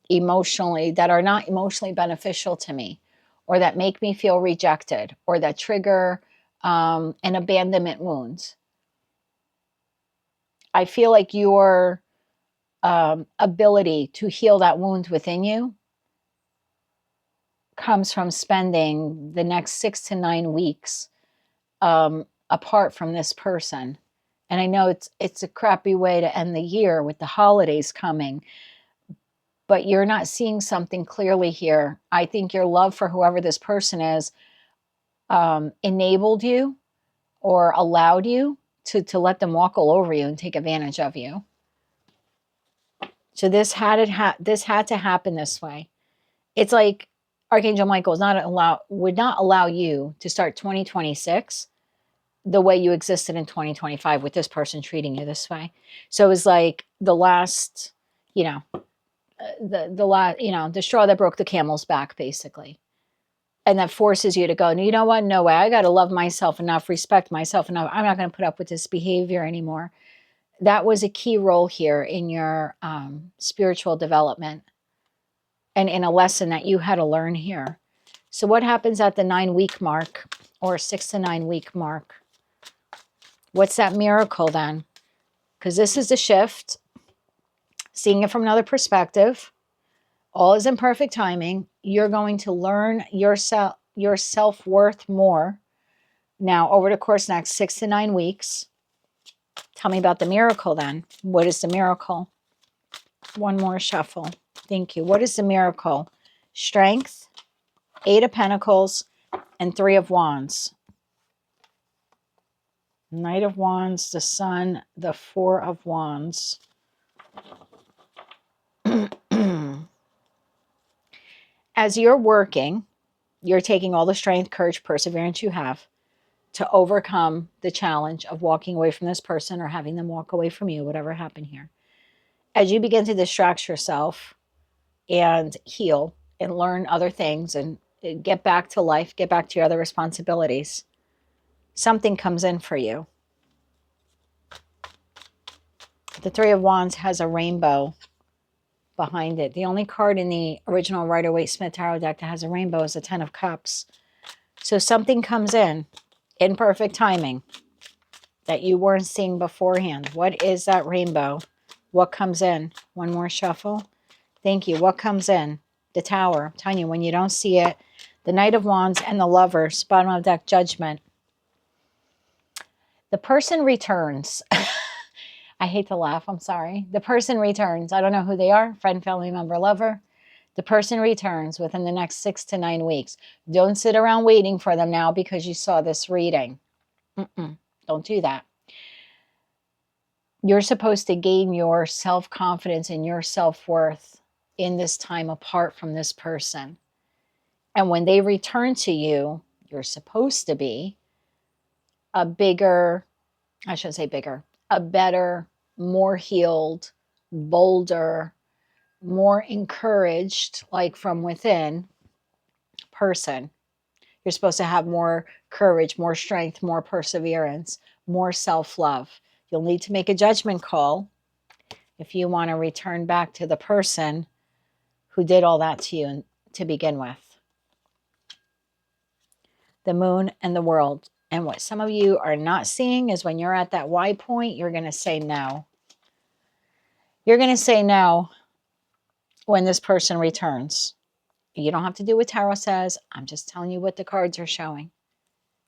Speaker 2: are not emotionally beneficial to me, or that make me feel rejected, or that trigger an abandonment wound. I feel like your ability to heal that wound within you comes from spending the next 6 to 9 weeks apart from this person. And I know it's a crappy way to end the year with the holidays coming, but you're not seeing something clearly here. I think your love for whoever this person is enabled you or allowed you to let them walk all over you and take advantage of you. So this had to happen this way. It's like Archangel Michael would not allow you to start 2026 the way you existed in 2025 with this person treating you this way. So it was like the last, the straw that broke the camel's back, basically. And that forces you to go, you know what? No way. I got to love myself enough, respect myself enough. I'm not going to put up with this behavior anymore. That was a key role here in your spiritual development and in a lesson that you had to learn here. So what happens at the 9-week mark or 6 to 9 week mark? What's that miracle then? Because this is the shift, seeing it from another perspective. All is in perfect timing. You're going to learn your self-worth more now over the course of the next 6 to 9 weeks. Tell me about the miracle then. What is the miracle? One more shuffle. Thank you. What is the miracle? Strength, 8 of Pentacles, and 3 of Wands. Knight of Wands, the Sun, the 4 of Wands. As you're working, you're taking all the strength, courage, perseverance you have to overcome the challenge of walking away from this person or having them walk away from you, whatever happened here. As you begin to distract yourself and heal and learn other things and get back to life, get back to your other responsibilities, something comes in for you. The 3 of Wands has a rainbow behind it. The only card in the original Rider-Waite-Smith Tarot deck that has a rainbow is the 10 of Cups. So something comes in perfect timing that you weren't seeing beforehand. What is that rainbow? What comes in? One more shuffle. Thank you. What comes in? The Tower. I'm telling you, when you don't see it, the Knight of Wands and the Lovers. Bottom of deck, Judgment. The person returns. I hate to laugh. I'm sorry. The person returns. I don't know who they are. Friend, family member, lover. The person returns within the next 6 to 9 weeks. Don't sit around waiting for them now because you saw this reading. Don't do that. You're supposed to gain your self-confidence and your self-worth in this time apart from this person. And when they return to you, you're supposed to be a better, more healed, bolder, more encouraged, like from within person. You're supposed to have more courage, more strength, more perseverance, more self-love. You'll need to make a judgment call if you want to return back to the person who did all that to you to begin with. The Moon and the World. And what some of you are not seeing is when you're at that Y point, you're going to say no. You're going to say no when this person returns. You don't have to do what tarot says. I'm just telling you what the cards are showing.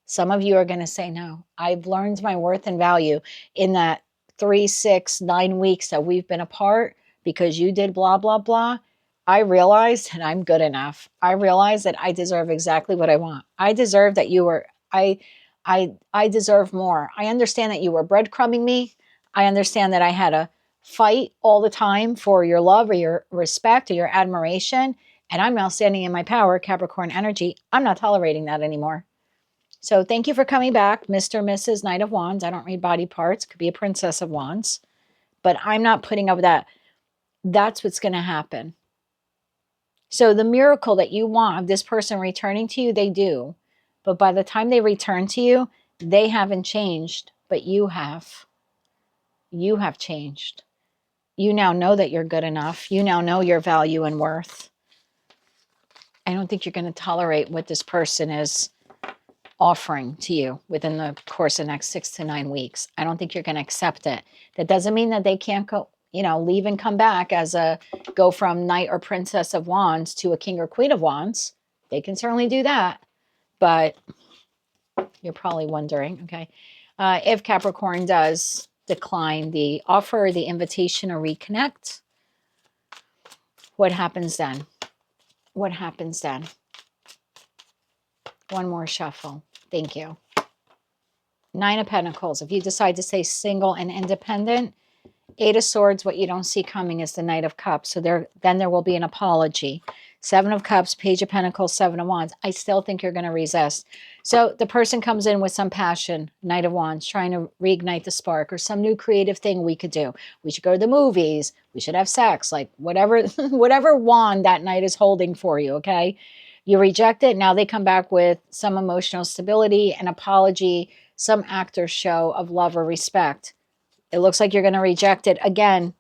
Speaker 2: Some of you are going to say no. I've learned my worth and value in that 3, 6, 9 weeks that we've been apart because you did blah, blah, blah. I realized that I'm good enough. I realized that I deserve exactly what I want. I deserve that you were, I deserve more. I understand that you were breadcrumbing me. I understand that I had to fight all the time for your love or your respect or your admiration. And I'm now standing in my power, Capricorn energy. I'm not tolerating that anymore. So thank you for coming back, Mr. and Mrs. Knight of Wands. I don't read body parts. Could be a Princess of Wands. But I'm not putting up with that. That's what's going to happen. So the miracle that you want of this person returning to you, they do. But by the time they return to you, they haven't changed. But you have. You have changed. You now know that you're good enough. You now know your value and worth. I don't think you're going to tolerate what this person is offering to you within the course of the next 6 to 9 weeks. I don't think you're going to accept it. That doesn't mean that they can't go, leave and come back go from Knight or Princess of Wands to a King or Queen of Wands. They can certainly do that. But You're probably wondering, okay. If Capricorn does decline the offer, the invitation, or reconnect, what happens then? What happens then? One more shuffle. Thank you. Nine of Pentacles. If you decide to stay single and independent, Eight of Swords, what you don't see coming is the Knight of Cups. So then there will be an apology. Seven of Cups, Page of Pentacles, Seven of Wands. I still think you're going to resist. So the person comes in with some passion, Knight of Wands, trying to reignite the spark or some new creative thing we could do. We should go to the movies. We should have sex. Like whatever, whatever wand that night is holding for you, okay? You reject it. Now they come back with some emotional stability, an apology, some act or show of love or respect. It looks like you're going to reject it again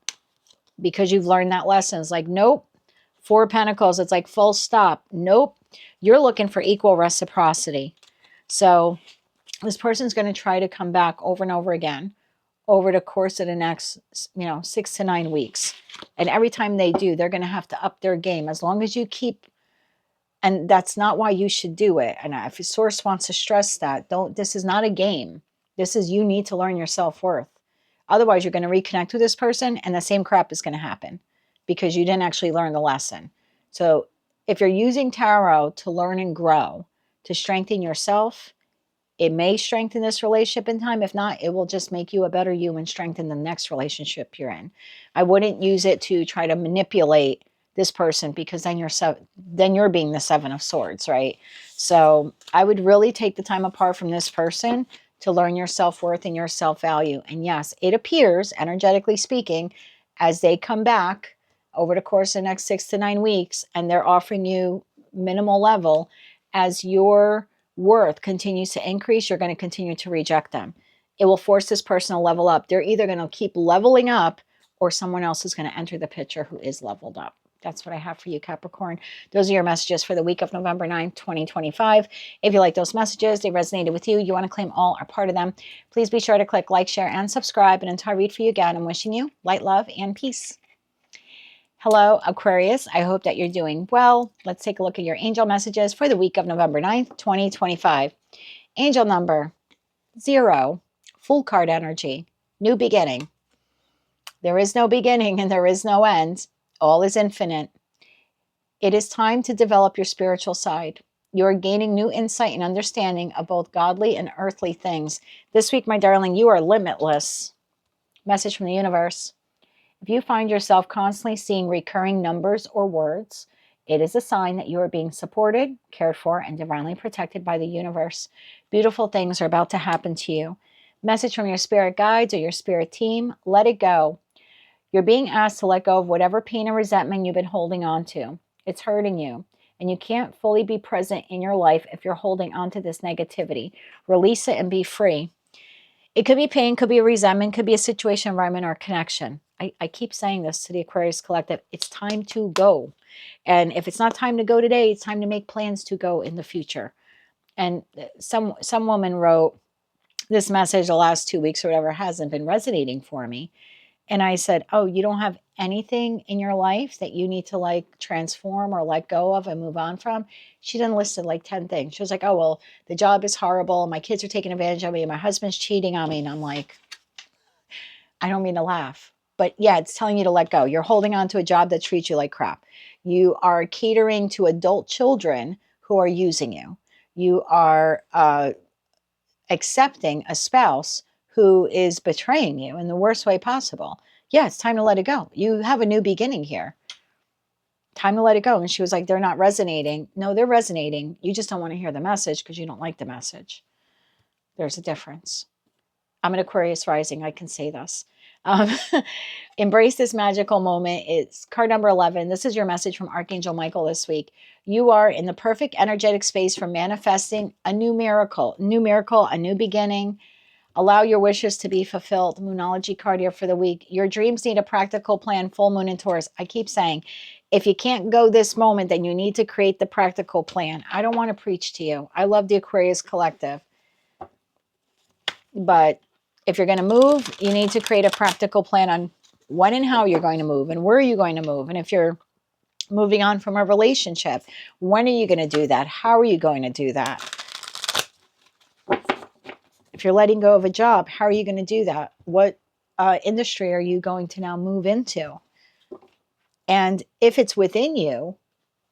Speaker 2: because you've learned that lesson. It's like, nope. Four of Pentacles. It's like full stop. Nope. You're looking for equal reciprocity. So this person's going to try to come back over and over again over the course of the next, 6 to 9 weeks. And every time they do, they're going to have to up their game. As long as you keep, and that's not why you should do it. And if a source wants to stress that, this is not a game. This is, you need to learn your self-worth. Otherwise, you're going to reconnect with this person and the same crap is going to happen because you didn't actually learn the lesson. So if you're using tarot to learn and grow, to strengthen yourself, it may strengthen this relationship in time. If not, it will just make you a better you and strengthen the next relationship you're in. I wouldn't use it to try to manipulate this person because then you're being the Seven of Swords, right? So I would really take the time apart from this person to learn your self-worth and your self-value. And yes, it appears, energetically speaking, as they come back over the course of the next 6 to 9 weeks, and they're offering you minimal level, as your worth continues to increase, you're going to continue to reject them. It will force this person to level up. They're either going to keep leveling up or someone else is going to enter the picture who is leveled up. That's what I have for you, Capricorn. Those are your messages for the week of November 9th, 2025. If you like those messages, they resonated with you, you want to claim all or part of them, please be sure to click like, share, and subscribe. And until I read for you again, I'm wishing you light, love, and peace. Hello, Aquarius. I hope that you're doing well. Let's take a look at your angel messages for the week of November 9th, 2025. Angel number 0, Fool card energy, new beginning. There is no beginning and there is no end. All is infinite. It is time to develop your spiritual side. You are gaining new insight and understanding of both godly and earthly things. This week, my darling, you are limitless. Message from the universe. If you find yourself constantly seeing recurring numbers or words, it is a sign that you are being supported, cared for, and divinely protected by the universe. Beautiful things are about to happen to you. Message from your spirit guides or your spirit team. Let it go. You're being asked to let go of whatever pain and resentment you've been holding on to. It's hurting you, and you can't fully be present in your life if you're holding on to this negativity. Release it and be free. It could be pain, could be a resentment, could be a situation, environment, or connection. I keep saying this to the Aquarius Collective. It's time to go. And if it's not time to go today, it's time to make plans to go in the future. And some woman wrote, this message the last 2 weeks or whatever hasn't been resonating for me. And I said, oh, you don't have anything in your life that you need to like transform or let go of and move on from? She then listed like 10 things. She was like, oh, well, the job is horrible. My kids are taking advantage of me. My husband's cheating on me. And I'm like, I don't mean to laugh. But yeah, it's telling you to let go. You're holding on to a job that treats you like crap. You are catering to adult children who are using you. You are accepting a spouse who is betraying you in the worst way possible. Yeah, it's time to let it go. You have a new beginning here. Time to let it go. And she was like, they're not resonating. No, they're resonating. You just don't want to hear the message because you don't like the message. There's a difference. I'm an Aquarius rising. I can say this. Embrace this magical moment. It's card number 11. This is your message from Archangel Michael this week. You are in the perfect energetic space for manifesting a new miracle, a new beginning. Allow your wishes to be fulfilled. Moonology card here for the week. Your dreams need a practical plan. Full moon in Taurus. I keep saying, if you can't go this moment, then you need to create the practical plan. I don't want to preach to you. I love the Aquarius Collective. But if you're going to move, you need to create a practical plan on when and how you're going to move and where are you going to move. And if you're moving on from a relationship, when are you going to do that? How are you going to do that? If you're letting go of a job, how are you going to do that? What industry are you going to now move into? And if it's within you,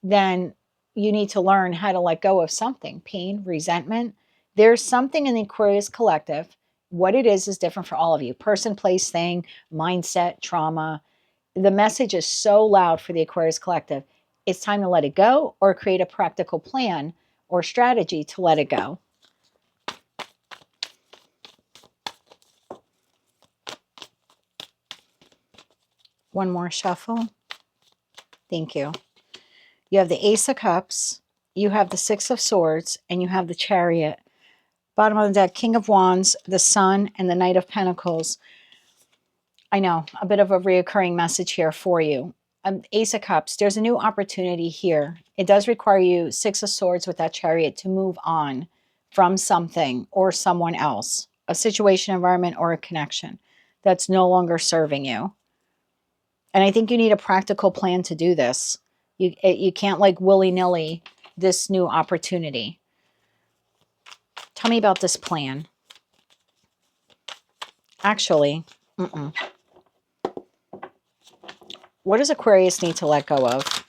Speaker 2: then you need to learn how to let go of something, pain, resentment. There's something in the Aquarius collective. What it is different for all of you. Person, place, thing, mindset, trauma. The message is so loud for the Aquarius collective. It's time to let it go or create a practical plan or strategy to let it go. One more shuffle. Thank you. You have the Ace of Cups, you have the Six of Swords, and you have the Chariot. Bottom of the deck, King of Wands, the Sun, and the Knight of Pentacles. I know, a bit of a reoccurring message here for you. Ace of Cups, there's a new opportunity here. It does require you, Six of Swords with that Chariot, to move on from something or someone else, a situation, environment, or a connection that's no longer serving you. And I think you need a practical plan to do this. You can't like willy-nilly this new opportunity. Tell me about this plan. Actually, what does Aquarius need to let go of?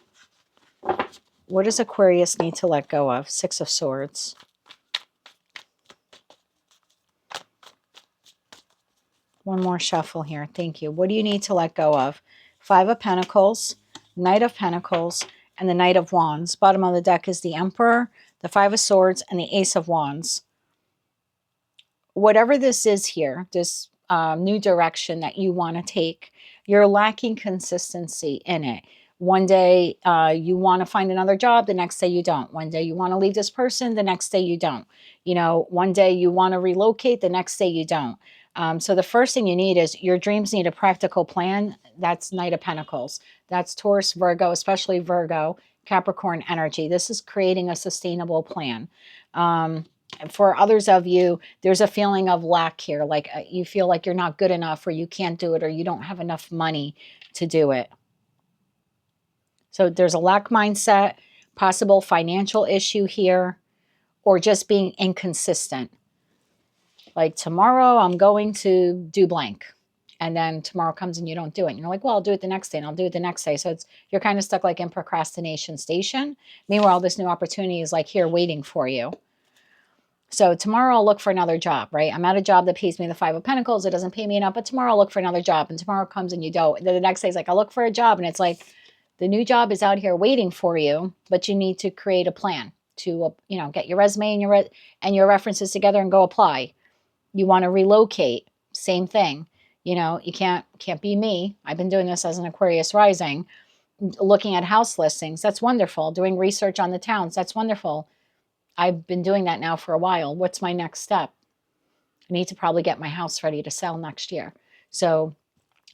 Speaker 2: What does Aquarius need to let go of? Six of Swords. One more shuffle here. Thank you. What do you need to let go of? Five of Pentacles, Knight of Pentacles, and the Knight of Wands. Bottom of the deck is the Emperor, the Five of Swords, and the Ace of Wands. Whatever this is here, this new direction that you want to take, you're lacking consistency in it. One day you want to find another job, the next day you don't. One day you want to leave this person, the next day you don't. You know, one day you want to relocate, the next day you don't. So the first thing you need is your dreams need a practical plan. That's Knight of Pentacles. That's Taurus, Virgo, especially Virgo, Capricorn energy. This is creating a sustainable plan. For others of you, there's a feeling of lack here. Like you feel like you're not good enough or you can't do it or you don't have enough money to do it. So there's a lack mindset, possible financial issue here, or just being inconsistent. Like tomorrow I'm going to do blank. And then tomorrow comes and you don't do it. And you're like, well, I'll do it the next day and I'll do it the next day. So you're kind of stuck like in procrastination station. Meanwhile, this new opportunity is like here waiting for you. So tomorrow I'll look for another job, right? I'm at a job that pays me the Five of Pentacles. It doesn't pay me enough, but tomorrow I'll look for another job. And tomorrow comes and you don't. Then the next day is like, I'll look for a job. And it's like, the new job is out here waiting for you, but you need to create a plan to, get your resume and your references together and go apply. You want to relocate, same thing. You can't be me. I've been doing this as an Aquarius rising, looking at house listings. That's wonderful. Doing research on the towns. That's wonderful. I've been doing that now for a while. What's my next step? I need to probably get my house ready to sell next year. So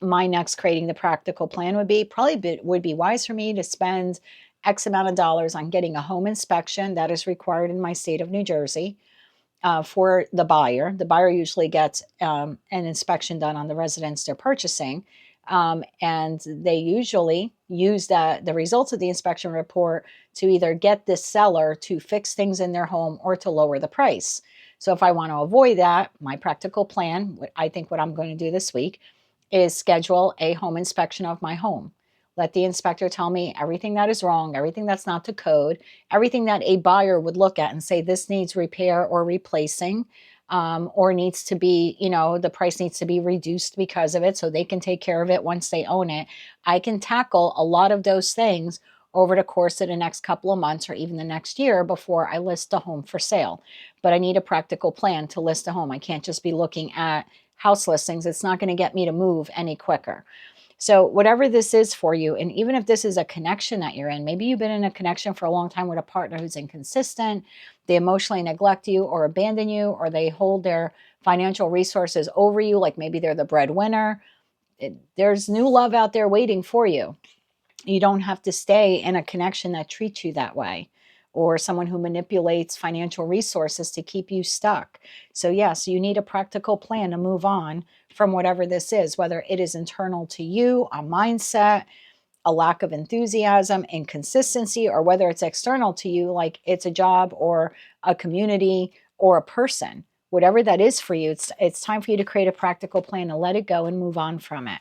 Speaker 2: my next creating the practical plan would be wise for me to spend X amount of dollars on getting a home inspection that is required in my state of New Jersey for the buyer. The buyer usually gets an inspection done on the residence they're purchasing. And they usually use the results of the inspection report to either get the seller to fix things in their home or to lower the price. So if I want to avoid that, my practical plan, I think what I'm going to do this week is schedule a home inspection of my home. Let the inspector tell me everything that is wrong, everything that's not to code, everything that a buyer would look at and say this needs repair or replacing, or needs to be, the price needs to be reduced because of it so they can take care of it once they own it. I can tackle a lot of those things over the course of the next couple of months or even the next year before I list a home for sale. But I need a practical plan to list a home. I can't just be looking at house listings. It's not going to get me to move any quicker. So whatever this is for you, and even if this is a connection that you're in, maybe you've been in a connection for a long time with a partner who's inconsistent, they emotionally neglect you or abandon you, or they hold their financial resources over you, like maybe they're the breadwinner. There's new love out there waiting for you. You don't have to stay in a connection that treats you that way, or someone who manipulates financial resources to keep you stuck. So yes, you need a practical plan to move on from whatever this is, whether it is internal to you, a mindset, a lack of enthusiasm, inconsistency, or whether it's external to you, like it's a job or a community or a person. whatever that is for you, it's time for you to create a practical plan and let it go and move on from it.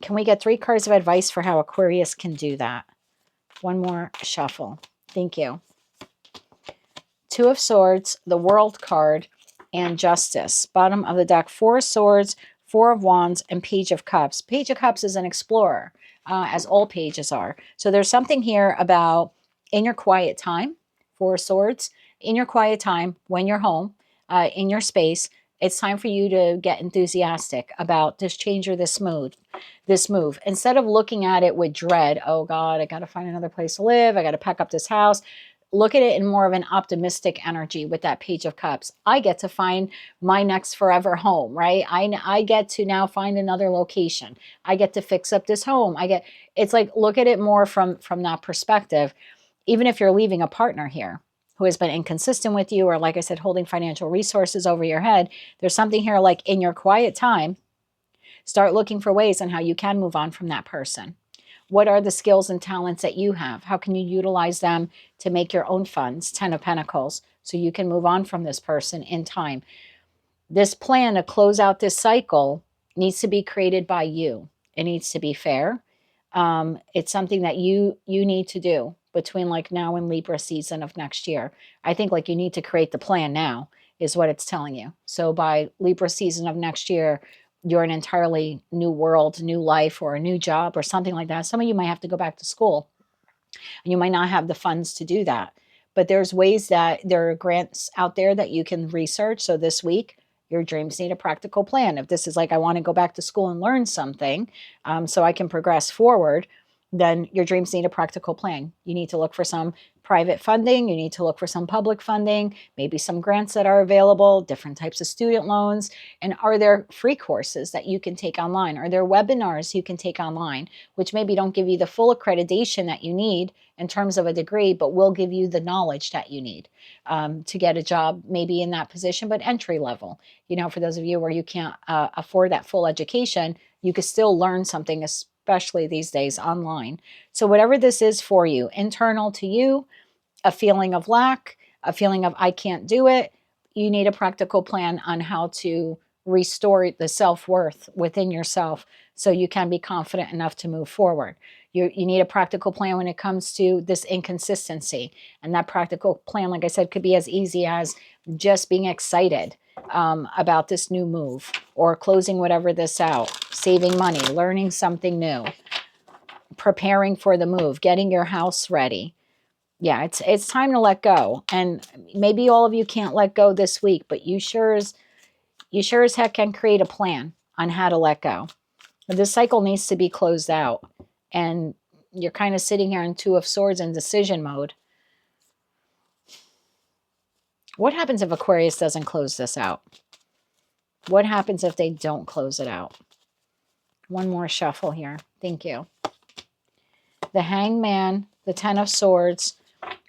Speaker 2: Can we get 3 cards of advice for how Aquarius can do that? One more shuffle. Thank you. 2 of Swords, the World card, and Justice. Bottom of the deck, 4 of Swords, 4 of Wands, and Page of Cups. Page of Cups is an explorer, as all pages are. So there's something here about in your quiet time, 4 of Swords, in your quiet time, when you're home, in your space, it's time for you to get enthusiastic about this change or this move. Instead of looking at it with dread, oh God, I got to find another place to live. I got to pack up this house. Look at it in more of an optimistic energy with that Page of Cups. I get to find my next forever home, right? I get to now find another location. I get to fix up this home. It's like, look at it more from that perspective. Even if you're leaving a partner here who has been inconsistent with you, or like I said, holding financial resources over your head, there's something here like in your quiet time, start looking for ways on how you can move on from that person. What are the skills and talents that you have? How can you utilize them to make your own funds? 10 of Pentacles, so you can move on from this person in time. This plan to close out this cycle needs to be created by you. It needs to be fair. It's something that you need to do between like now and Libra season of next year. I think like you need to create the plan now is what it's telling you. So by Libra season of next year, you're an entirely new world, new life, or a new job or something like that. Some of you might have to go back to school and you might not have the funds to do that. But there's ways that there are grants out there that you can research. So this week, your dreams need a practical plan. If this is like, I want to go back to school and learn something so I can progress forward, then your dreams need a practical plan. You need to look for some private funding. You need to look for some public funding, maybe some grants that are available, different types of student loans. And are there free courses that you can take online? Are there webinars you can take online, which maybe don't give you the full accreditation that you need in terms of a degree, but will give you the knowledge that you need to get a job, maybe in that position, but entry level. You know, for those of you where you can't afford that full education, you can still learn something, especially these days online. So whatever this is for you, internal to you, a feeling of lack, a feeling of I can't do it, you need a practical plan on how to restore the self-worth within yourself so you can be confident enough to move forward. You need a practical plan when it comes to this inconsistency. And that practical plan, like I said, could be as easy as just being excited about this new move, or closing whatever this out, saving money, learning something new, preparing for the move, getting your house ready. Yeah, it's time to let go. And maybe all of you can't let go this week, but you sure as heck can create a plan on how to let go. This cycle needs to be closed out. And you're kind of sitting here in 2 of Swords in decision mode. What happens if Aquarius doesn't close this out? What happens if they don't close it out? One more shuffle here. Thank you. The Hangman, the 10 of Swords,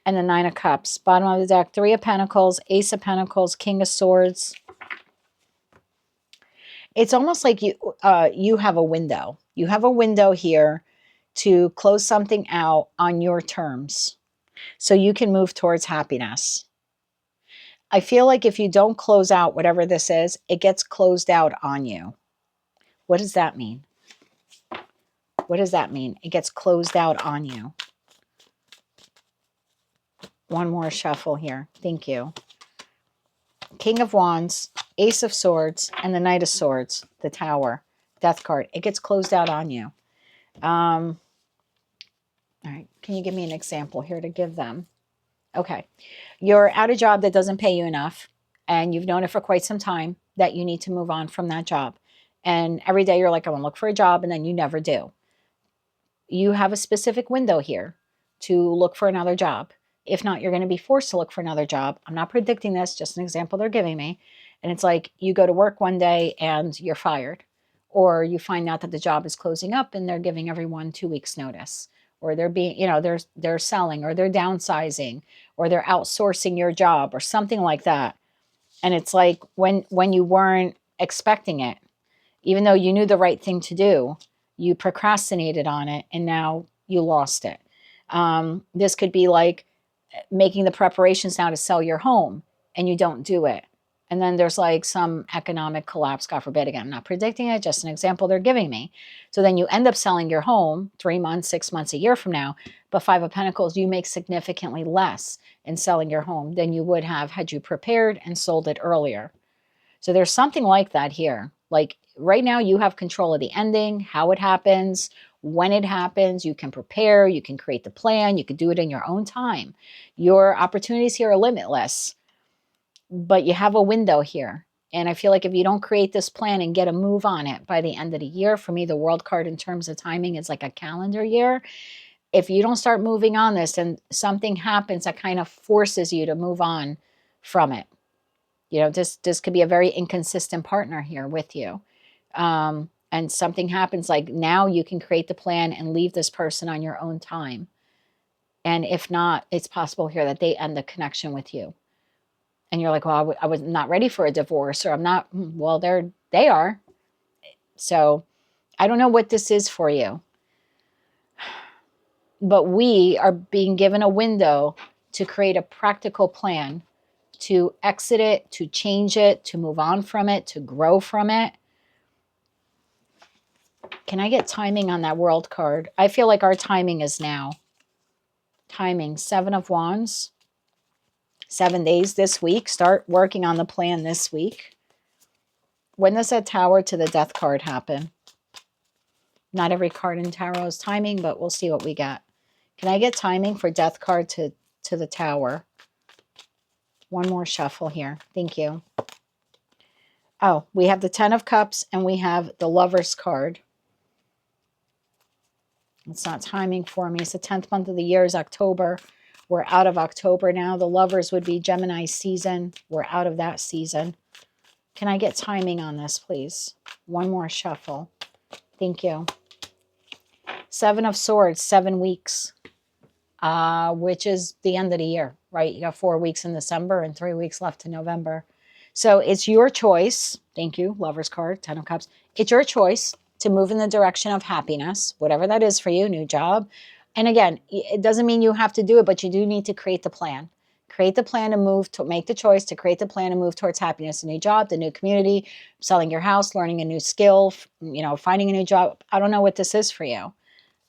Speaker 2: and the 9 of Cups. Bottom of the deck, 3 of Pentacles, Ace of Pentacles, King of Swords. It's almost like you have a window. You have a window here to close something out on your terms so you can move towards happiness. I feel like if you don't close out whatever this is, it gets closed out on you. What does that mean? What does that mean? It gets closed out on you. One more shuffle here. Thank you. King of Wands, Ace of Swords, and the Knight of Swords, the Tower, Death card. It gets closed out on you. All right. Can you give me an example here to give them? Okay. You're at a job that doesn't pay you enough, and you've known it for quite some time that you need to move on from that job. And every day you're like, I want to look for a job, and then you never do. You have a specific window here to look for another job. If not, you're going to be forced to look for another job. I'm not predicting this, just an example they're giving me. And it's like you go to work one day and you're fired. Or you find out that the job is closing up and they're giving everyone 2 weeks notice. Or they're being, they're selling, or they're downsizing, or they're outsourcing your job or something like that. And it's like when you weren't expecting it, even though you knew the right thing to do, you procrastinated on it and now you lost it. This could be like making the preparations now to sell your home. and you don't do it. And then there's like some economic collapse, God forbid. Again, I'm not predicting it, just an example they're giving me. So then you end up selling your home 3 months, 6 months, a year from now. But Five of Pentacles, you make significantly less in selling your home than you would have had you prepared and sold it earlier. So there's something like that here. Like right now, you have control of the ending, how it happens, when it happens. You can prepare, you can create the plan, you can do it in your own time. Your opportunities here are limitless, but you have a window here. And I feel like if you don't create this plan and get a move on it by the end of the year, for me, the world card in terms of timing is like a calendar year. If you don't start moving on this, and something happens that kind of forces you to move on from it. You know, this could be a very inconsistent partner here with you. And something happens like now you can create the plan and leave this person on your own time. And if not, it's possible here that they end the connection with you. And you're like, well, I was not ready for a divorce, or I'm not. Well, they are. So I don't know what this is for you. But we are being given a window to create a practical plan, to exit it, to change it, to move on from it, to grow from it. Can I get timing on that world card? I feel like our timing is now. Timing, 7 of Wands. 7 days this week. Start working on the plan this week. When does that Tower to the Death card happen? Not every card in Tarot is timing, but we'll see what we get. Can I get timing for Death card to the Tower? One more shuffle here. Thank you. Oh, we have the 10 of Cups and we have the Lovers card. It's not timing for me. It's the 10th month of the year is October. We're out of October now. The Lovers would be Gemini season. We're out of that season. Can I get timing on this, please? One more shuffle. Thank you. 7 of Swords, 7 weeks, which is the end of the year, right? You got 4 weeks in December and 3 weeks left in November. So it's your choice. Thank you, Lovers card, 10 of Cups. It's your choice to move in the direction of happiness, whatever that is for you, new job. And again, it doesn't mean you have to do it, but you do need to create the plan. Create the plan to move, to make the choice to create the plan to move towards happiness, a new job, the new community, selling your house, learning a new skill, you know, finding a new job. I don't know what this is for you,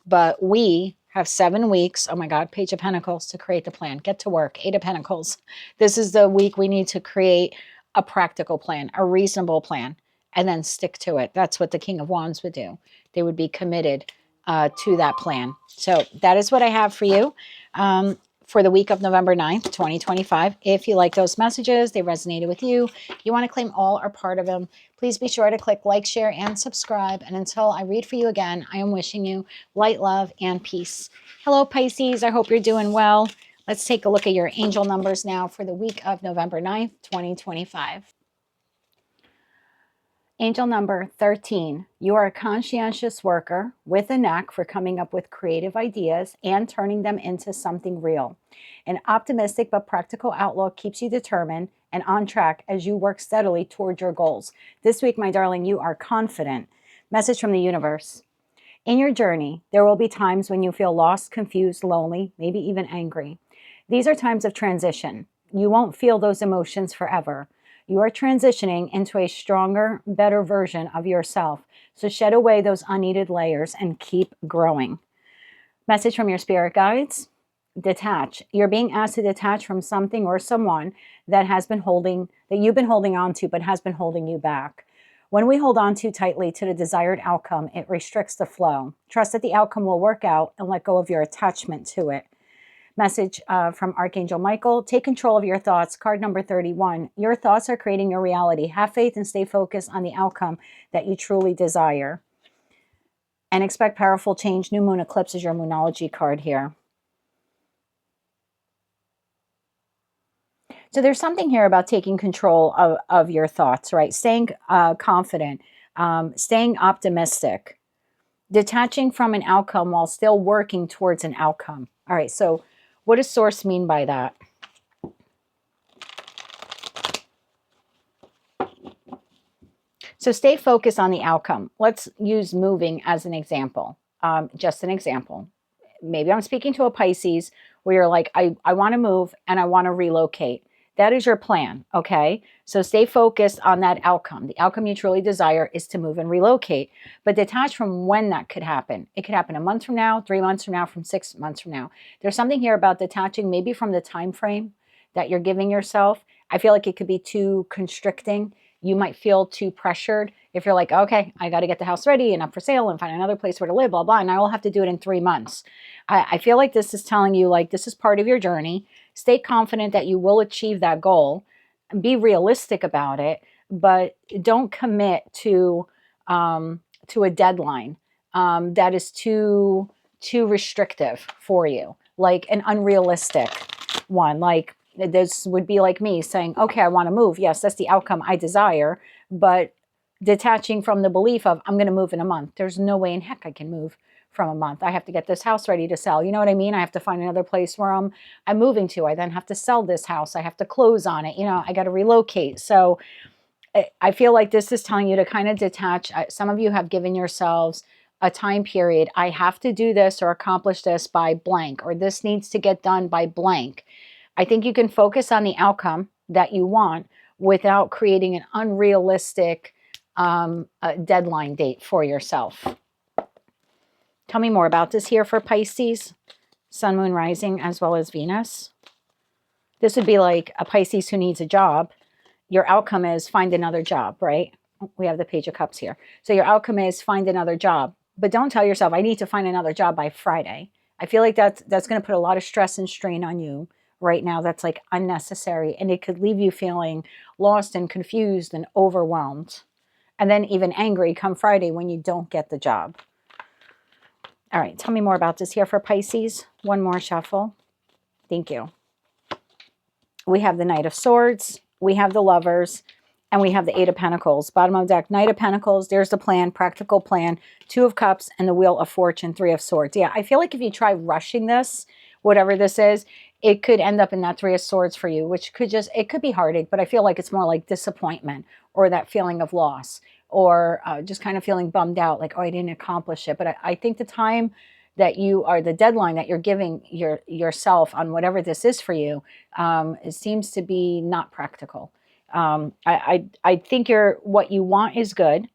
Speaker 2: but we have 7 weeks. Oh my God, Page of Pentacles to create the plan. Get to work. 8 of Pentacles. This is the week we need to create a practical plan, a reasonable plan, and then stick to it. That's what the King of Wands would do. They would be committed to that plan. So that is what I have for you for the week of November 9th, 2025. If you like those messages, they resonated with you, you want to claim all or part of them, please be sure to click like, share, and subscribe. And until I read for you again, I am wishing you light, love, and peace. Hello, Pisces. I hope you're doing well. Let's take a look at your angel numbers now for the week of November 9th, 2025. Angel number 13. You are a conscientious worker with a knack for coming up with creative ideas and turning them into something real. An optimistic but practical outlook keeps you determined and on track as you work steadily toward your goals. This week, my darling, you are confident. Message from the universe. In your journey, there will be times when you feel lost, confused, lonely, maybe even angry. These are times of transition. You won't feel those emotions forever. You are transitioning into a stronger, better version of yourself. So shed away those unneeded layers and keep growing. Message from your spirit guides. Detach. You're being asked to detach from something or someone that you've been holding on to, but has been holding you back. When we hold on too tightly to the desired outcome, it restricts the flow. Trust that the outcome will work out and let go of your attachment to it. Message from Archangel Michael. Take control of your thoughts. Card number 31. Your thoughts are creating your reality. Have faith and stay focused on the outcome that you truly desire. And expect powerful change. New moon eclipse is your moonology card here. So there's something here about taking control of your thoughts, right? Staying confident, staying optimistic, detaching from an outcome while still working towards an outcome. All right, so what does Source mean by that? So stay focused on the outcome. Let's use moving as an example, just an example. Maybe I'm speaking to a Pisces where you're like, I want to move and I want to relocate. That is your plan, okay? So stay focused on that outcome. The outcome you truly desire is to move and relocate, but detach from when that could happen. It could happen a month from now, 3 months from now, from 6 months from now. There's something here about detaching maybe from the time frame that you're giving yourself. I feel like it could be too constricting. You might feel too pressured if you're like, okay, I got to get the house ready and up for sale and find another place where to live, blah, blah, and I will have to do it in 3 months. I feel like this is telling you, like, this is part of your journey. Stay confident that you will achieve that goal. Be realistic about it, but don't commit to a deadline that is too restrictive for you, like an unrealistic one. Like, this would be like me saying, okay, I want to move. Yes, that's the outcome I desire, but detaching from the belief of I'm going to move in a month. There's no way in heck I can move from a month. I have to get this house ready to sell. You know what I mean? I have to find another place where I'm moving to. I then have to sell this house. I have to close on it. You know, I got to relocate. So I feel like this is telling you to kind of detach. Some of you have given yourselves a time period. I have to do this or accomplish this by blank, or this needs to get done by blank. I think you can focus on the outcome that you want without creating an unrealistic deadline date for yourself. Tell me more about this here for Pisces, Sun, Moon, Rising, as well as Venus. This would be like a Pisces who needs a job. Your outcome is find another job, right? We have the Page of Cups here. So your outcome is find another job. But don't tell yourself, I need to find another job by Friday. I feel like that's going to put a lot of stress and strain on you right now. That's like unnecessary. And it could leave you feeling lost and confused and overwhelmed. And then even angry come Friday when you don't get the job. All right, tell me more about this here for Pisces. One more shuffle. Thank you. We have the Knight of Swords, we have the Lovers, and we have the Eight of Pentacles. Bottom of the deck, Knight of Pentacles, there's the plan, practical plan, Two of Cups, and the Wheel of Fortune, Three of Swords. Yeah, I feel like if you try rushing this, whatever this is, it could end up in that Three of Swords for you, which could just, it could be heartache, but I feel like it's more like disappointment or that feeling of loss, or just kind of feeling bummed out, like, oh, I didn't accomplish it. But I think the time that you are, the deadline that you're giving yourself on whatever this is for you, it seems to be not practical. I think what you want is good.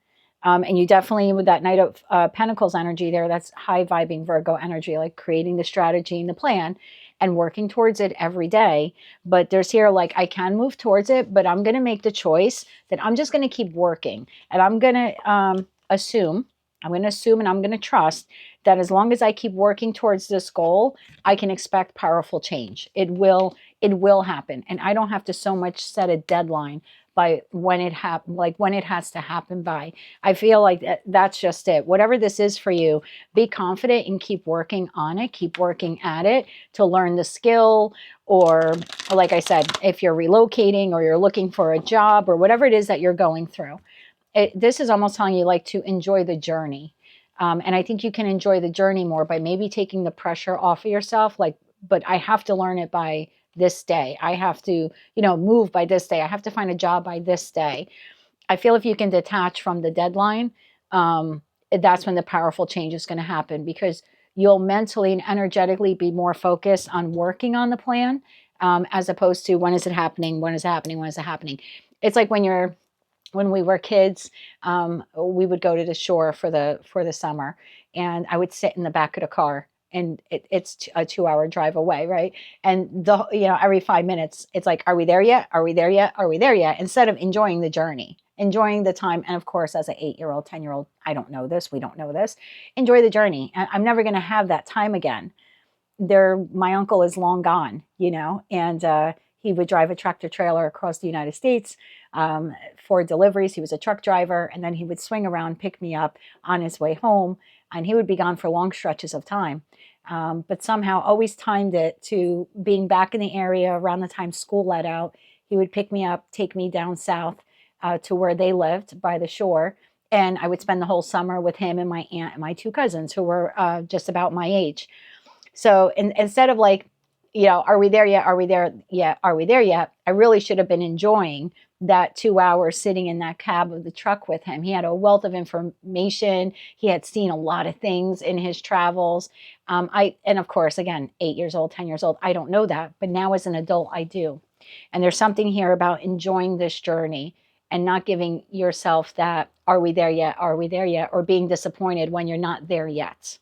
Speaker 2: And you definitely, with that Knight of Pentacles energy there, that's high vibing Virgo energy, like creating the strategy and the plan and working towards it every day. But there's here, like, I can move towards it, but I'm going to make the choice that I'm just going to keep working. And I'm going to assume and I'm going to trust that as long as I keep working towards this goal, I can expect powerful change. It will happen. And I don't have to so much set a deadline by when it when it has to happen by. I feel like that's just it. Whatever this is for you, be confident and keep working on it, keep working at it to learn the skill, or like I said, if you're relocating or you're looking for a job or whatever it is that you're going through. This is almost telling you, like, to enjoy the journey. And I think you can enjoy the journey more by maybe taking the pressure off of yourself. Like, but I have to learn it by this day. I have to, move by this day. I have to find a job by this day. I feel if you can detach from the deadline, that's when the powerful change is going to happen, because you'll mentally and energetically be more focused on working on the plan, as opposed to when is it happening? When is it happening? When is it happening? It's like when we were kids, we would go to the shore for the summer, and I would sit in the back of the car, and it's a 2-hour drive away, right? And every 5 minutes, it's like, are we there yet? Are we there yet? Are we there yet? Instead of enjoying the journey, enjoying the time. And of course, as an 8-year-old, 10-year-old, I don't know this, we don't know this, enjoy the journey. And I'm never going to have that time again. My uncle is long gone, and he would drive a tractor trailer across the United States for deliveries. He was a truck driver, and then he would swing around, pick me up on his way home, and he would be gone for long stretches of time. But somehow always timed it to being back in the area around the time school let out. He would pick me up, take me down south to where they lived by the shore, and I would spend the whole summer with him and my aunt and my 2 cousins who were just about my age. So instead of like, are we there yet? Are we there yet? Are we there yet? I really should have been enjoying that 2 hours sitting in that cab of the truck with him. He had a wealth of information. He had seen a lot of things in his travels. And of course, again, 8 years old, 10 years old, I don't know that. But now as an adult, I do. And there's something here about enjoying this journey and not giving yourself that, are we there yet? Are we there yet? Or being disappointed when you're not there yet.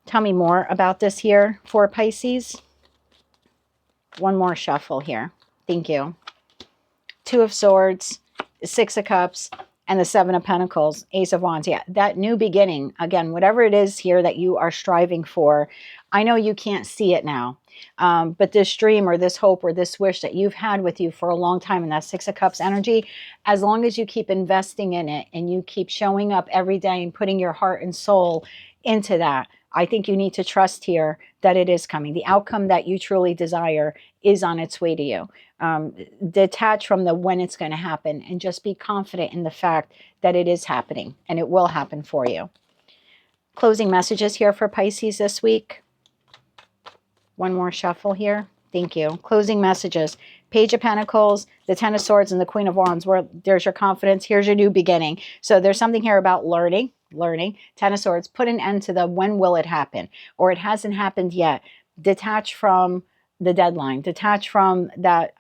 Speaker 2: Tell me more about this here for Pisces. One more shuffle here. Thank you. Two of Swords, Six of Cups, and the Seven of Pentacles, Ace of Wands. Yeah, that new beginning. Again, whatever it is here that you are striving for, I know you can't see it now. But this dream or this hope or this wish that you've had with you for a long time, and that Six of Cups energy, as long as you keep investing in it and you keep showing up every day and putting your heart and soul into that, I think you need to trust here that it is coming. The outcome that you truly desire is on its way to you. Detach from the when it's going to happen and just be confident in the fact that it is happening and it will happen for you. Closing messages here for Pisces this week. One more shuffle here. Thank you. Closing messages. Page of Pentacles, the Ten of Swords, and the Queen of Wands. Where there's your confidence. Here's your new beginning. So there's something here about learning. Ten of Swords. Put an end to the when will it happen, or it hasn't happened yet. Detach from the deadline. Detach from that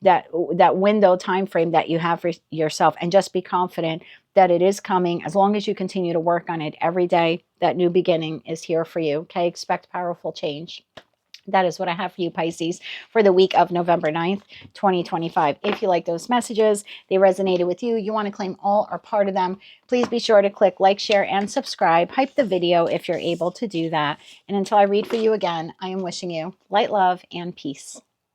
Speaker 2: that window time frame that you have for yourself, and just be confident that it is coming. As long as you continue to work on it every day, that new beginning is here for you. Okay, expect powerful change. That is what I have for you, Pisces, for the week of November 9th, 2025. If you like those messages, they resonated with you, you want to claim all or part of them, please be sure to click like, share, and subscribe. Hype the video if you're able to do that. And until I read for you again, I am wishing you light, love, and peace.